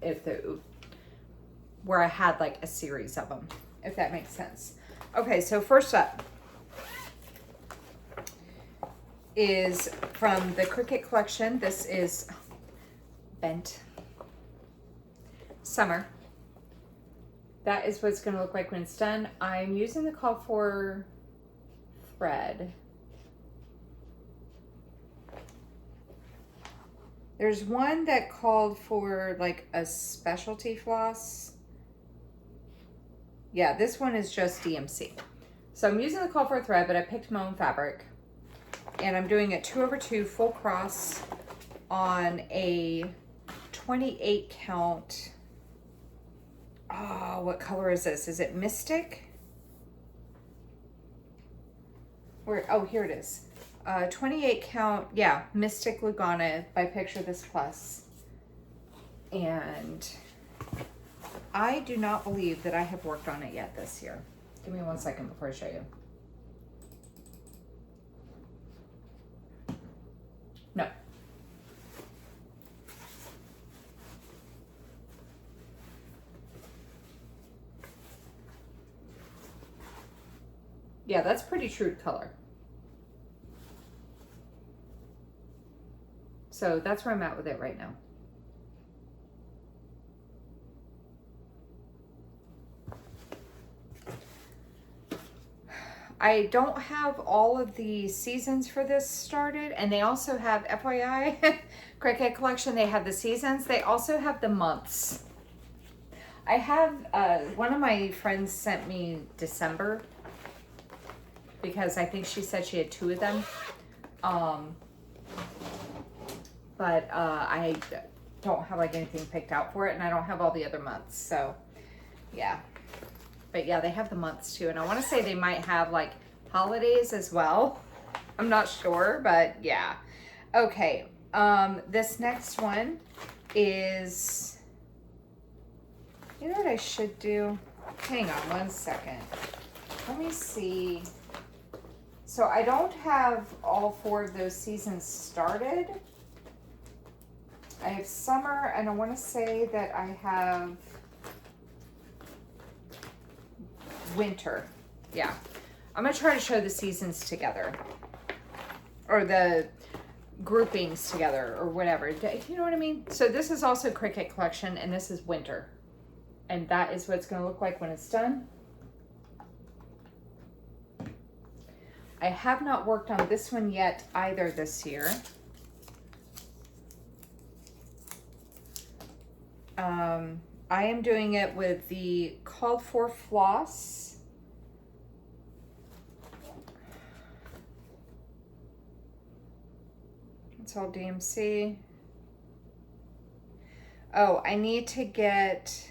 where I had like a series of them, if that makes sense. Okay, so first up is from the Cricut collection. This is Bent Summer. That is what it's going to look like when it's done. I'm using the call for thread. There's one that called for like a specialty floss. Yeah, this one is just DMC. So I'm using the call for a thread, but I picked my own fabric. And I'm doing it 2/2 full cross on a 28 count. Oh, what color is this? Is it Mystic? Where? Oh, here it is. 28 count, yeah, Mystic Lugana by Picture This Plus. And I do not believe that I have worked on it yet this year. Give me 1 second before I show you. No. Yeah, that's pretty true color. So that's where I'm at with it right now. I don't have all of the seasons for this started, and they also have, FYI, Cricut collection, they have the seasons. They also have the months. I have, one of my friends sent me December, because I think she said she had 2 of them. But I don't have like anything picked out for it, and I don't have all the other months, so yeah. But yeah, they have the months too, and I want to say they might have like holidays as well. I'm not sure, but yeah. Okay, this next one is, you know what I should do? Hang on 1 second. Let me see. So I don't have all 4 of those seasons started. I have summer, and I want to say that I have winter. Yeah, I'm gonna try to show the seasons together, or the groupings together, or whatever. You know what I mean? So this is also Cricut collection, and this is winter, and that is what it's gonna look like when it's done. I have not worked on this one yet either this year. I am doing it with the called for floss. It's all DMC. Oh, I need to get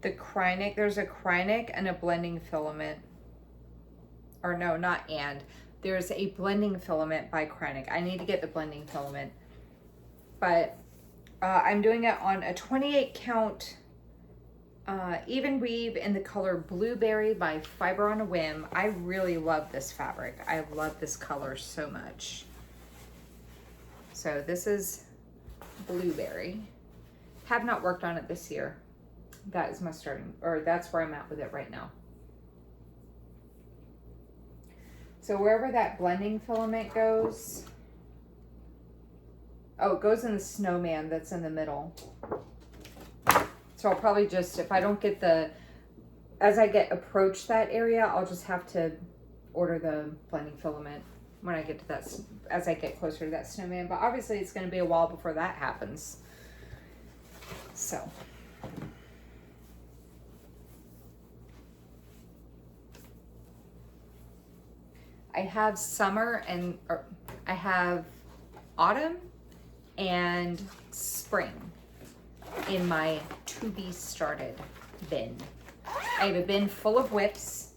the Krynic. There's a Krynic and a blending filament. Or no, not and. There's a blending filament by Krynic. I need to get the blending filament. But I'm doing it on a 28 count even weave in the color Blueberry by Fiber on a Whim. I really love this fabric. I love this color so much. So this is Blueberry. Have not worked on it this year. That is my starting, or that's where I'm at with it right now. So wherever that blending filament goes, oh, it goes in the snowman that's in the middle. So I'll probably just, if I don't get as I approach that area, I'll just have to order the blending filament when I get to that, as I get closer to that snowman. But obviously it's going to be a while before that happens. So. I have summer and, or I have autumn and spring in my to be started bin. I have a bin full of WIPs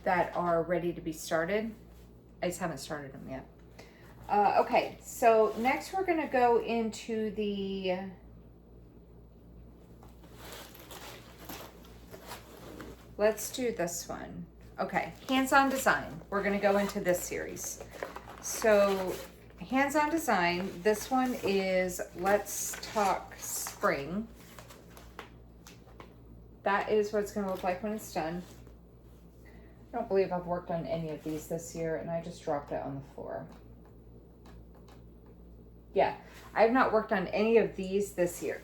that are ready to be started. I just haven't started them yet. Okay, so next we're gonna go into the let's do this one. Okay, hands-on design. We're gonna go into this series. So hands-on design, this one is Let's Talk Spring. That is what it's gonna look like when it's done. I don't believe I've worked on any of these this year, and I just dropped it on the floor. Yeah, I have not worked on any of these this year.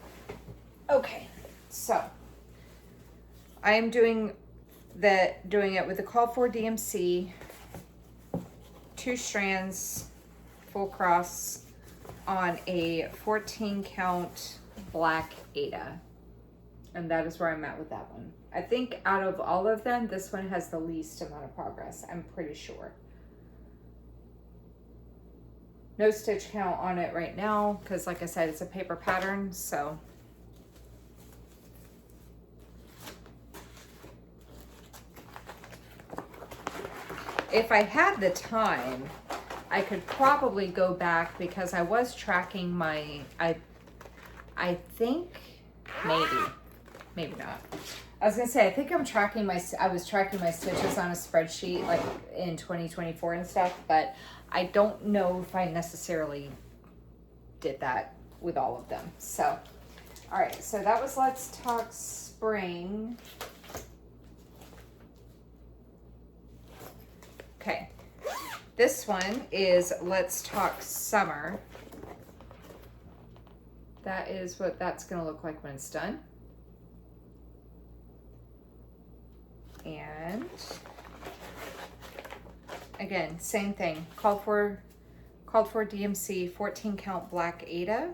Okay, so I am doing it with the call for DMC, 2 strands, full cross on a 14 count black Aida. And that is where I'm at with that one. I think out of all of them, this one has the least amount of progress, I'm pretty sure. No stitch count on it right now, because like I said, it's a paper pattern, so. If I had the time, I could probably go back, because I was tracking my, I think, maybe not. I was gonna say, I think I was tracking my stitches on a spreadsheet like in 2024 and stuff, but I don't know if I necessarily did that with all of them. So, all right, so that was Let's Talk Spring. Okay, this one is Let's Talk Summer. That is what that's gonna look like when it's done. And again, same thing, called for DMC, 14 count black Aida.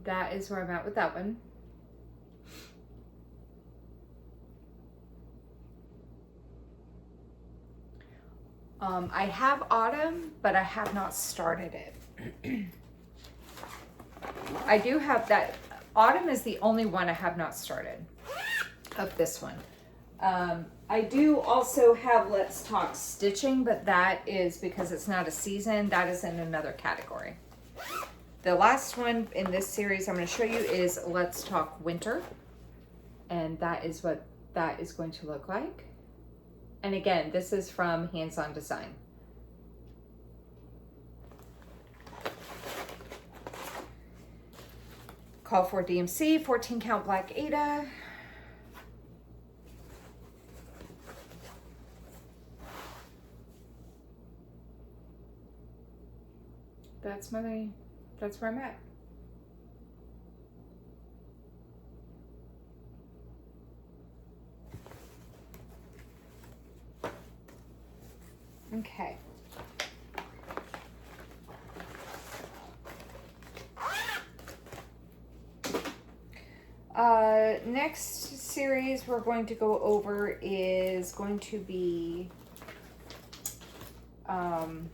That is where I'm at with that one. I have autumn, but I have not started it. I do have that. Autumn is the only one I have not started of this one. I do also have Let's Talk Stitching, but that is because it's not a season. That is in another category. The last one in this series I'm going to show you is Let's Talk Winter. And that is what that is going to look like. And again, this is from Hands-On Design. Call for DMC, 14 count black Aida. That's where I'm at. Okay. Next series we're going to go over is going to be the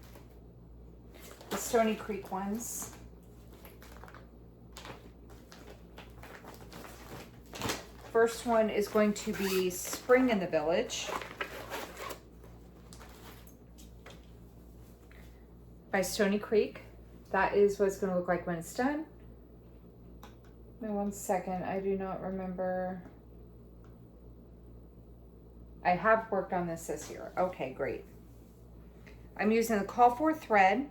Stony Creek ones. First one is going to be Spring in the Village by Stony Creek. That is what it's going to look like when it's done. Now, 1 second, I do not remember. I have worked on this year. Okay, great. I'm using the call for thread.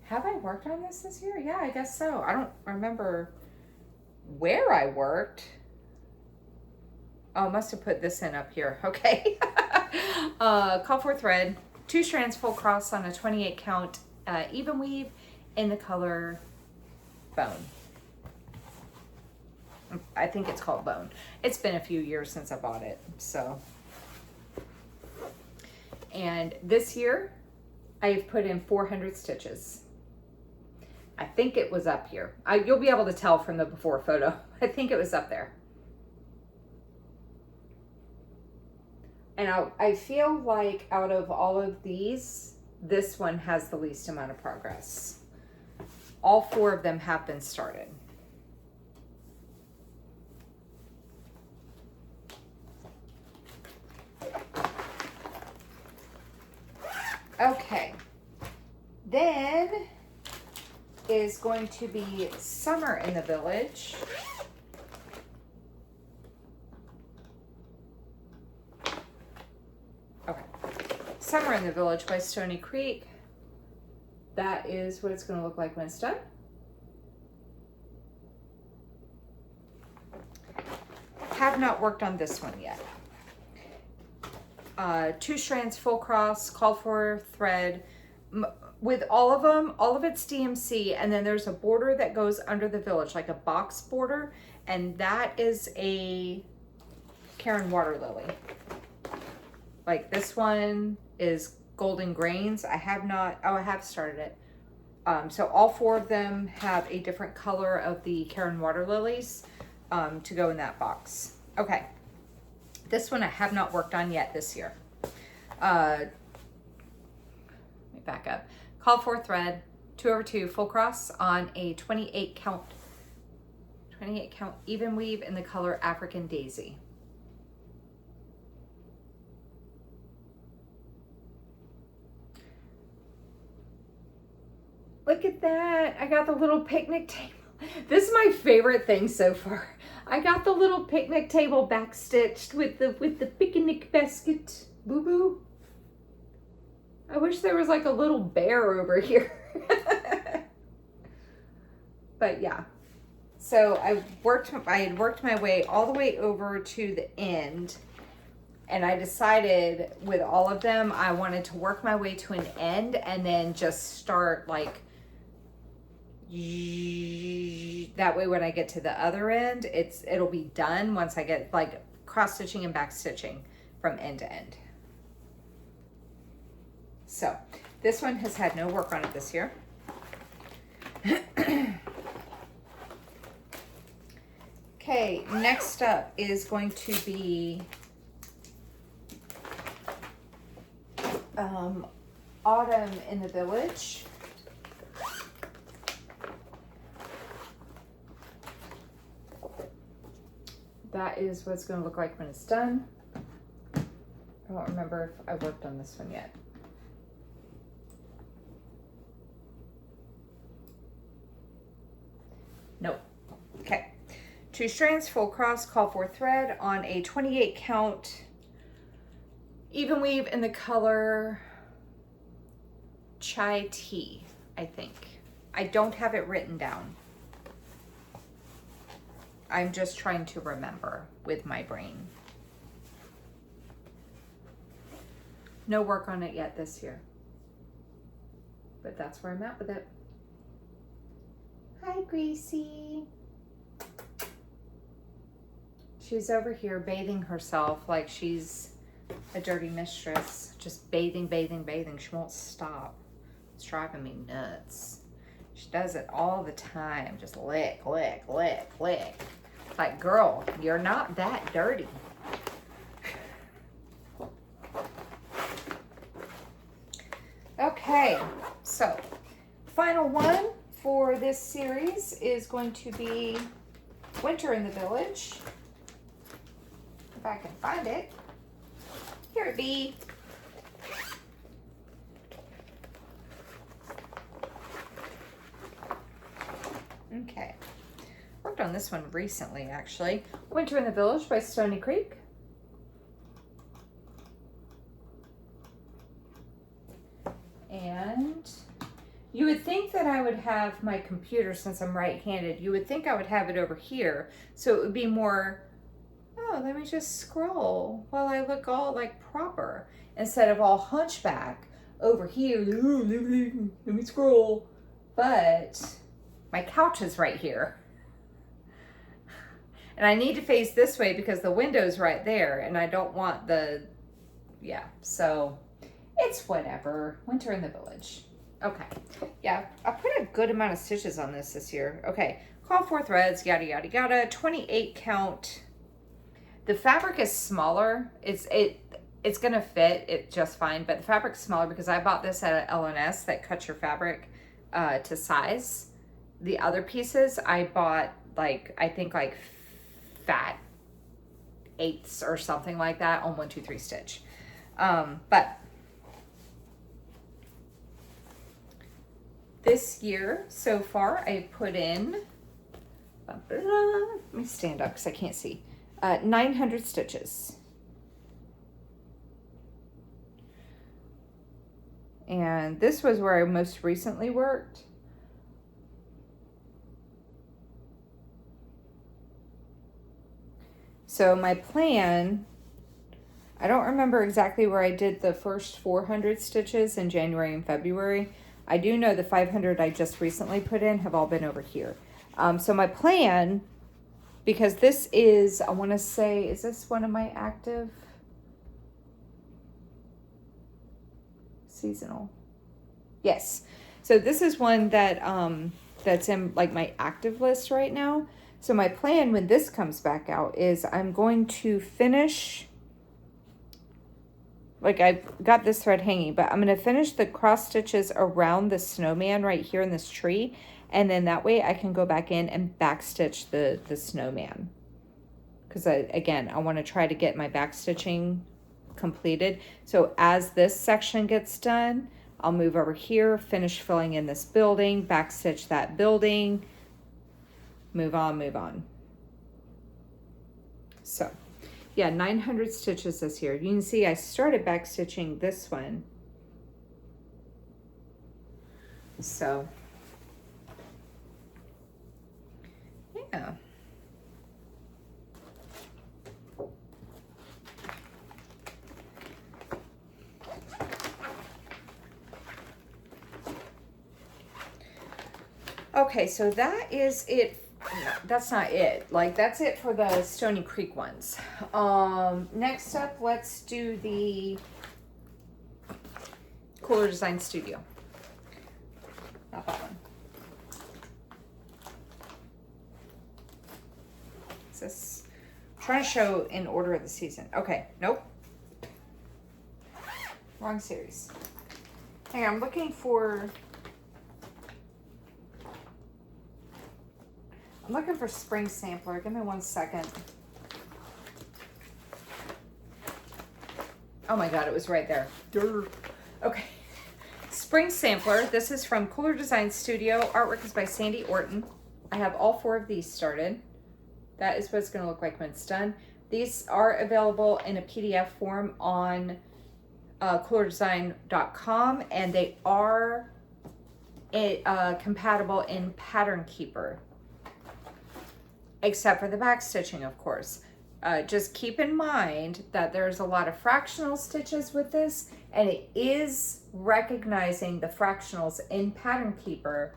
Have I worked on this year? Yeah, I guess so. I don't remember where I worked. Oh, I must have put this in up here. Okay. Call for thread, 2 strands full cross on a 28 count even weave in the color Bone. I think it's called Bone. It's been a few years since I bought it, so. And this year, I've put in 400 stitches. I think it was up here. You'll be able to tell from the before photo. I think it was up there. And I feel like out of all of these, this one has the least amount of progress. All 4 of them have been started. Okay. Then is going to be Summer in the Village. Okay. Summer in the Village by Stony Creek. That is what it's going to look like when it's done. Have not worked on this one yet. 2 strands full cross, called for thread. With all of them, all of it's DMC, and then there's a border that goes under the village, like a box border, and that is a Karen Water Lily. Like this one is Golden Grains. I have started it. So all 4 of them have a different color of the Karen Water Lilies to go in that box. Okay. This one I have not worked on yet this year. Let me back up. Called for thread, 2/2 full cross on a 28 count even weave in the color African Daisy. Look at that. I got the little picnic table. This is my favorite thing so far. I got the little picnic table backstitched with the picnic basket. Boo boo. I wish there was like a little bear over here. But yeah. So I had worked my way all the way over to the end, and I decided with all of them I wanted to work my way to an end and then just start like that way when I get to the other end it'll be done once I get like cross stitching and back stitching from end to end. So this one has had no work on it this year. Okay, next up is going to be Autumn in the Village. That is what it's going to look like when it's done. I don't remember if I worked on this one yet. Nope. Okay. 2 strands, full cross, call for thread on a 28 count even weave in the color Chai Tea, I think. I don't have it written down. I'm just trying to remember with my brain. No work on it yet this year. But that's where I'm at with it. Hi, Gracie. She's over here bathing herself like she's a dirty mistress. Just bathing, bathing, bathing. She won't stop. It's driving me nuts. She does it all the time. Just lick, lick, lick, lick. Like, girl, you're not that dirty. Okay, so final one for this series is going to be Winter in the Village. If I can find it. Here it be. Okay. Worked on this one recently, actually. Winter in the Village by Stony Creek. And you would think that I would have my computer, since I'm right-handed, you would think I would have it over here. So it would be more, oh, let me just scroll while I look all like proper. Instead of all hunchback over here, let me scroll. But my couch is right here. And I need to face this way because the window's right there and I don't want the, yeah, so it's whatever. Winter in the Village. Okay, yeah, I put a good amount of stitches on this year. Okay, call for threads, yada, yada, yada, 28 count. The fabric is smaller. it's gonna fit it just fine, but the fabric's smaller because I bought this at LNS that cuts your fabric to size. The other pieces I bought like, I think like fat eighths or something like that on 1, 2, 3 stitch. But this year so far I put in, let me stand up because I can't see, 900 stitches. And this was where I most recently worked. So my plan, I don't remember exactly where I did the first 400 stitches in January and February. I do know the 500 I just recently put in have all been over here. So my plan, because this is, I want to say, is this one of my active? Seasonal. Yes. So this is one that that's in like my active list right now. So my plan when this comes back out is I'm going to finish, like I've got this thread hanging, but I'm going to finish the cross stitches around the snowman right here in this tree. And then that way I can go back in and back stitch the snowman. Because again, I want to try to get my back stitching completed. So as this section gets done, I'll move over here, finish filling in this building, back stitch that building, move on, move on. So yeah, 900 stitches this year. You can see I started back stitching this one. So yeah. Okay, so that is it. No, that's not it. Like, that's it for the Stony Creek ones. Next up, let's do the Cooler Design Studio. Not that one. Is this? I'm trying to show in order of the season. Okay, nope. Wrong series. Hang on, I'm looking for... I'm looking for Spring Sampler. Give me 1 second. Oh my God, it was right there. Durr. Okay. Spring Sampler. This is from Cooler Design Studio. Artwork is by Sandy Orton. I have all 4 of these started. That is what it's going to look like when it's done. These are available in a PDF form on coolerdesign.com, and they are compatible in Pattern Keeper. Except for the back stitching, of course. Just keep in mind that there's a lot of fractional stitches with this, and it is recognizing the fractionals in Pattern Keeper,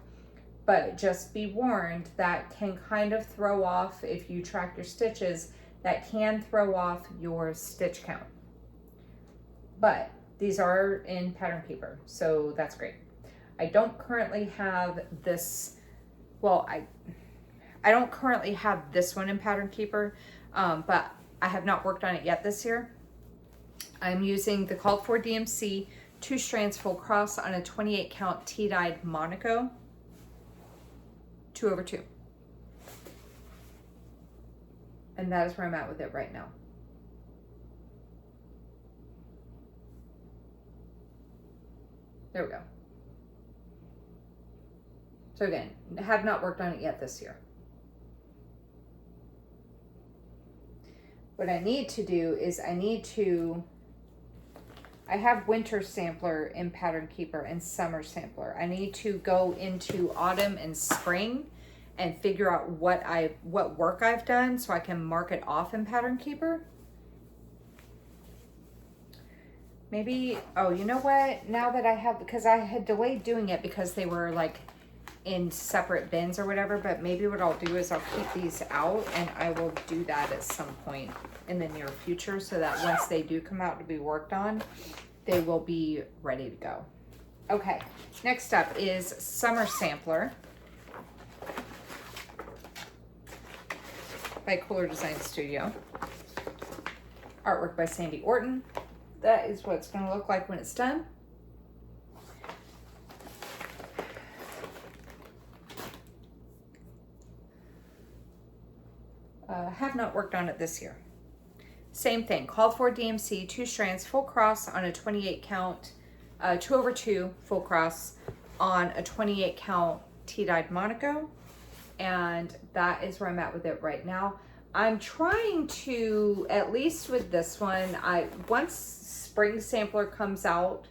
but just be warned that can kind of throw off, if you track your stitches, that can throw off your stitch count. But these are in Pattern Keeper, so that's great. I don't currently have this, well, I don't currently have this one in Pattern Keeper, but I have not worked on it yet this year. I'm using the Called For DMC 2 strands full cross on a 28 count tea-dyed Monaco 2/2. And that is where I'm at with it right now. There we go. So again, have not worked on it yet this year. What I need to do is I have Winter Sampler in Pattern Keeper and Summer Sampler. I need to go into autumn and spring and figure out what work I've done so I can mark it off in Pattern Keeper. Maybe, oh, you know what? Now that I have, because I had delayed doing it because they were like in separate bins or whatever, but maybe what I'll do is I'll keep these out and I will do that at some point in the near future so that once they do come out to be worked on, they will be ready to go. Okay, next up is Summer Sampler by Cooler Design Studio. Artwork by Sandy Orton. that is what it's going to look like when it's done. Have not worked on it this year. Same thing, called for DMC, 2 strands, full cross on a 28 count, 2/2 full cross on a 28 count tea-dyed Monaco. And that is where I'm at with it right now. I'm trying to, at least with this one, once spring sampler comes out,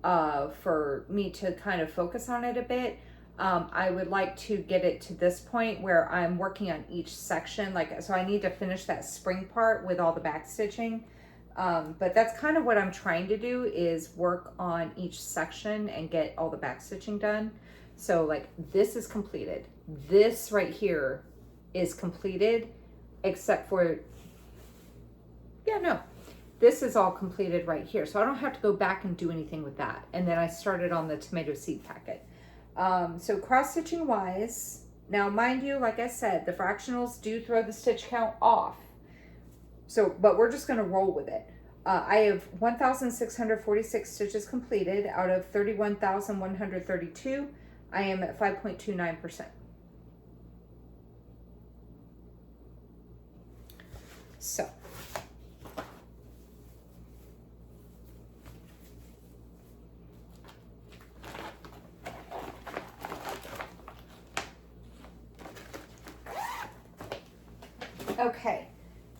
for me to kind of focus on it a bit, I would like to get it to this point where I'm working on each section. Like, so I need to finish that spring part with all the back stitching. But that's kind of what I'm trying to do, is work on each section and get all the back stitching done. So like this is completed. This right here is completed, except for, yeah, no, this is all completed right here. So I don't have to go back and do anything with that. And then I started on the tomato seed packet. So cross stitching wise, now mind you, like I said, the fractionals do throw the stitch count off. So, but we're just going to roll with it. I have 1,646 stitches completed out of 31,132. I am at 5.29%. So, okay,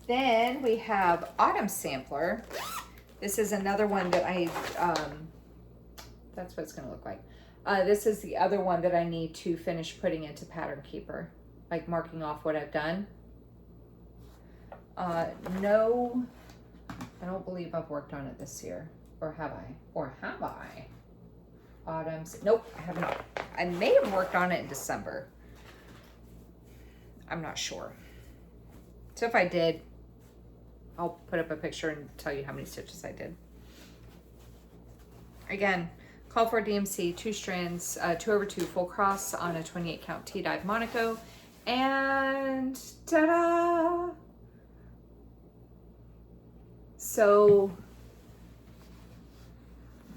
then we have Autumn Sampler. This is another one that that's what it's going to look like. This is the other one that I need to finish putting into Pattern Keeper, like marking off what I've done. No, I don't believe I've worked on it this year. Or have I? Or have I? Autumn's, nope, I have not. I may have worked on it in December. I'm not sure. So if I did, I'll put up a picture and tell you how many stitches I did. Again, call for DMC, 2 strands, 2/2 full cross on a 28 count tea-dyed Monaco. And ta-da! So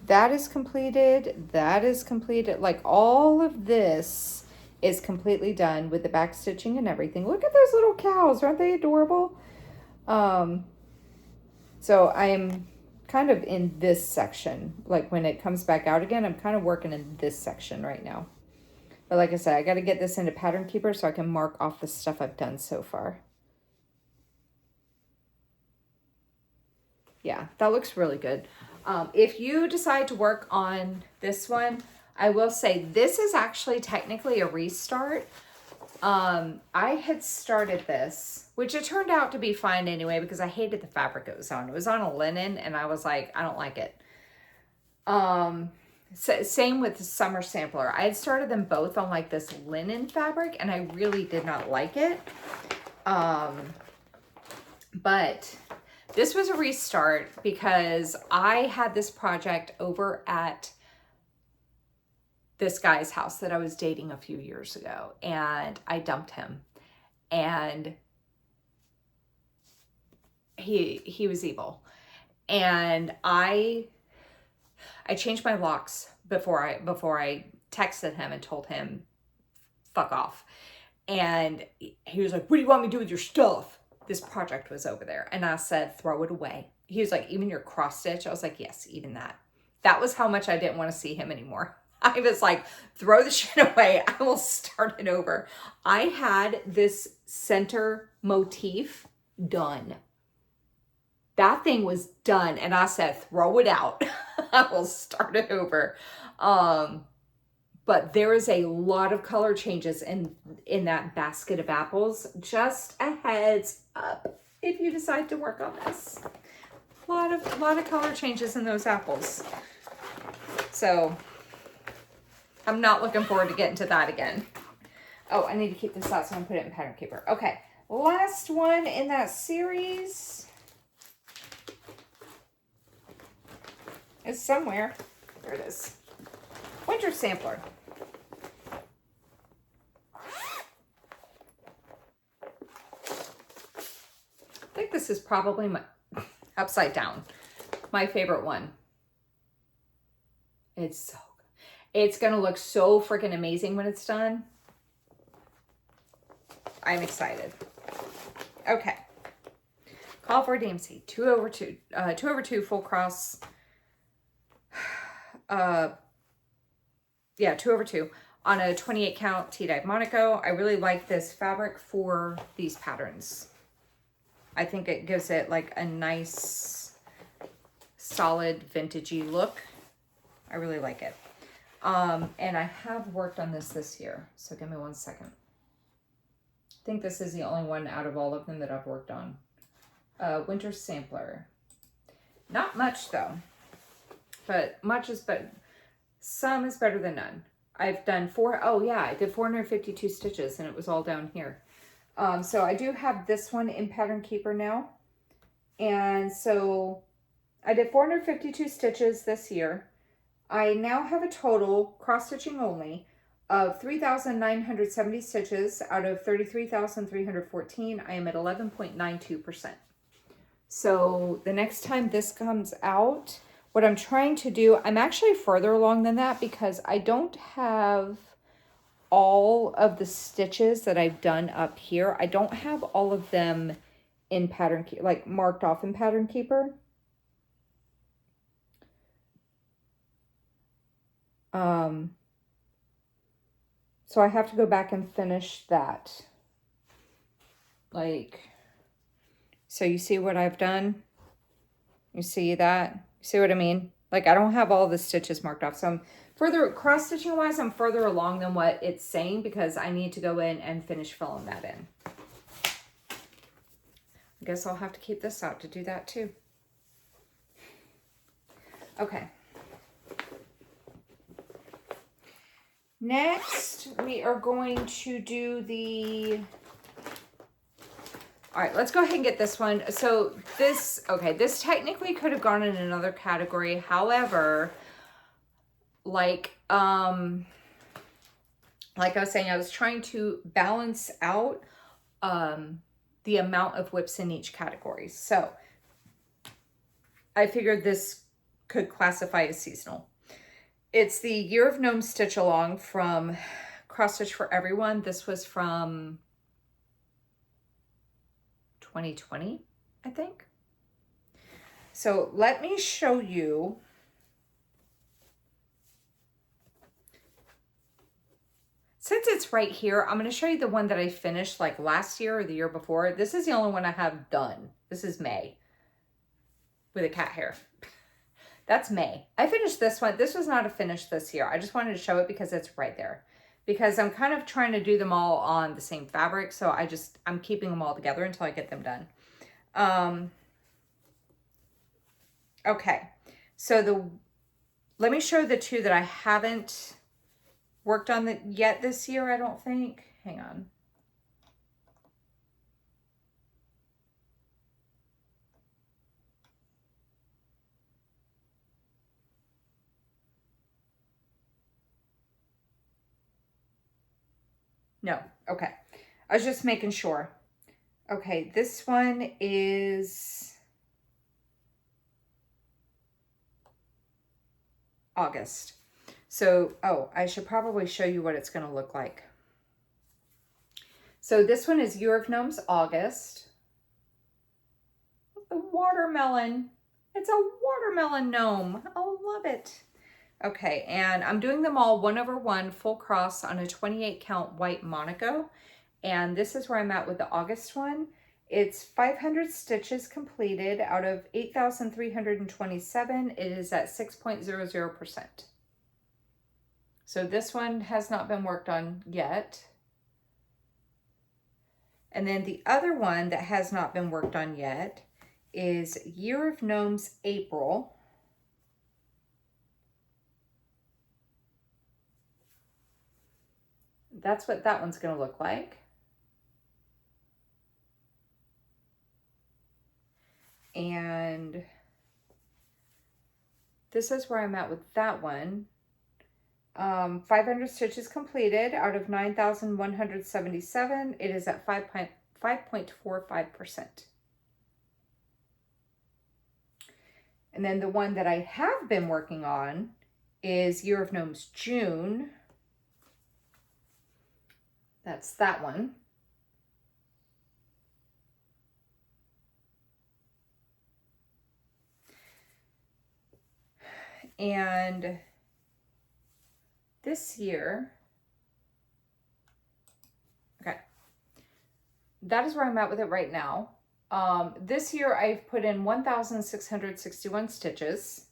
that is completed. That is completed. Like all of this is completely done with the back stitching and everything. Look at those little cows. Aren't they adorable? So I'm kind of in this section. Like when it comes back out again, I'm kind of working in this section right now. But like I said, I got to get this into Pattern Keeper so I can mark off the stuff I've done so far. Yeah, that looks really good. If you decide to work on this one, I will say this is actually technically a restart. I had started this, which it turned out to be fine anyway, because I hated the fabric it was on. It was on a linen, and I was like, I don't like it. So, same with the Summer Sampler. I had started them both on like this linen fabric, and I really did not like it. But this was a restart because I had this project over at this guy's house that I was dating a few years ago, and I dumped him, and he was evil, and I changed my locks before I texted him and told him fuck off, and he was like, what do you want me to do with your stuff? This project was over there, and I said, throw it away. He was like, even your cross stitch? I was like, yes, even that. That was how much I didn't want to see him anymore. I was like, throw the shit away. I will start it over. I had this center motif done. That thing was done. And I said, throw it out. I will start it over. But there is a lot of color changes in that basket of apples. Just a heads up if you decide to work on this. A lot of color changes in those apples. So I'm not looking forward to getting to that again. Oh, I need to keep this out, so I'm going to put it in Pattern Keeper. Okay, last one in that series. It's somewhere. There it is. Winter Sampler. I think this is probably my upside down. my favorite one. It's so good. It's going to look so freaking amazing when it's done. I'm excited. Okay. Call for DMC. 2/2. 2/2 full cross. Yeah, 2/2 on a 28 count T-dye Monaco. I really like this fabric for these patterns. I think it gives it like a nice, solid, vintagey look. I really like it. And I have worked on this year. So give me 1 second. I think this is the only one out of all of them that I've worked on. Winter Sampler. Not much though, but much is better. Some is better than none. I've done I did 452 stitches and it was all down here. So I do have this one in Pattern Keeper now. And so I did 452 stitches this year. I now have a total, cross-stitching only, of 3,970 stitches out of 33,314. I am at 11.92%. So the next time this comes out, what I'm trying to do, I'm actually further along than that because I don't have all of the stitches that I've done up here. I don't have all of them in Pattern Keeper, like marked off in Pattern Keeper. So I have to go back and finish that. Like, so you see what I've done? You see that? You see what I mean? Like, I don't have all the stitches marked off. So I'm further, cross-stitching wise, I'm further along than what it's saying because I need to go in and finish filling that in. I guess I'll have to keep this out to do that too. Okay. Next, we are going to do the... All right, let's go ahead and get this one. So this, okay, this technically could have gone in another category. However, like I was saying, I was trying to balance out the amount of WIPs in each category. So I figured this could classify as seasonal. It's the Year of Gnome Stitch Along from Cross Stitch for Everyone. This was from 2020, I think. So let me show you. Since it's right here, I'm going to show you the one that I finished like last year or the year before. This is the only one I have done. This is May with a cat hair. That's May. I finished this one. This was not a finish this year. I just wanted to show it because it's right there. Because I'm kind of trying to do them all on the same fabric. So I'm keeping them all together until I get them done. Okay. So let me show the two that I haven't worked on yet this year, I don't think. Hang on. No, okay. I was just making sure. Okay, this one is August. So, I should probably show you what it's going to look like. So this one is Year of Gnomes August. The watermelon. It's a watermelon gnome. I love it. Okay, and I'm doing them all 1/1 full cross on a 28 count white Monaco. And this is where I'm at with the August one. It's 500 stitches completed out of 8,327. It is at 6.00%. So this one has not been worked on yet. And then the other one that has not been worked on yet is Year of Gnomes April. That's what that one's going to look like. And this is where I'm at with that one. 500 stitches completed out of 9,177. It is at 5.45%. And then the one that I have been working on is Year of Gnomes June. That's that one. And this year, okay, that is where I'm at with it right now. This year I've put in 1,661 stitches.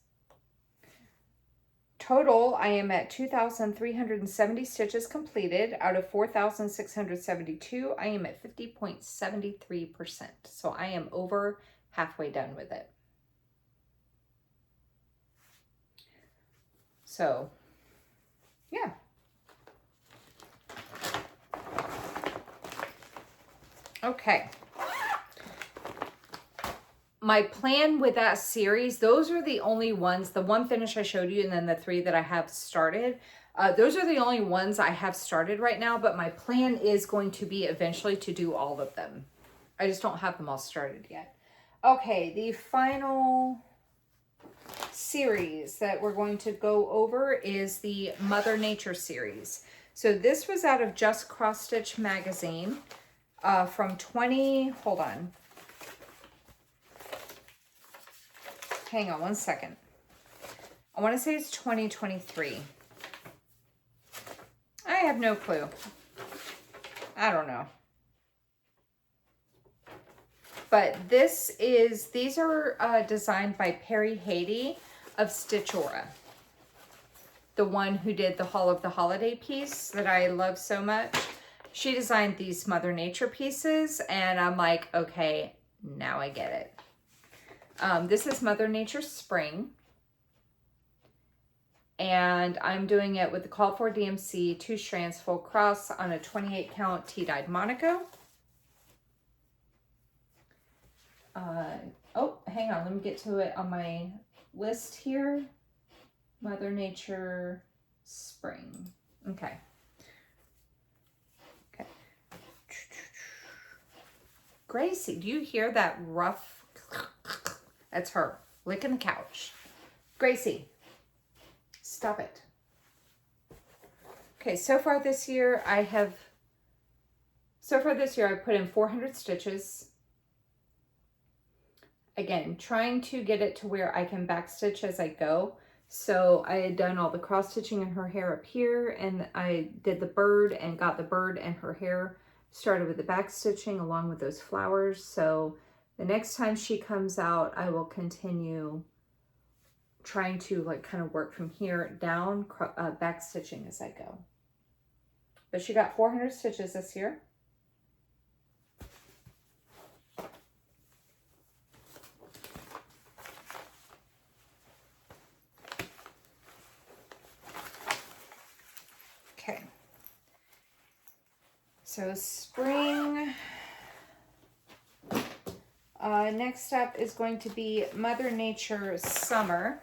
Total, I am at 2,370 stitches completed. Out of 4,672, I am at 50.73%. So I am over halfway done with it. So, yeah. Okay. My plan with that series, those are the only ones, the one finish I showed you and then the 3 that I have started. Those are the only ones I have started right now, but my plan is going to be eventually to do all of them. I just don't have them all started yet. Okay, the final series that we're going to go over is the Mother Nature series. So this was out of Just Cross Stitch magazine from hold on. Hang on one second. I want to say it's 2023. I have no clue. I don't know. But these are designed by Perry Haiti of Stitchora. The one who did the Hall of the Holiday piece that I love so much. She designed these Mother Nature pieces and I'm like, okay, now I get it. This is Mother Nature Spring. And I'm doing it with the Call for DMC 2 strands full cross on a 28 count tea-dyed Monaco. Oh, hang on, let me get to it on my list here. Mother Nature Spring. Okay. Okay. Gracie, do you hear that rough? That's her licking the couch. Gracie, stop it. Okay, so far this year I put in 400 stitches. Again, trying to get it to where I can backstitch as I go. So I had done all the cross stitching in her hair up here, and I did the bird and got the bird and her hair started with the back stitching along with those flowers. So the next time she comes out, I will continue trying to like kind of work from here down, back stitching as I go. But she got 400 stitches this year. Okay. So spring. Next up is going to be Mother Nature Summer.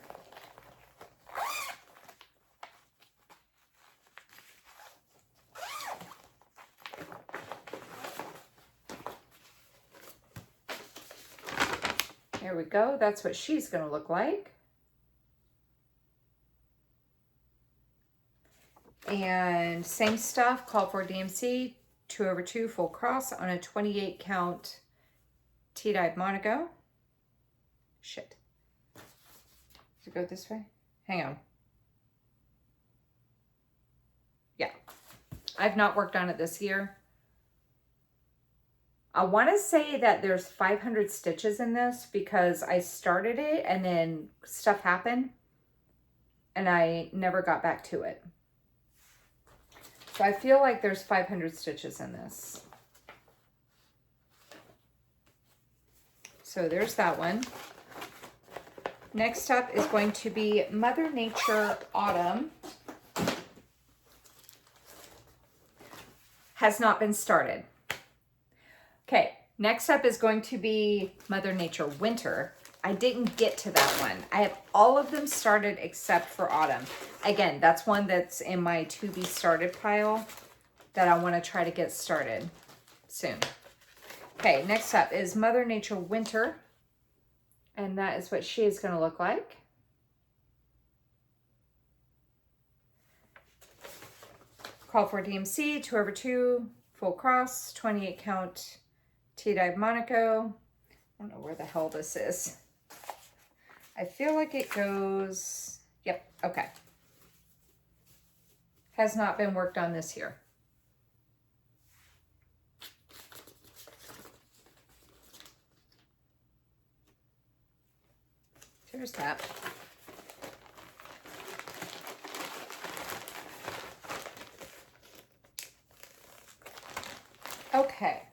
There we go. That's what she's going to look like. And same stuff, Call for DMC, 2/2 full cross on a 28 count tea-dyed Monaco. Shit. Does it go this way? Hang on. Yeah. I've not worked on it this year. I want to say that there's 500 stitches in this because I started it and then stuff happened and I never got back to it. So I feel like there's 500 stitches in this. So there's that one. Next up is going to be Mother Nature Autumn. Has not been started. Okay, next up is going to be Mother Nature Winter. I didn't get to that one. I have all of them started except for Autumn. Again, that's one that's in my to be started pile that I want to try to get started soon. Okay, next up is Mother Nature Winter. And that is what she is going to look like. Call for DMC, 2/2, full cross, 28 count, T-dye Monaco. I don't know where the hell this is. I feel like it goes, yep, okay. Has not been worked on this year. There's that. Okay.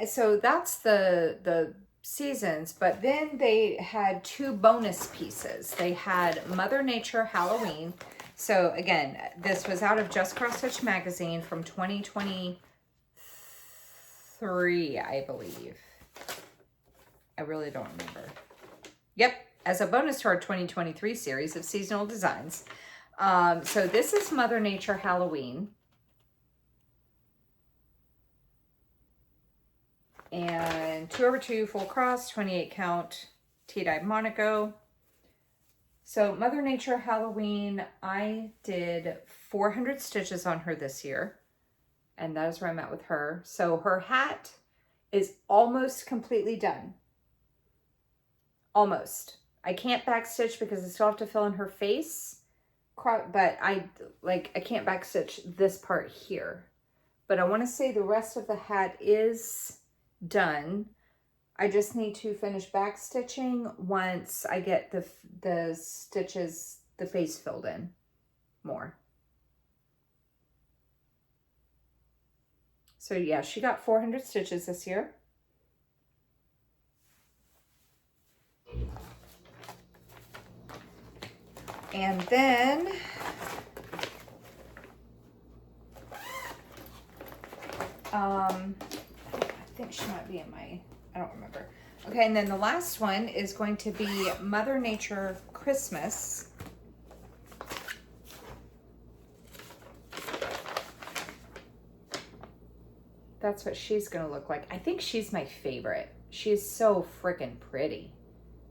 So that's the seasons, but then they had 2 bonus pieces. They had Mother Nature Halloween. So again, this was out of Just Cross Stitch magazine from 2023, I believe. I really don't remember. Yep, as a bonus to our 2023 series of seasonal designs. So this is Mother Nature Halloween. And 2/2 full cross, 28 count, T-dye Monaco. So Mother Nature Halloween, I did 400 stitches on her this year. And that is where I'm at with her. So her hat is almost completely done. Almost. I can't backstitch because I still have to fill in her face. But I can't backstitch this part here. But I want to say the rest of the hat is done. I just need to finish back stitching once I get the stitches, the face filled in more. So yeah, she got 400 stitches this year. And then I think she might be in my, I don't remember. Okay, and then the last one is going to be Mother Nature Christmas. That's what she's going to look like. I think she's my favorite. She's so freaking pretty.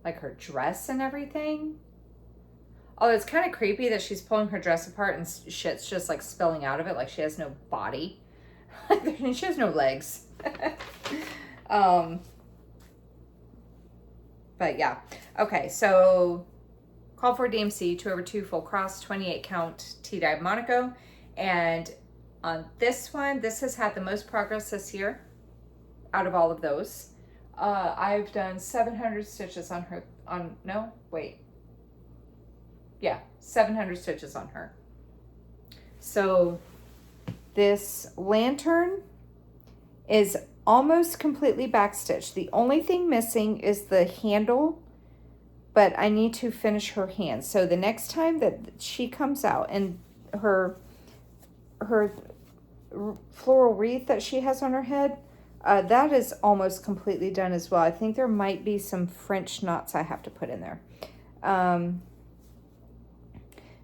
Like her dress and everything. Oh, it's kind of creepy that she's pulling her dress apart and shit's just like spilling out of it. Like she has no body. She has no legs. But yeah. Okay, so call for DMC, 2/2 full cross, 28 count T-dye Monaco. And on this one, this has had the most progress this year out of all of those. I've done 700 stitches on her, yeah, 700 stitches on her. So this lantern is almost completely backstitched. The only thing missing is the handle, but I need to finish her hands. So the next time that she comes out and her floral wreath that she has on her head, that is almost completely done as well. I think there might be some French knots I have to put in there.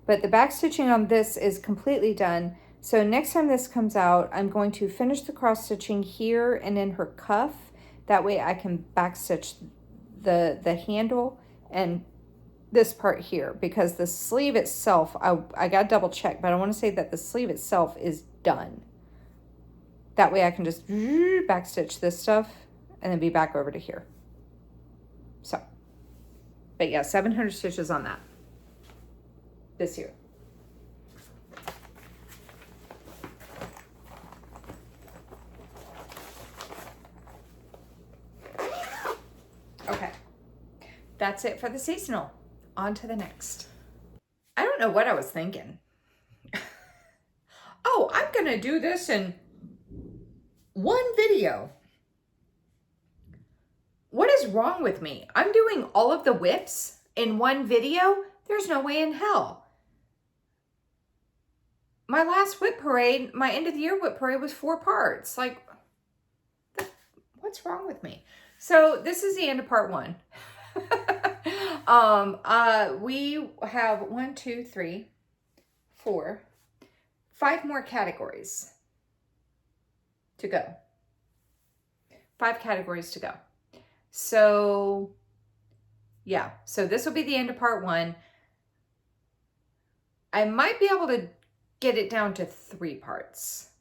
But the back stitching on this is completely done. So next time this comes out, I'm going to finish the cross stitching here and in her cuff. That way I can back stitch the handle and this part here, because the sleeve itself, I got to double check, but I want to say that the sleeve itself is done. That way I can just back stitch this stuff and then be back over to here. So, but yeah, 700 stitches on that this year. Okay, that's it for the seasonal. On to the next. I don't know what I was thinking. Oh, I'm gonna do this in one video. What is wrong with me? I'm doing all of the WIPs in one video? There's no way in hell. My last WIP parade, my end of the year WIP parade was 4 parts. Like, what's wrong with me? So this is the end of part 1. We have 1, 2, 3, 4, 5 more categories to go. 5 categories to go. So yeah, so this will be the end of part 1. I might be able to get it down to 3 parts.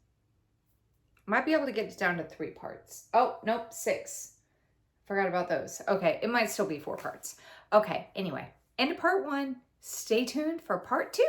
Might be able to get it down to 3 parts. Oh, nope, 6. Forgot about those. Okay, it might still be 4 parts. Okay, anyway, end of part 1. Stay tuned for part 2.